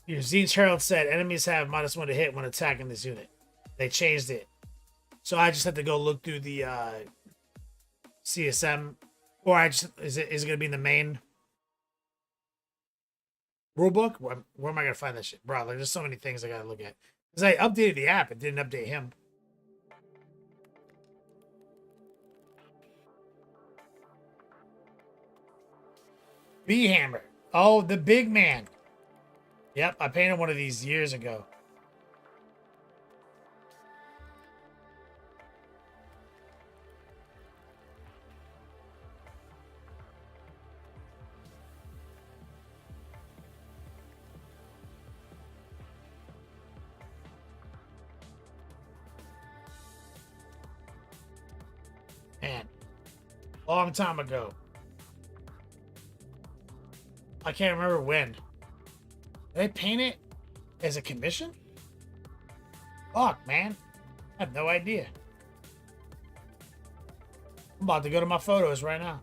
Your Zinch Herald said enemies have -1 to hit when attacking this unit. They changed it. So I just have to go look through the CSM, or is it gonna be in the main rulebook? Where am I gonna find that shit, bro? Like, there's so many things I gotta look at. Because I updated the app, it didn't update him. B Hammer. Oh, the big man. Yep, I painted one of these years ago. Man, long time ago. I can't remember when. Did I paint it as a commission? Fuck, man. I have no idea. I'm about to go to my photos right now.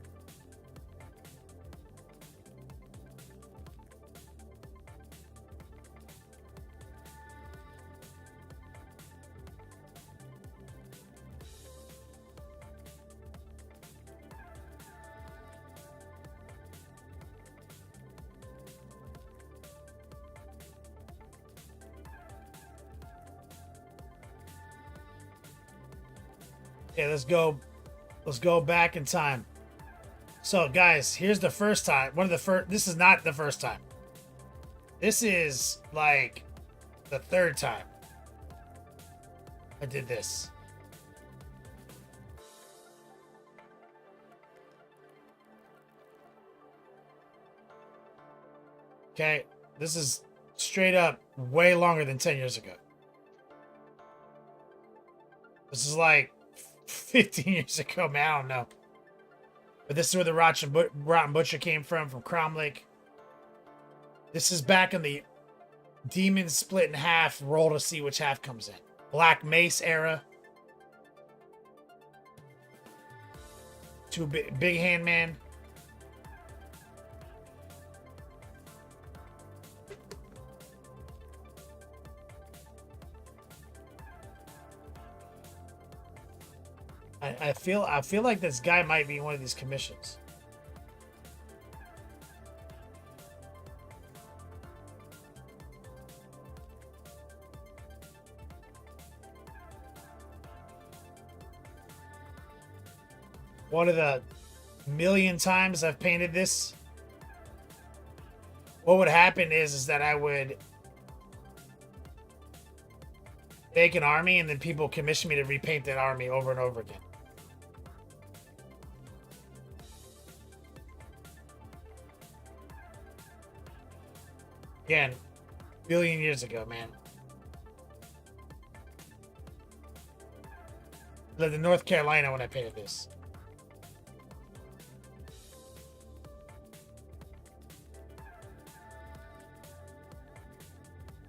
Okay, let's go back in time. So guys, here's the first time. This is not the first time. This is like the third time I did this. Okay, this is straight up way longer than 10 years ago. This is like 15 years ago, man. I don't know. But this is where the Rotten Butcher came from Crom Lake. This is back in the Demons split in half, roll to see which half comes in. Black Mace era. Two big hand man. I feel like this guy might be in one of these commissions. One of the million times I've painted this, what would happen is that I would make an army and then people commission me to repaint that army over and over again. Again, a billion years ago, man. I lived in North Carolina when I painted this.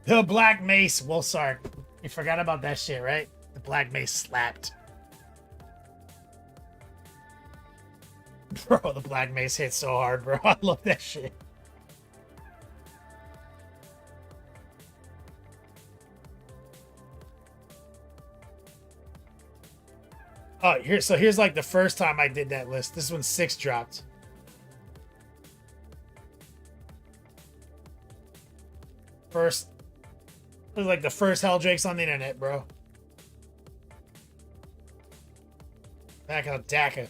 The Black Mace. Well, sorry. You forgot about that shit, right? The Black Mace slapped. Bro, the Black Mace hit so hard, bro. I love that shit. Oh, here's like the first time I did that list. This is when 6 dropped. First, it was like the first Helldrakes on the internet, bro. Back on DACA.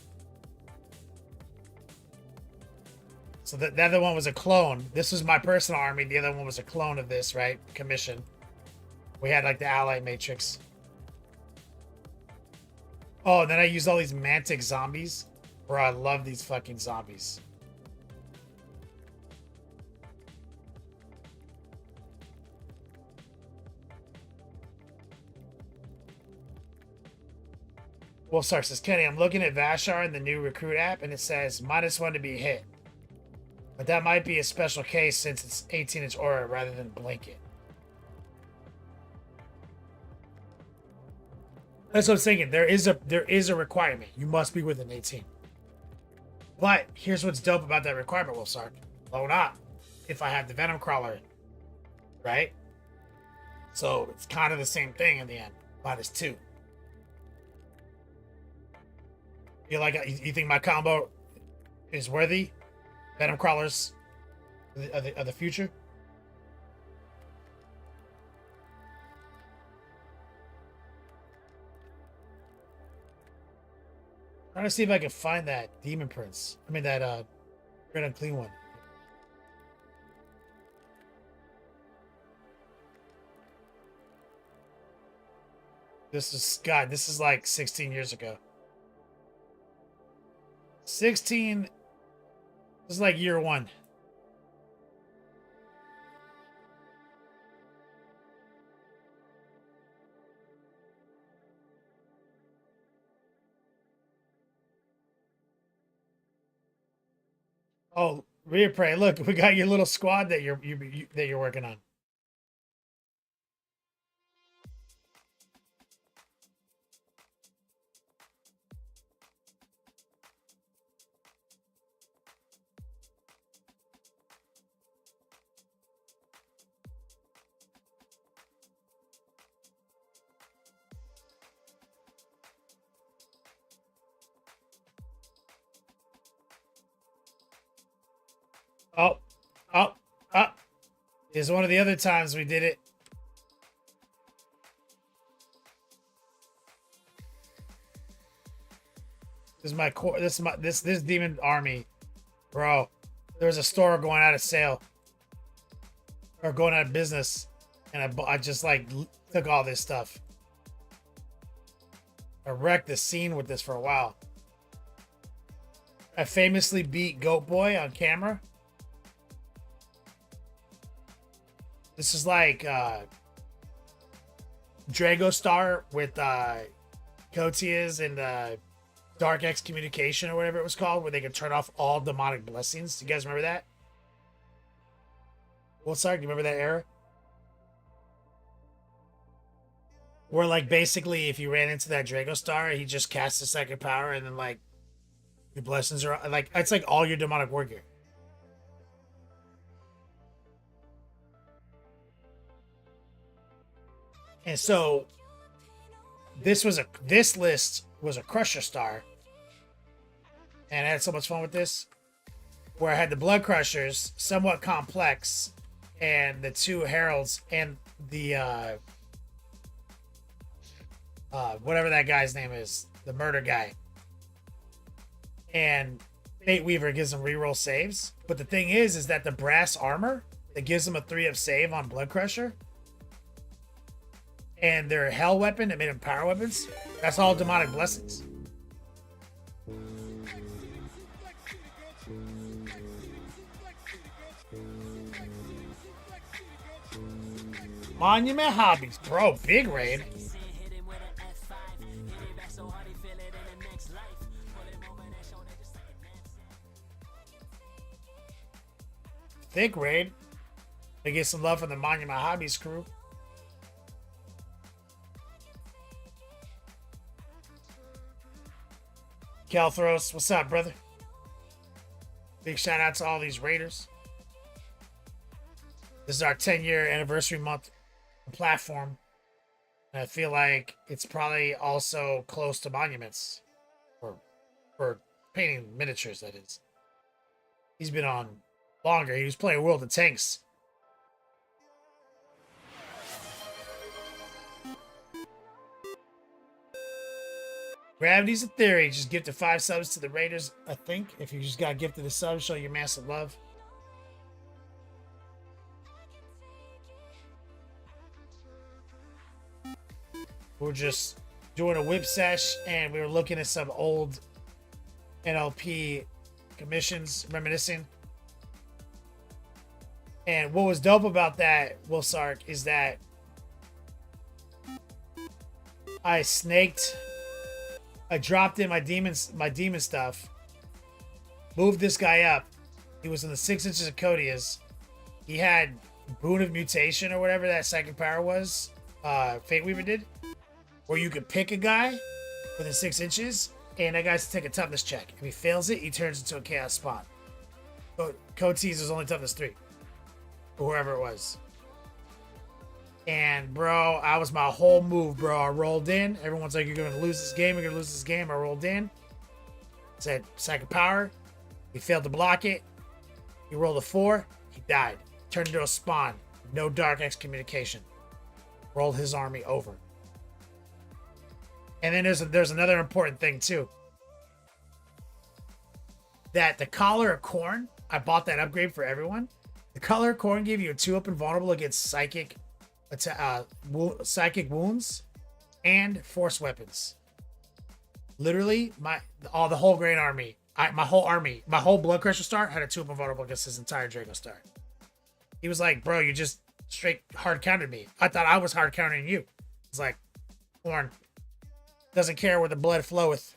So the other one was a clone. This was my personal army. The other one was a clone of this, right? Commission. We had like the ally matrix. Oh, and then I used all these Mantic zombies. Bro, I love these fucking zombies. Wolfstar says, Kenny, I'm looking at Vashar in the new recruit app, and it says -1 to be hit. But that might be a special case since it's 18-inch aura rather than blanket. That's what I'm thinking. There is a requirement. You must be within 18. But here's what's dope about that requirement, Wolfsark. Load up if I have the Venom Crawler, right? So it's kind of the same thing in the end. -2. You think my combo is worthy? Venom Crawlers of the future? Trying to see if I can find that Demon Prince. I mean that Red Unclean one. This is like 16 years ago. 16. This is like year 1. Oh, Reapray, look, we got your little squad that you're working on. Oh. This is one of the other times we did it. This is my core. This demon army, bro. There's a store going out of sale or going out of business, and I just like took all this stuff. I wrecked the scene with this for a while. I famously beat Goat Boy on camera. This is like Dragostar with Cotias and Dark Excommunication or whatever it was called, where they could turn off all demonic blessings. Do you guys remember that? Well, sorry, do you remember that era? Where like basically if you ran into that Dragostar, he just casts a second power and then like your blessings are like it's like all your demonic war gear. And so this list was a Crusher Star. And I had so much fun with this. Where I had the Blood Crushers, somewhat complex, and the 2 Heralds and the whatever that guy's name is, the murder guy. And Fate Weaver gives them reroll saves. But the thing is that the brass armor that gives them a 3-up save on Blood Crusher, and their hell weapon that made them power weapons, that's all demonic blessings. Monument Hobbies, bro, big raid. Thick raid. They get some love from the Monument Hobbies crew. Calthros, what's up, brother? Big shout out to all these raiders. This is our 10-year anniversary month platform. And I feel like it's probably also close to monuments. Or for painting miniatures, that is. He's been on longer. He was playing World of Tanks. Gravity's a theory. Just gifted 5 subs to the Raiders, I think. If you just got gifted a sub, show your massive love. We're just doing a whip sesh, and we were looking at some old NLP commissions, reminiscing. And what was dope about that, Wilsark, is that I snaked I dropped in my demon stuff. Moved this guy up. He was in the 6 inches of Codius. He had Boon of Mutation or whatever that second power was. Fate Weaver did. Where you could pick a guy within 6 inches, and that guy's to take a toughness check. If he fails it, he turns into a chaos spawn. Code T's was only toughness 3. Or whoever it was. And bro, I was my whole move, bro. I rolled in. Everyone's like, you're gonna lose this game, you're gonna lose this game. I rolled in. Said second power. He failed to block it. He rolled a 4. He died. Turned into a spawn. No dark excommunication. Rolled his army over. And then there's another important thing too. That the Collar of Corn, I bought that upgrade for everyone. The Collar of Corn gave you a 2-up invulnerable against psychic wounds and force weapons. Literally, the whole Grain Army, my whole Blood Crusher star had a 2-up invulnerable against his entire Draco star. He was like, bro, you just straight hard countered me. I thought I was hard countering you. It's like, Corn doesn't care where the blood floweth.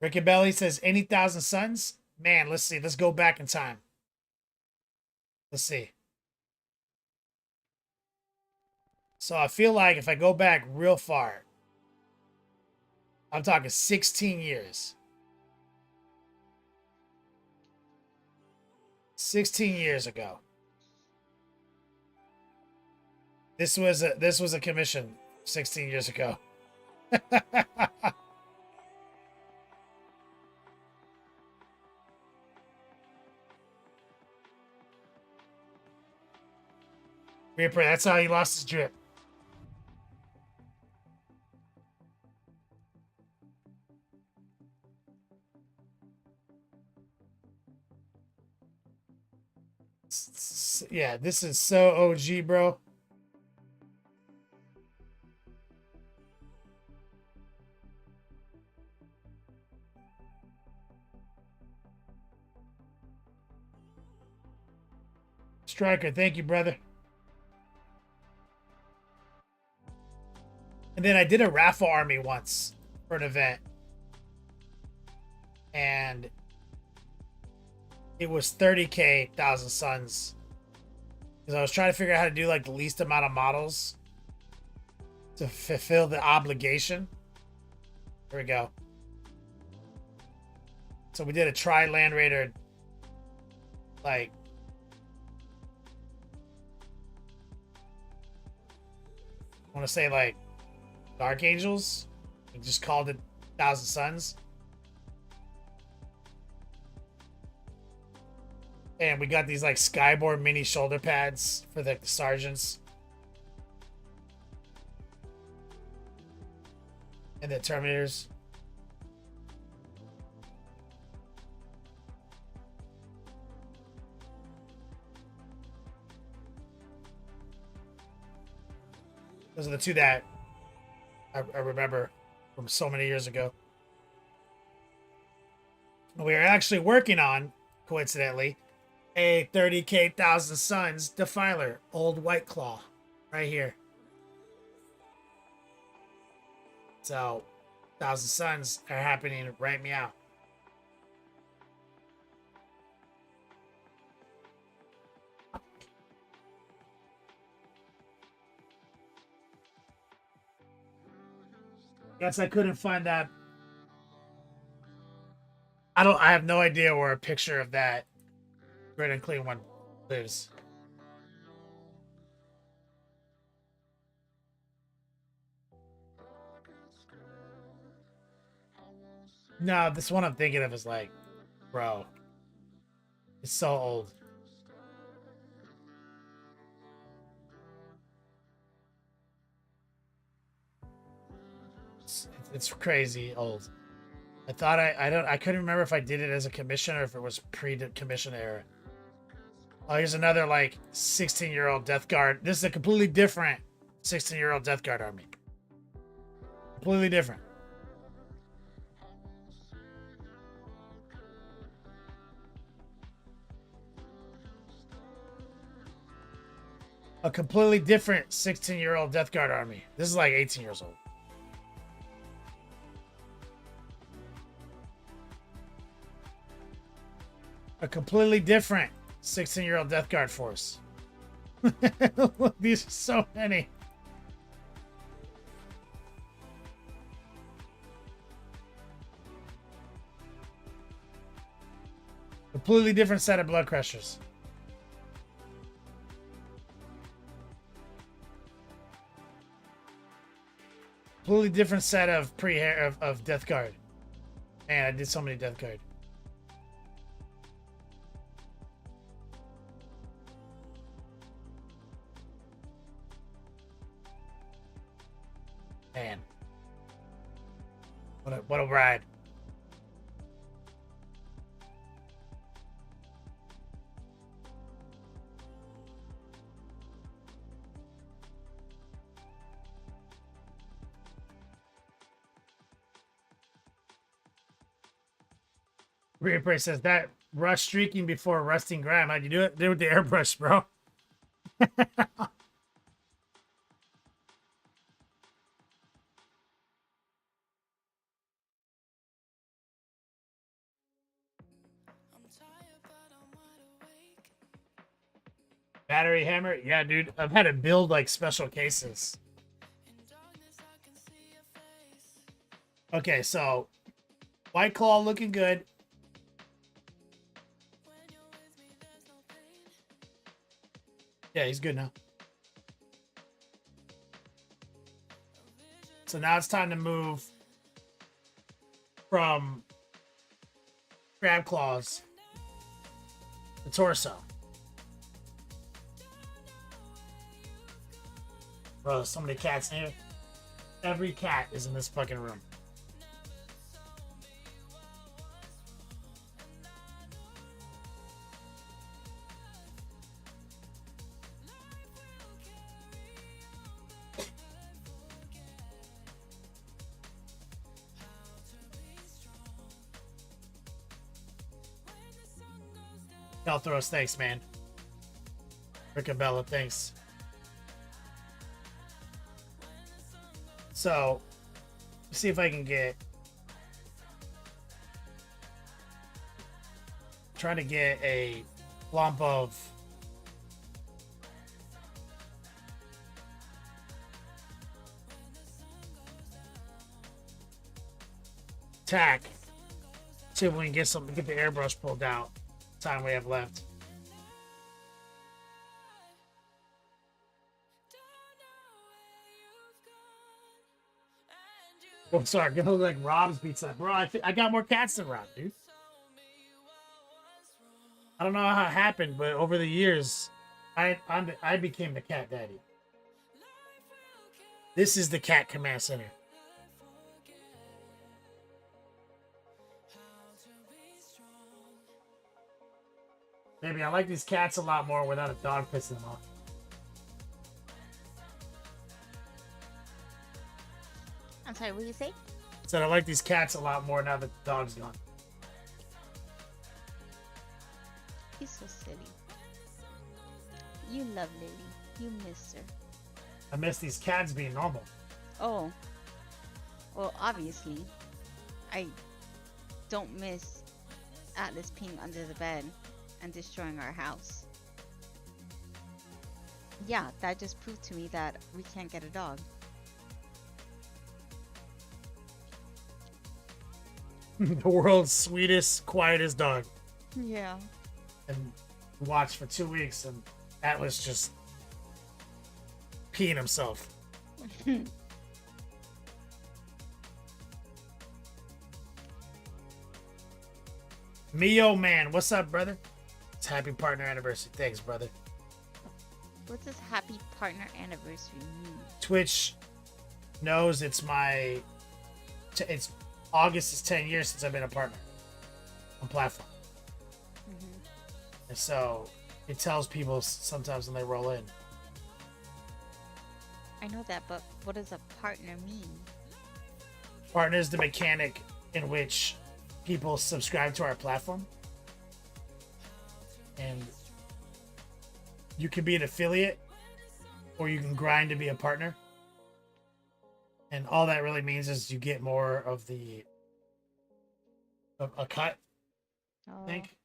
Ricky Belly says, any 1,000 suns? Man, let's see. Let's go back in time. Let's see. So I feel like if I go back real far, I'm talking 16 years. 16 years ago. This was a commission 16 years ago. Reaper, that's how he lost his drip. Yeah, this is so OG, bro. Striker, thank you, brother. And then I did a raffle army once for an event. And it was 30k 1,000 suns. Because I was trying to figure out how to do like the least amount of models to fulfill the obligation. Here we go. So we did a tri-land raider, like, I want to say like Dark Angels. We just called it 1,000 Suns. And we got these like Skyboard mini shoulder pads for the sergeants. And the Terminators. Those are the two that I remember from so many years ago. We are actually working on, coincidentally, a 30k 1,000 Suns Defiler, Old White Claw, right here. So, 1,000 Suns are happening right meow. Guess I couldn't find that. I have no idea where a picture of that red and clean one lives. No, this one I'm thinking of is like, bro, it's so old. It's crazy old. I thought I couldn't remember if I did it as a commission or if it was pre-commission era. Oh, here's another like 16-year-old Death Guard. This is a completely different 16-year-old Death Guard army. Completely different. A completely different 16-year-old Death Guard army. This is like 18 years old. A completely different 16-year-old Death Guard force. Look, these are so many. Completely different set of blood crushers. Completely different set of of Death Guard. Man, I did so many Death Guard. Man. What a ride. Reaper says that rush streaking before rusting grime. How'd you do it? Do it with the airbrush, bro. Battery hammer? Yeah, dude. I've had to build like special cases. Okay, so White Claw looking good. Yeah, he's good now. So now it's time to move from Crab Claws to Torso. Bro, there's so many cats in here. Every cat is in this fucking room. Kelthros, thanks, man. Riccabella, thanks. So, see if I can try to get a lump of tack. See if we can get the airbrush pulled out. Time we have left. Oh, sorry, gonna look like Rob's pizza, bro. I got more cats than Rob, dude. I don't know how it happened, but over the years, I became the cat daddy. This is the cat command center. Baby, I like these cats a lot more without a dog pissing them off. I'm sorry, what did you say? I said I like these cats a lot more now that the dog's gone. He's so silly. You love Lily. You miss her. I miss these cats being normal. Oh. Well, obviously. I don't miss Atlas peeing under the bed and destroying our house. Yeah, that just proved to me that we can't get a dog. The world's sweetest, quietest dog. Yeah. And watched for 2 weeks, and Atlas just peeing himself. Mio man, what's up, brother? It's happy partner anniversary. Thanks, brother. What does happy partner anniversary mean? Twitch knows it's August is 10 years since I've been a partner on platform. And so it tells people sometimes when they roll in. I know that, but what does a partner mean? Partner is the mechanic in which people subscribe to our platform. And you can be an affiliate or you can grind to be a partner. And all that really means is you get more of a cut, I Oh. think.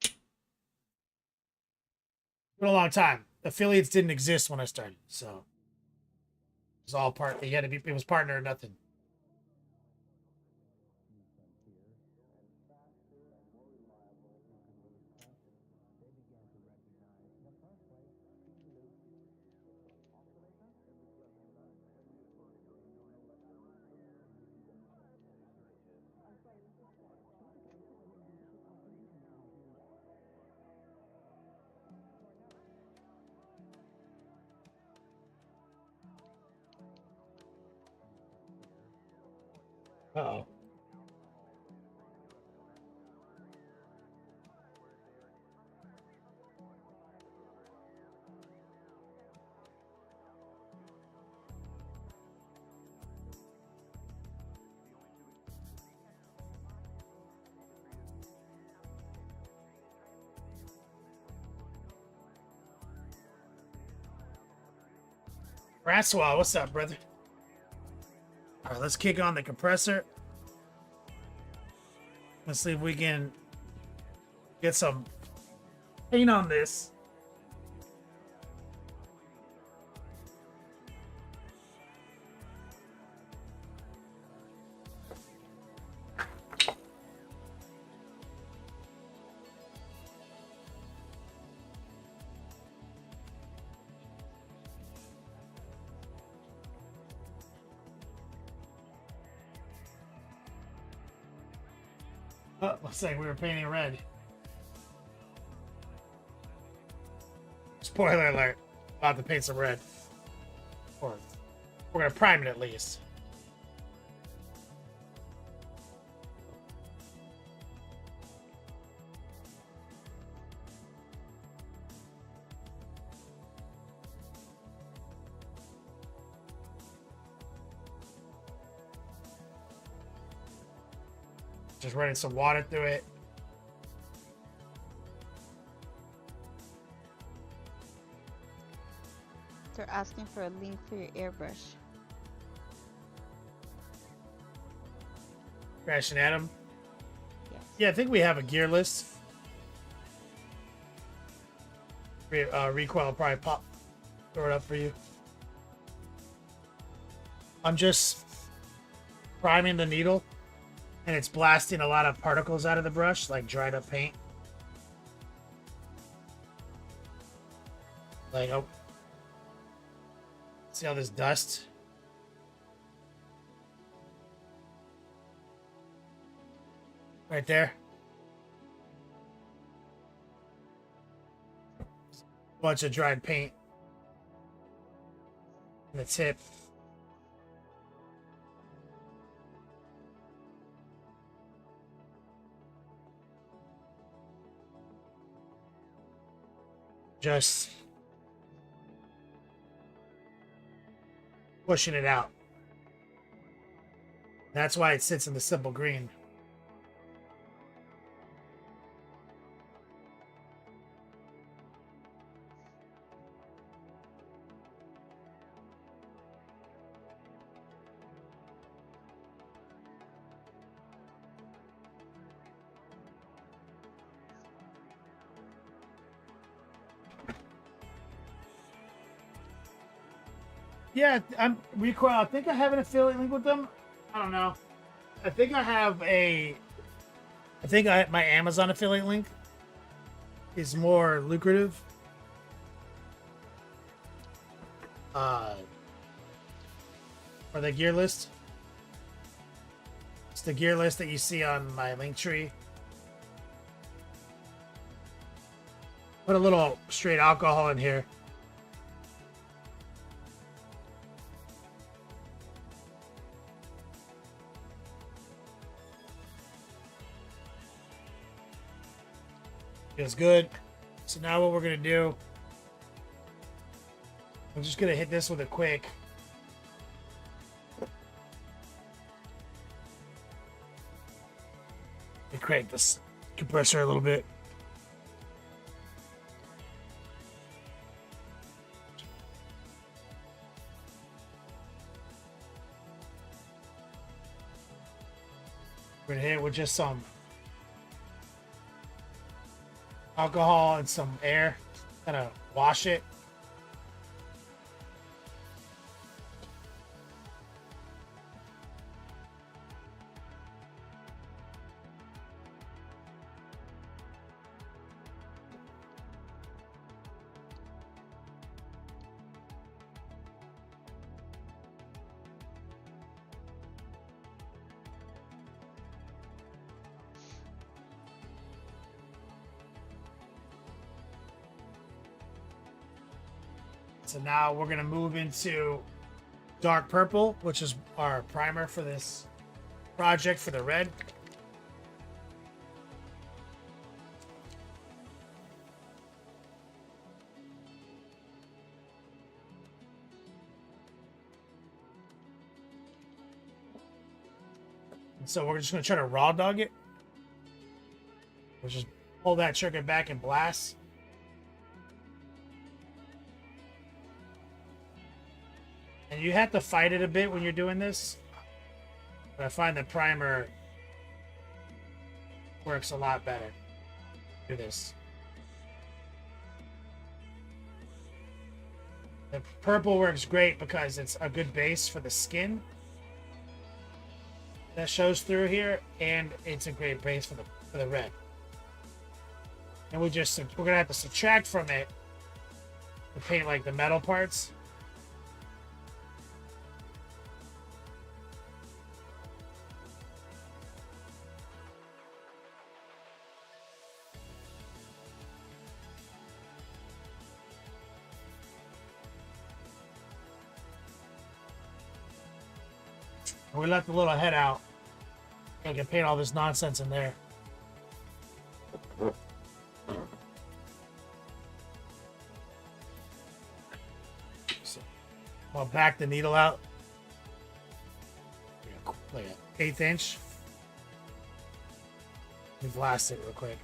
For a long time. Affiliates didn't exist when I started, so it was all part. You had to be. It was partner or nothing. Uh-oh. Raswell, what's up, brother? All right, let's kick on the compressor. Let's see if we can get some paint on this. Oh, looks like we were painting red. Spoiler alert. About to paint some red. Or we're gonna prime it at least. Just running some water through it. They're asking for a link for your airbrush. Crashing at him. Yes. Yeah, I think we have a gear list. Recoil will probably pop. Throw it up for you. I'm just priming the needle, and it's blasting a lot of particles out of the brush, like dried up paint. Like, oh. See all this dust? Right there. Bunch of dried paint. And the tip. Just pushing it out. That's why it sits in the simple green. Yeah, I'm Recoil. I think I have an affiliate link with them. I don't know. I think I have a. I think my Amazon affiliate link is more lucrative. For the gear list. It's the gear list that you see on my link tree. Put a little straight alcohol in here. Feels good. So now what we're gonna do, I'm just gonna hit this with a quick. Let me crank this compressor a little bit. it with just some alcohol and some air. Kind of wash it. So now we're gonna move into dark purple, which is our primer for this project for the red. And so we're just gonna try to raw dog it. We'll just pull that trigger back and blast. And you have to fight it a bit when you're doing this. But I find the primer works a lot better. Do this. The purple works great because it's a good base for the skin that shows through here, and it's a great base for the red. And we're gonna have to subtract from it to paint like the metal parts. We left the little head out. I can paint all this nonsense in there. So, I'll back the needle out. Like an 1/8 inch. Let me blast it real quick.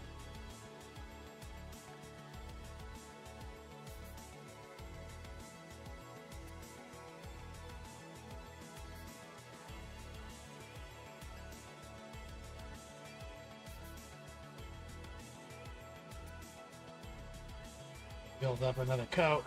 Build up another coat.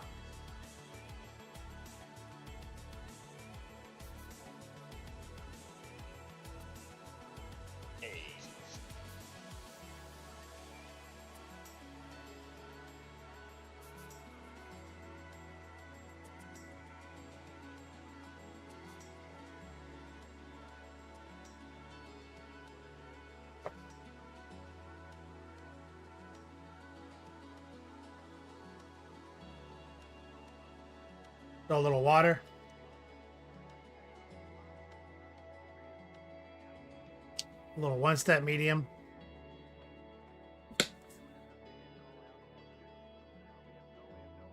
Throw a little water. A little one-step medium.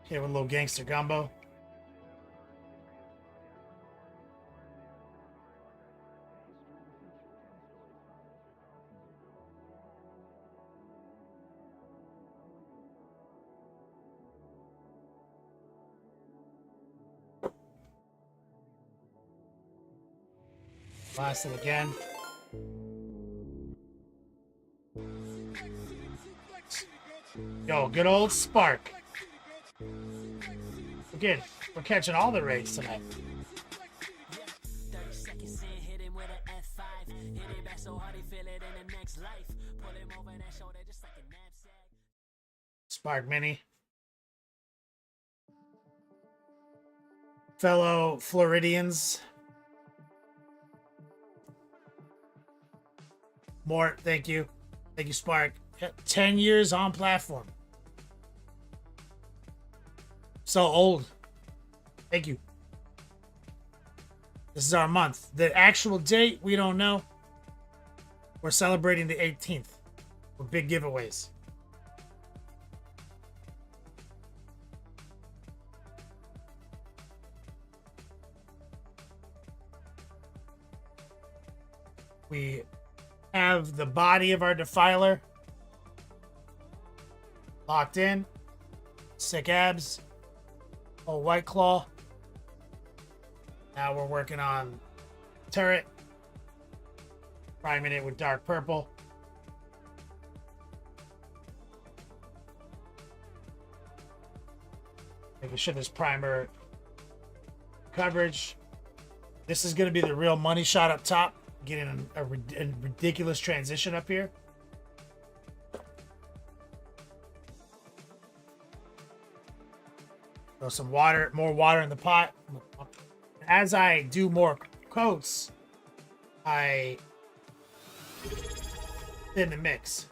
Okay, with a little gangster gumbo. Blast it again. Yo, good old Spark. We're catching all the rays tonight. Spark Mini. Fellow Floridians. Mort, thank you. Thank you, Spark. 10 years on platform. So old. Thank you. This is our month. The actual date, we don't know. We're celebrating the 18th with big giveaways. We have the body of our defiler locked in. Sick abs. Oh, White Claw. Now we're working on turret. priming it with dark purple. Making sure this primer coverage. This is going to be the real money shot up top. Getting a ridiculous transition up here. Throw some water, more water in the pot. As I do more coats, I thin the mix.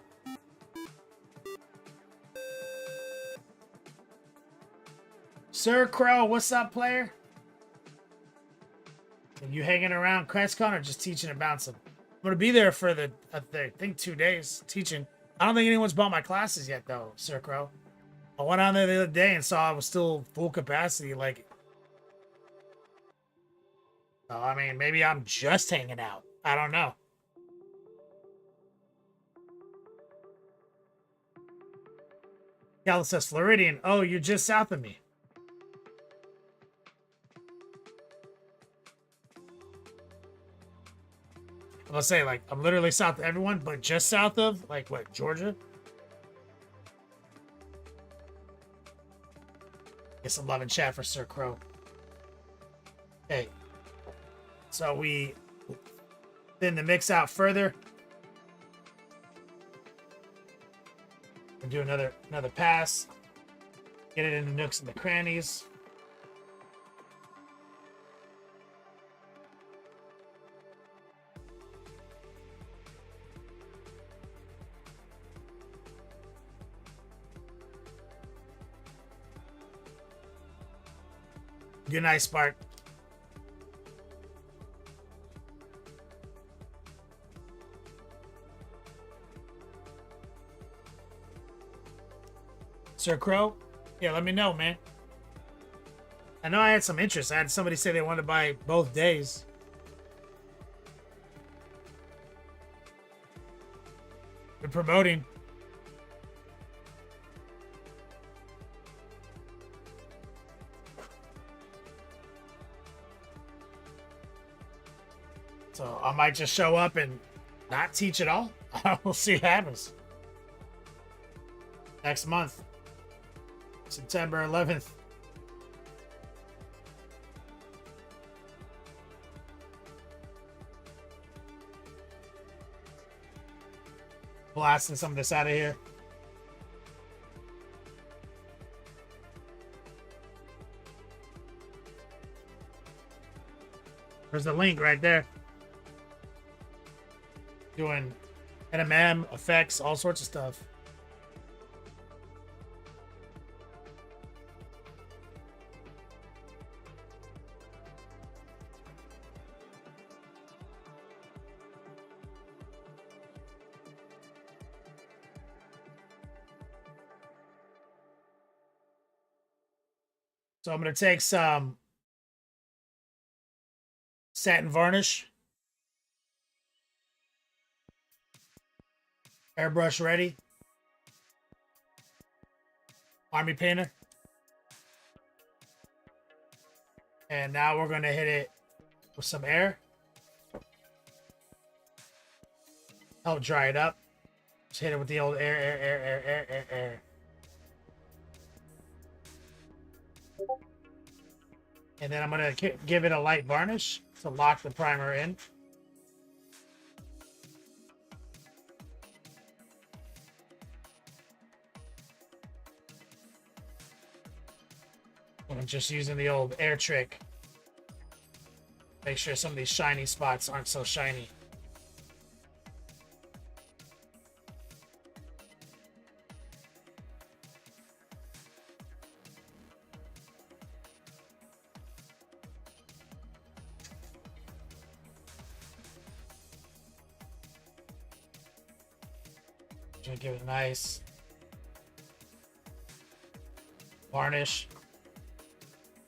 Sir Crow, what's up, player? Are you hanging around CrestCon or just teaching and bouncing? I'm going to be there for I think 2 days teaching. I don't think anyone's bought my classes yet, though, Sir Crow. I went on there the other day and saw I was still full capacity. Like, so, I mean, maybe I'm just hanging out. I don't know. Cal says Floridian. Oh, you're just south of me. I'm gonna say, like, I'm literally south of everyone, but just south of, like, what, Georgia? Get some love in chat for Sir Crow. Okay. So we thin the mix out further. And do another pass. Get it in the nooks and the crannies. Good night, Spark. Sir Crow? Yeah, let me know, man. I know I had some interest. I had somebody say they wanted to buy both days. Been promoting. So I might just show up and not teach at all. We'll see what happens. Next month. September 11th. Blasting some of this out of here. There's the link right there. Doing NMM, effects, all sorts of stuff. So I'm going to take some satin varnish. Airbrush ready. Army painter. And now we're going to hit it with some air. Help dry it up. Just hit it with the old air. And then I'm going to give it a light varnish to lock the primer in. I'm just using the old air trick. Make sure some of these shiny spots aren't so shiny. Just give it a nice varnish.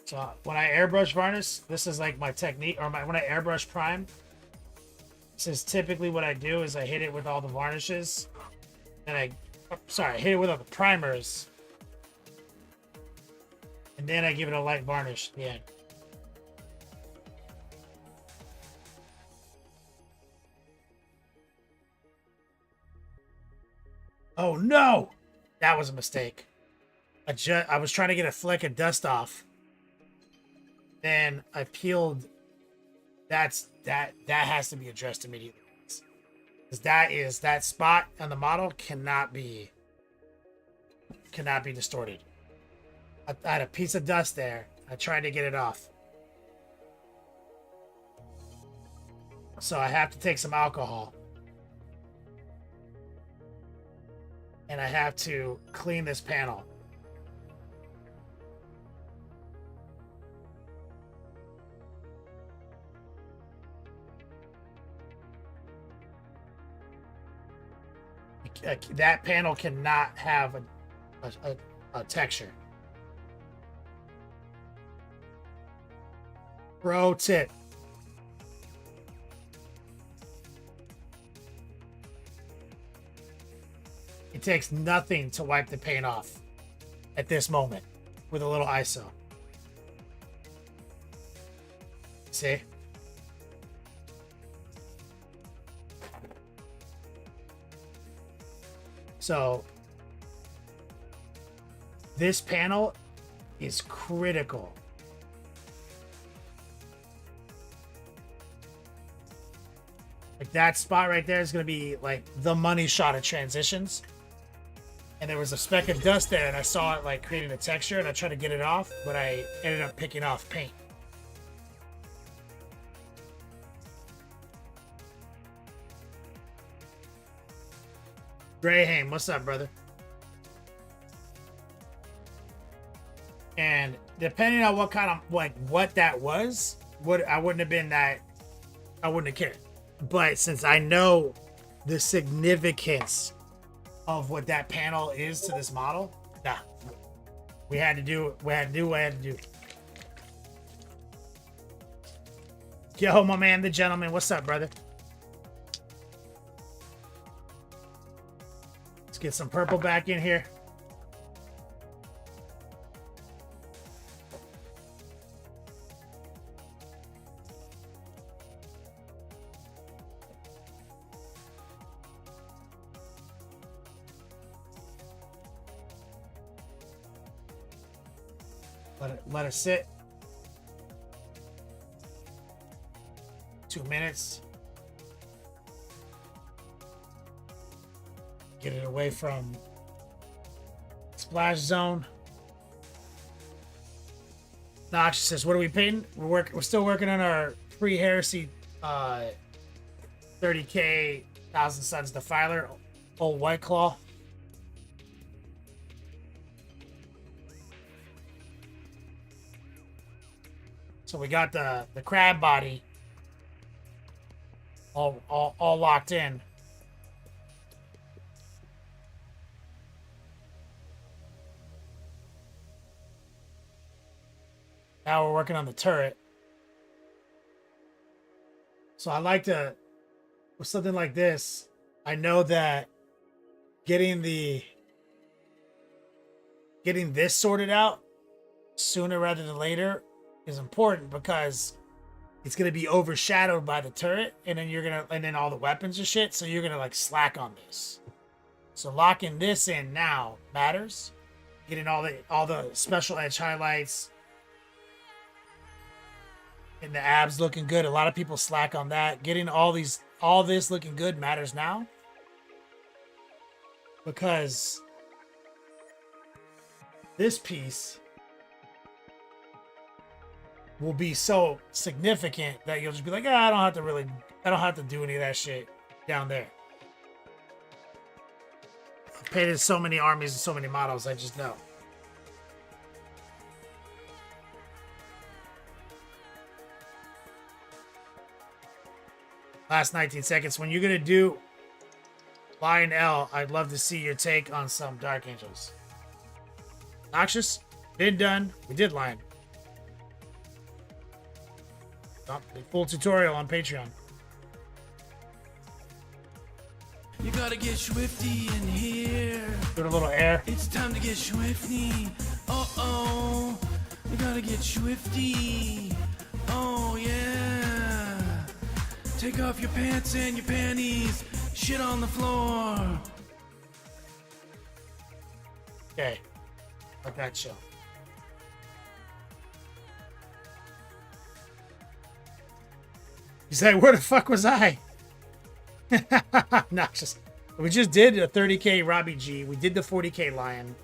So when I airbrush varnish, this is like my technique, or when I airbrush prime, this is typically what I do is I hit it with all the varnishes, and I hit it with all the primers, and then I give it a light varnish at the end. Oh no! That was a mistake. I was trying to get a fleck of dust off. Then I peeled. That has to be addressed immediately. Because that spot on the model cannot be distorted. I had a piece of dust there. I tried to get it off. So I have to take some alcohol. And I have to clean this panel. That panel cannot have a texture. Pro tip. It takes nothing to wipe the paint off at this moment with a little ISO. See? So this panel is critical. Like that spot right there is going to be like the money shot of transitions. And there was a speck of dust there and I saw it like creating a texture and I tried to get it off, but I ended up picking off paint. Graham, what's up, brother? And depending on what kind of what that was, I wouldn't have cared. But since I know the significance of what that panel is to this model, nah. We had to do what I had to do. Yo, my man, the gentleman, what's up, brother? Let's get some purple back in here. Let it sit. 2 minutes. Get it away from splash zone. Noxious says, "What are we painting? We're still working on our pre-heresy 30K 1,000 Suns Defiler, old White Claw." So we got the crab body all locked in. Now we're working on the turret. So I like to, with something like this, I know that getting this sorted out sooner rather than later is important because it's gonna be overshadowed by the turret, and then all the weapons and shit. So you're gonna like slack on this. So locking this in now matters. Getting all the special edge highlights and the abs looking good. A lot of people slack on that. Getting all this looking good matters now because this piece will be so significant that you'll just be like, I don't have to do any of that shit down there. I've painted so many armies and so many models, I just know. Last 19 seconds. When you're gonna do Lion L, I'd love to see your take on some Dark Angels. Noxious, been done. We did Lion. Full tutorial on Patreon. You gotta get swifty in here. Do a little air. It's time to get swifty. Uh-oh. You gotta get swifty. Oh, yeah. Take off your pants and your panties. Shit on the floor. Okay. Let that chill. He's like, where the fuck was I? Noxious. We just did a 30k Robbie G. We did the 40k Lion.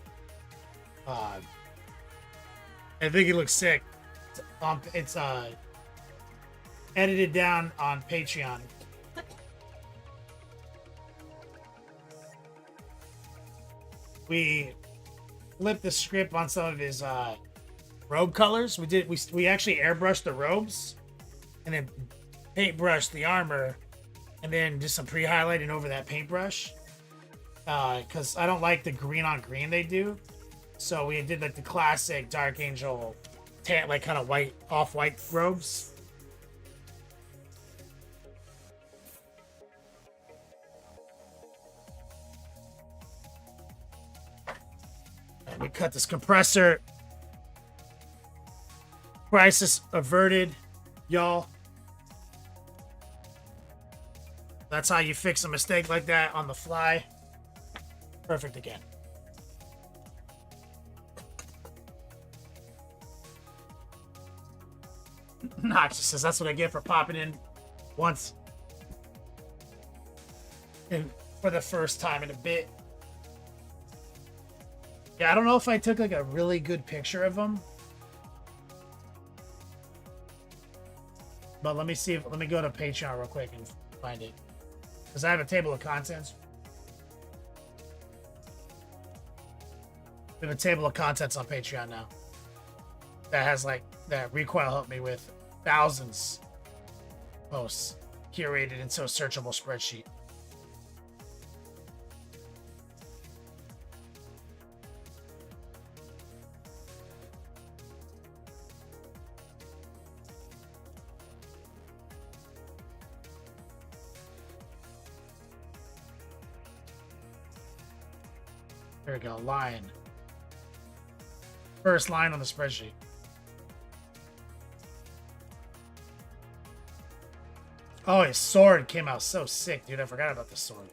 I think it looks sick. It's edited down on Patreon. We flipped the script on some of his robe colors. We actually airbrushed the robes and then paintbrushed the armor and then just some pre-highlighting over that paintbrush. Because I don't like the green on green they do. So we did like the classic Dark Angel tan, like kind of white, off-white robes. And we cut this compressor. Crisis averted, y'all. That's how you fix a mistake like that on the fly. Perfect again. Noxious says that's what I get for popping in once. And for the first time in a bit. Yeah, I don't know if I took like a really good picture of him. But let me see. Let me go to Patreon real quick and find it. Because I have a table of contents. We have a table of contents on Patreon now. That has like, that Recoil helped me with thousands of posts curated into a searchable spreadsheet. There we go, line. First line on the spreadsheet. Oh, his sword came out so sick, dude. I forgot about the sword.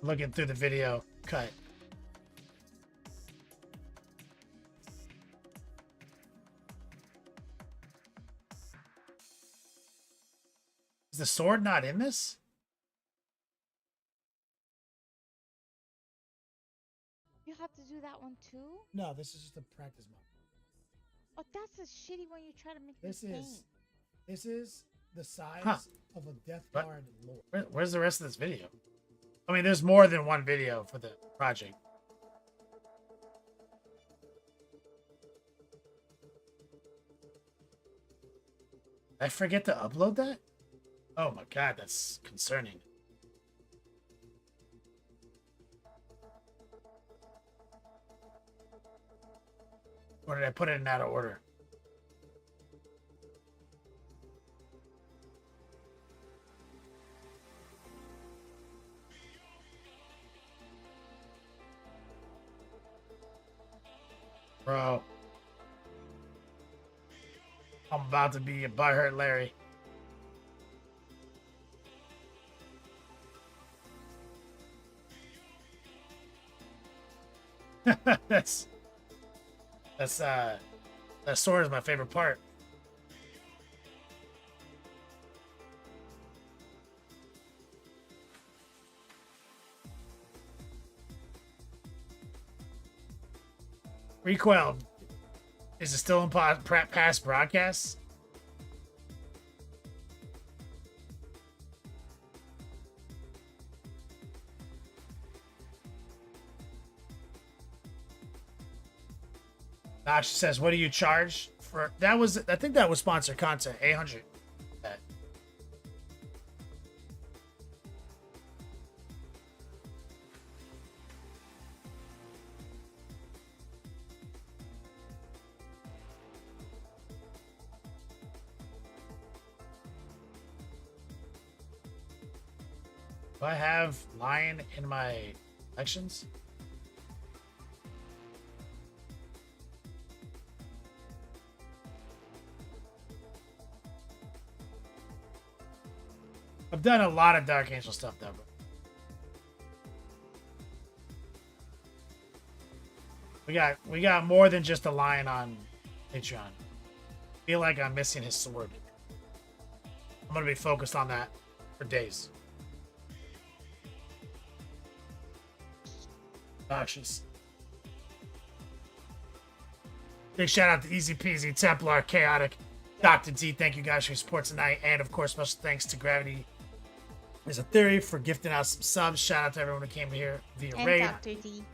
Looking through the video cut. Is the sword not in this? You have to do that one too? No, this is just a practice mode. Oh, that's a shitty when you try to make This me is the size Huh. of a Death What? Guard lord. Where's the rest of this video? I mean, there's more than one video for the project. Did I forget to upload that? Oh my god, that's concerning. Or did I put it in out of order? Bro. I'm about to be a butthurt Larry. that's that sword is my favorite part. Recoil, is it still in past broadcasts? She says, "What do you charge for?" That was, I think that was sponsored content. 800. Do I have Lion in my Elections. I've done a lot of Dark Angel stuff though, bro. We got more than just a lion on Patreon. I feel like I'm missing his sword. I'm gonna be focused on that for days. Noxious. Big shout out to Easy Peasy, Templar, Chaotic, Dr. D. Thank you guys for your support tonight. And of course, special thanks to Gravity There's a Theory for gifting out some subs. Shout out to everyone who came here via And raid. Dr. D.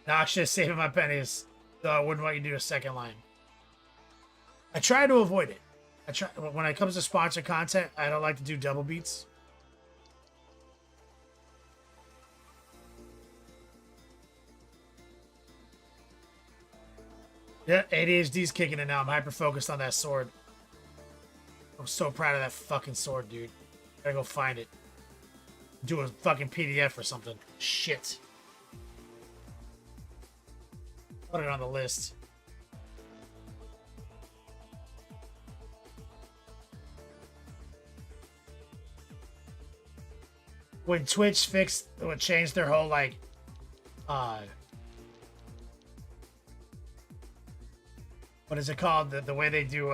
Noxious, saving my pennies. Though I wouldn't want you to do a second line. I try to avoid it. I try when it comes to sponsored content, I don't like to do double beats. Yeah, ADHD's kicking in now. I'm hyper focused on that sword. I'm so proud of that fucking sword, dude. Gotta go find it. Do a fucking PDF or something. Shit. Put it on the list. When Twitch changed their whole like what is it called? The way they do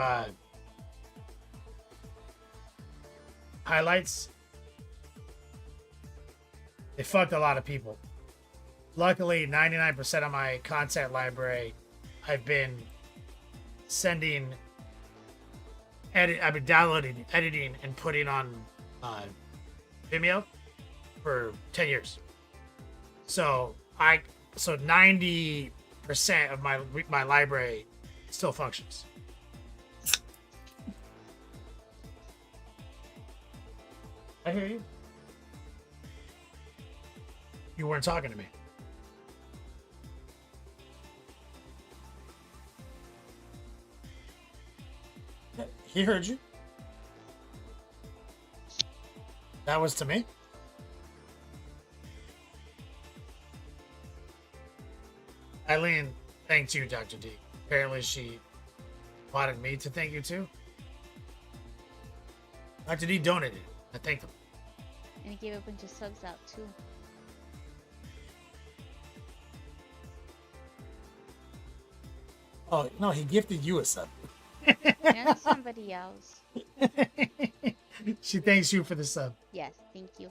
highlights. They fucked a lot of people. Luckily, 99% of my content library, I've been I've been downloading, editing, and putting on Vimeo for 10 years. So 90% of my library still functions. I hear you. You weren't talking to me. He heard you. That was to me. Eileen thanked you, Dr. D. Apparently she wanted me to thank you too. Dr. D donated. I thanked him. And he gave a bunch of subs out too. Oh, no, he gifted you a sub. And somebody else. She thanks you for the sub. Yes, thank you.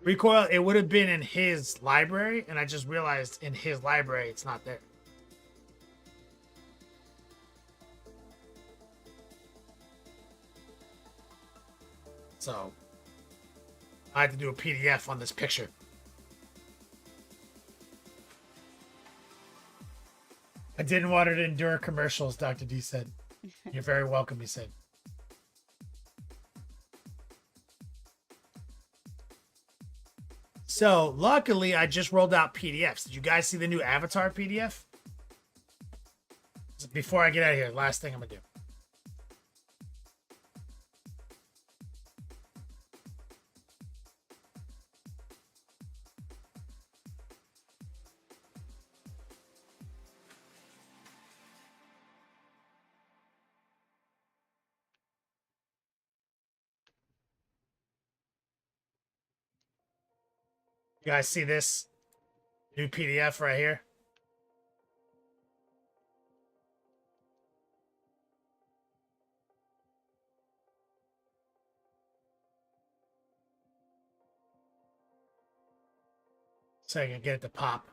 Recoil, it would have been in his library, and I just realized in his library it's not there. So I had to do a PDF on this picture. I didn't want her to endure commercials, Dr. D said. You're very welcome, he said. So, luckily, I just rolled out PDFs. Did you guys see the new Avatar PDF? Before I get out of here, last thing I'm going to do. You guys see this new PDF right here? So I can get it to pop.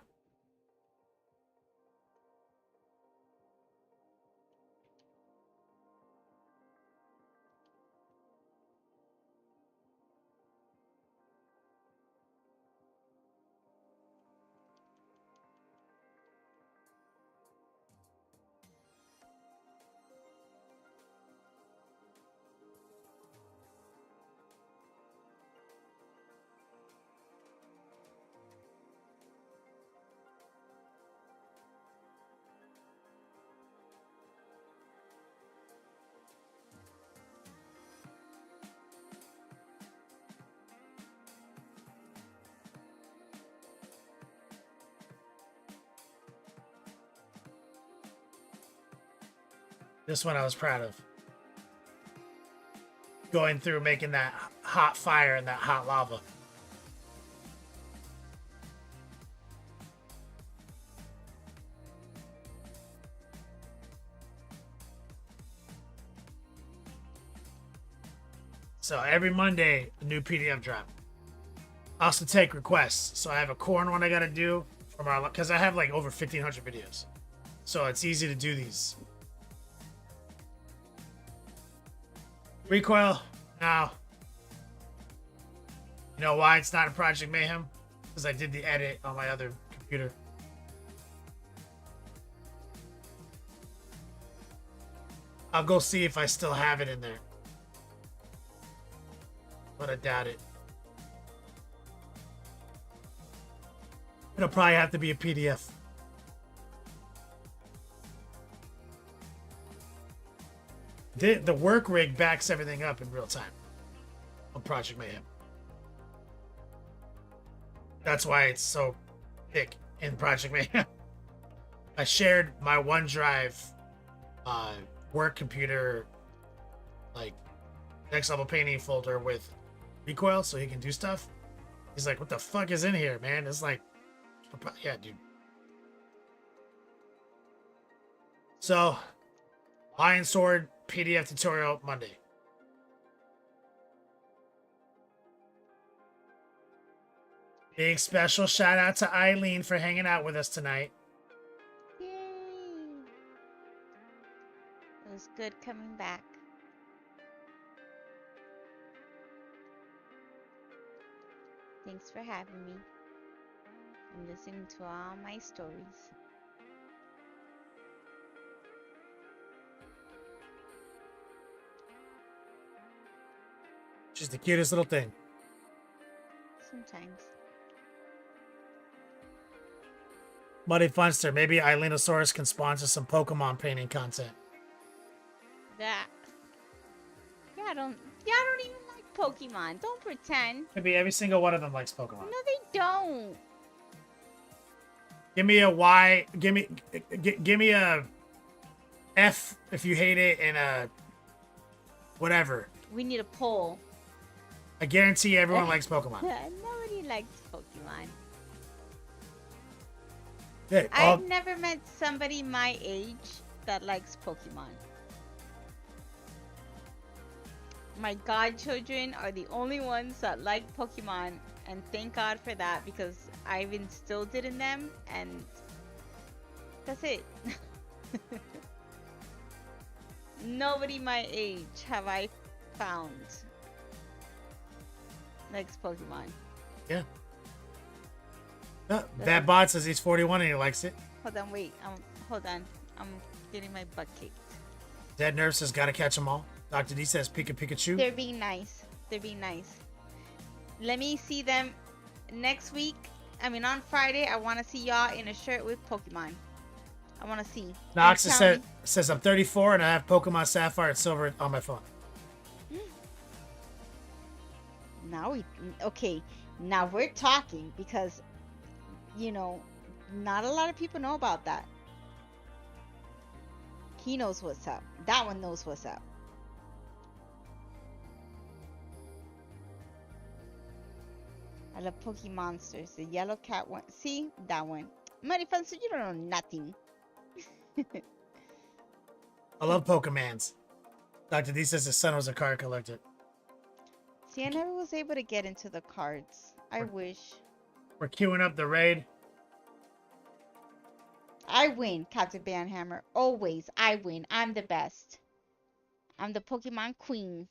This one I was proud of. Going through making that hot fire and that hot lava. So every Monday, a new PDF drop. I also take requests. So I have a corn one I gotta do from our, because I have like over 1,500 videos. So it's easy to do these. Recoil, now. You know why it's not in Project Mayhem? Because I did the edit on my other computer. I'll go see if I still have it in there. But I doubt it. It'll probably have to be a PDF. The work rig backs everything up in real time on Project Mayhem. That's why it's so thick in Project Mayhem. I shared my OneDrive work computer, like next level painting folder with Recoil so he can do stuff. He's like, what the fuck is in here, man? It's like, yeah, dude. So, Iron Sword PDF tutorial Monday. Big special shout out to Eileen for hanging out with us tonight. Yay! It was good coming back. Thanks for having me and listening to all my stories. She's the cutest little thing. Sometimes. Muddy Funster, maybe Eilenosaurus can sponsor some Pokemon painting content. That. Y'all don't even like Pokemon. Don't pretend. Maybe every single one of them likes Pokemon. No, they don't. Give me a Y. Give me a F if you hate it, and a whatever. We need a poll. I guarantee everyone likes Pokemon. Nobody likes Pokemon. Yeah, I've never met somebody my age that likes Pokemon. My godchildren are the only ones that like Pokemon, and thank God for that, because I've instilled it in them, and that's it. Nobody my age have I found likes Pokemon. Yeah. That bot says he's 41 and he likes it. Hold on, wait. Hold on. I'm getting my butt kicked. Dead Nurse says gotta catch them all. Dr. D says Pikachu. They're being nice. They're being nice. Let me see them next week. I mean, on Friday, I want to see y'all in a shirt with Pokemon. I want to see. Nox says I'm 34 and I have Pokemon Sapphire and Silver on my phone. Now we're talking, because, you know, not a lot of people know about that. He knows what's up. That one knows what's up. I love Pokemonsters. The yellow cat one. See? That one. Money Fun, so you don't know nothing. I love Pokemans. Dr. D says his son was a card collector. See, I never was able to get into the cards. I wish. We're queuing up the raid. I win, Captain Banhammer. Always, I win. I'm the best. I'm the Pokemon queen.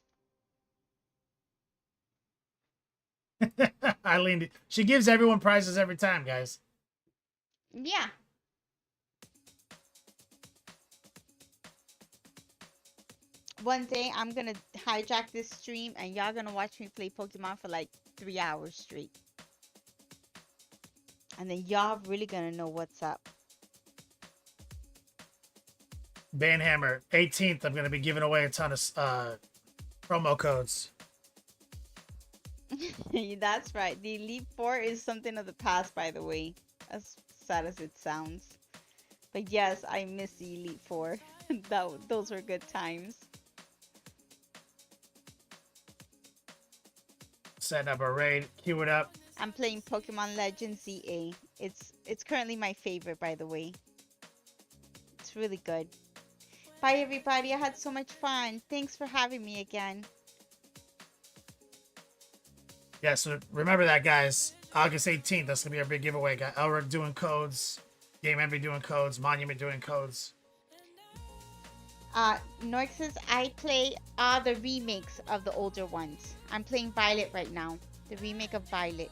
Eileen, she gives everyone prizes every time, guys. Yeah. One day, I'm going to hijack this stream, and y'all going to watch me play Pokemon for like 3 hours straight. And then y'all really going to know what's up. Banhammer, 18th, I'm going to be giving away a ton of promo codes. That's right. The Elite Four is something of the past, by the way. As sad as it sounds. But yes, I miss the Elite Four. Those were good times. Setting up a raid. Queue it up. I'm playing Pokemon Legends ZA. It's currently my favorite, by the way. It's really good. Bye, everybody. I had so much fun. Thanks for having me again. Yeah, so remember that, guys. August 18th, that's going to be our big giveaway. Got Elric doing codes, Game Envy doing codes, Monument doing codes. Noix says, I play the remakes of the older ones. I'm playing Violet right now. The remake of Violet.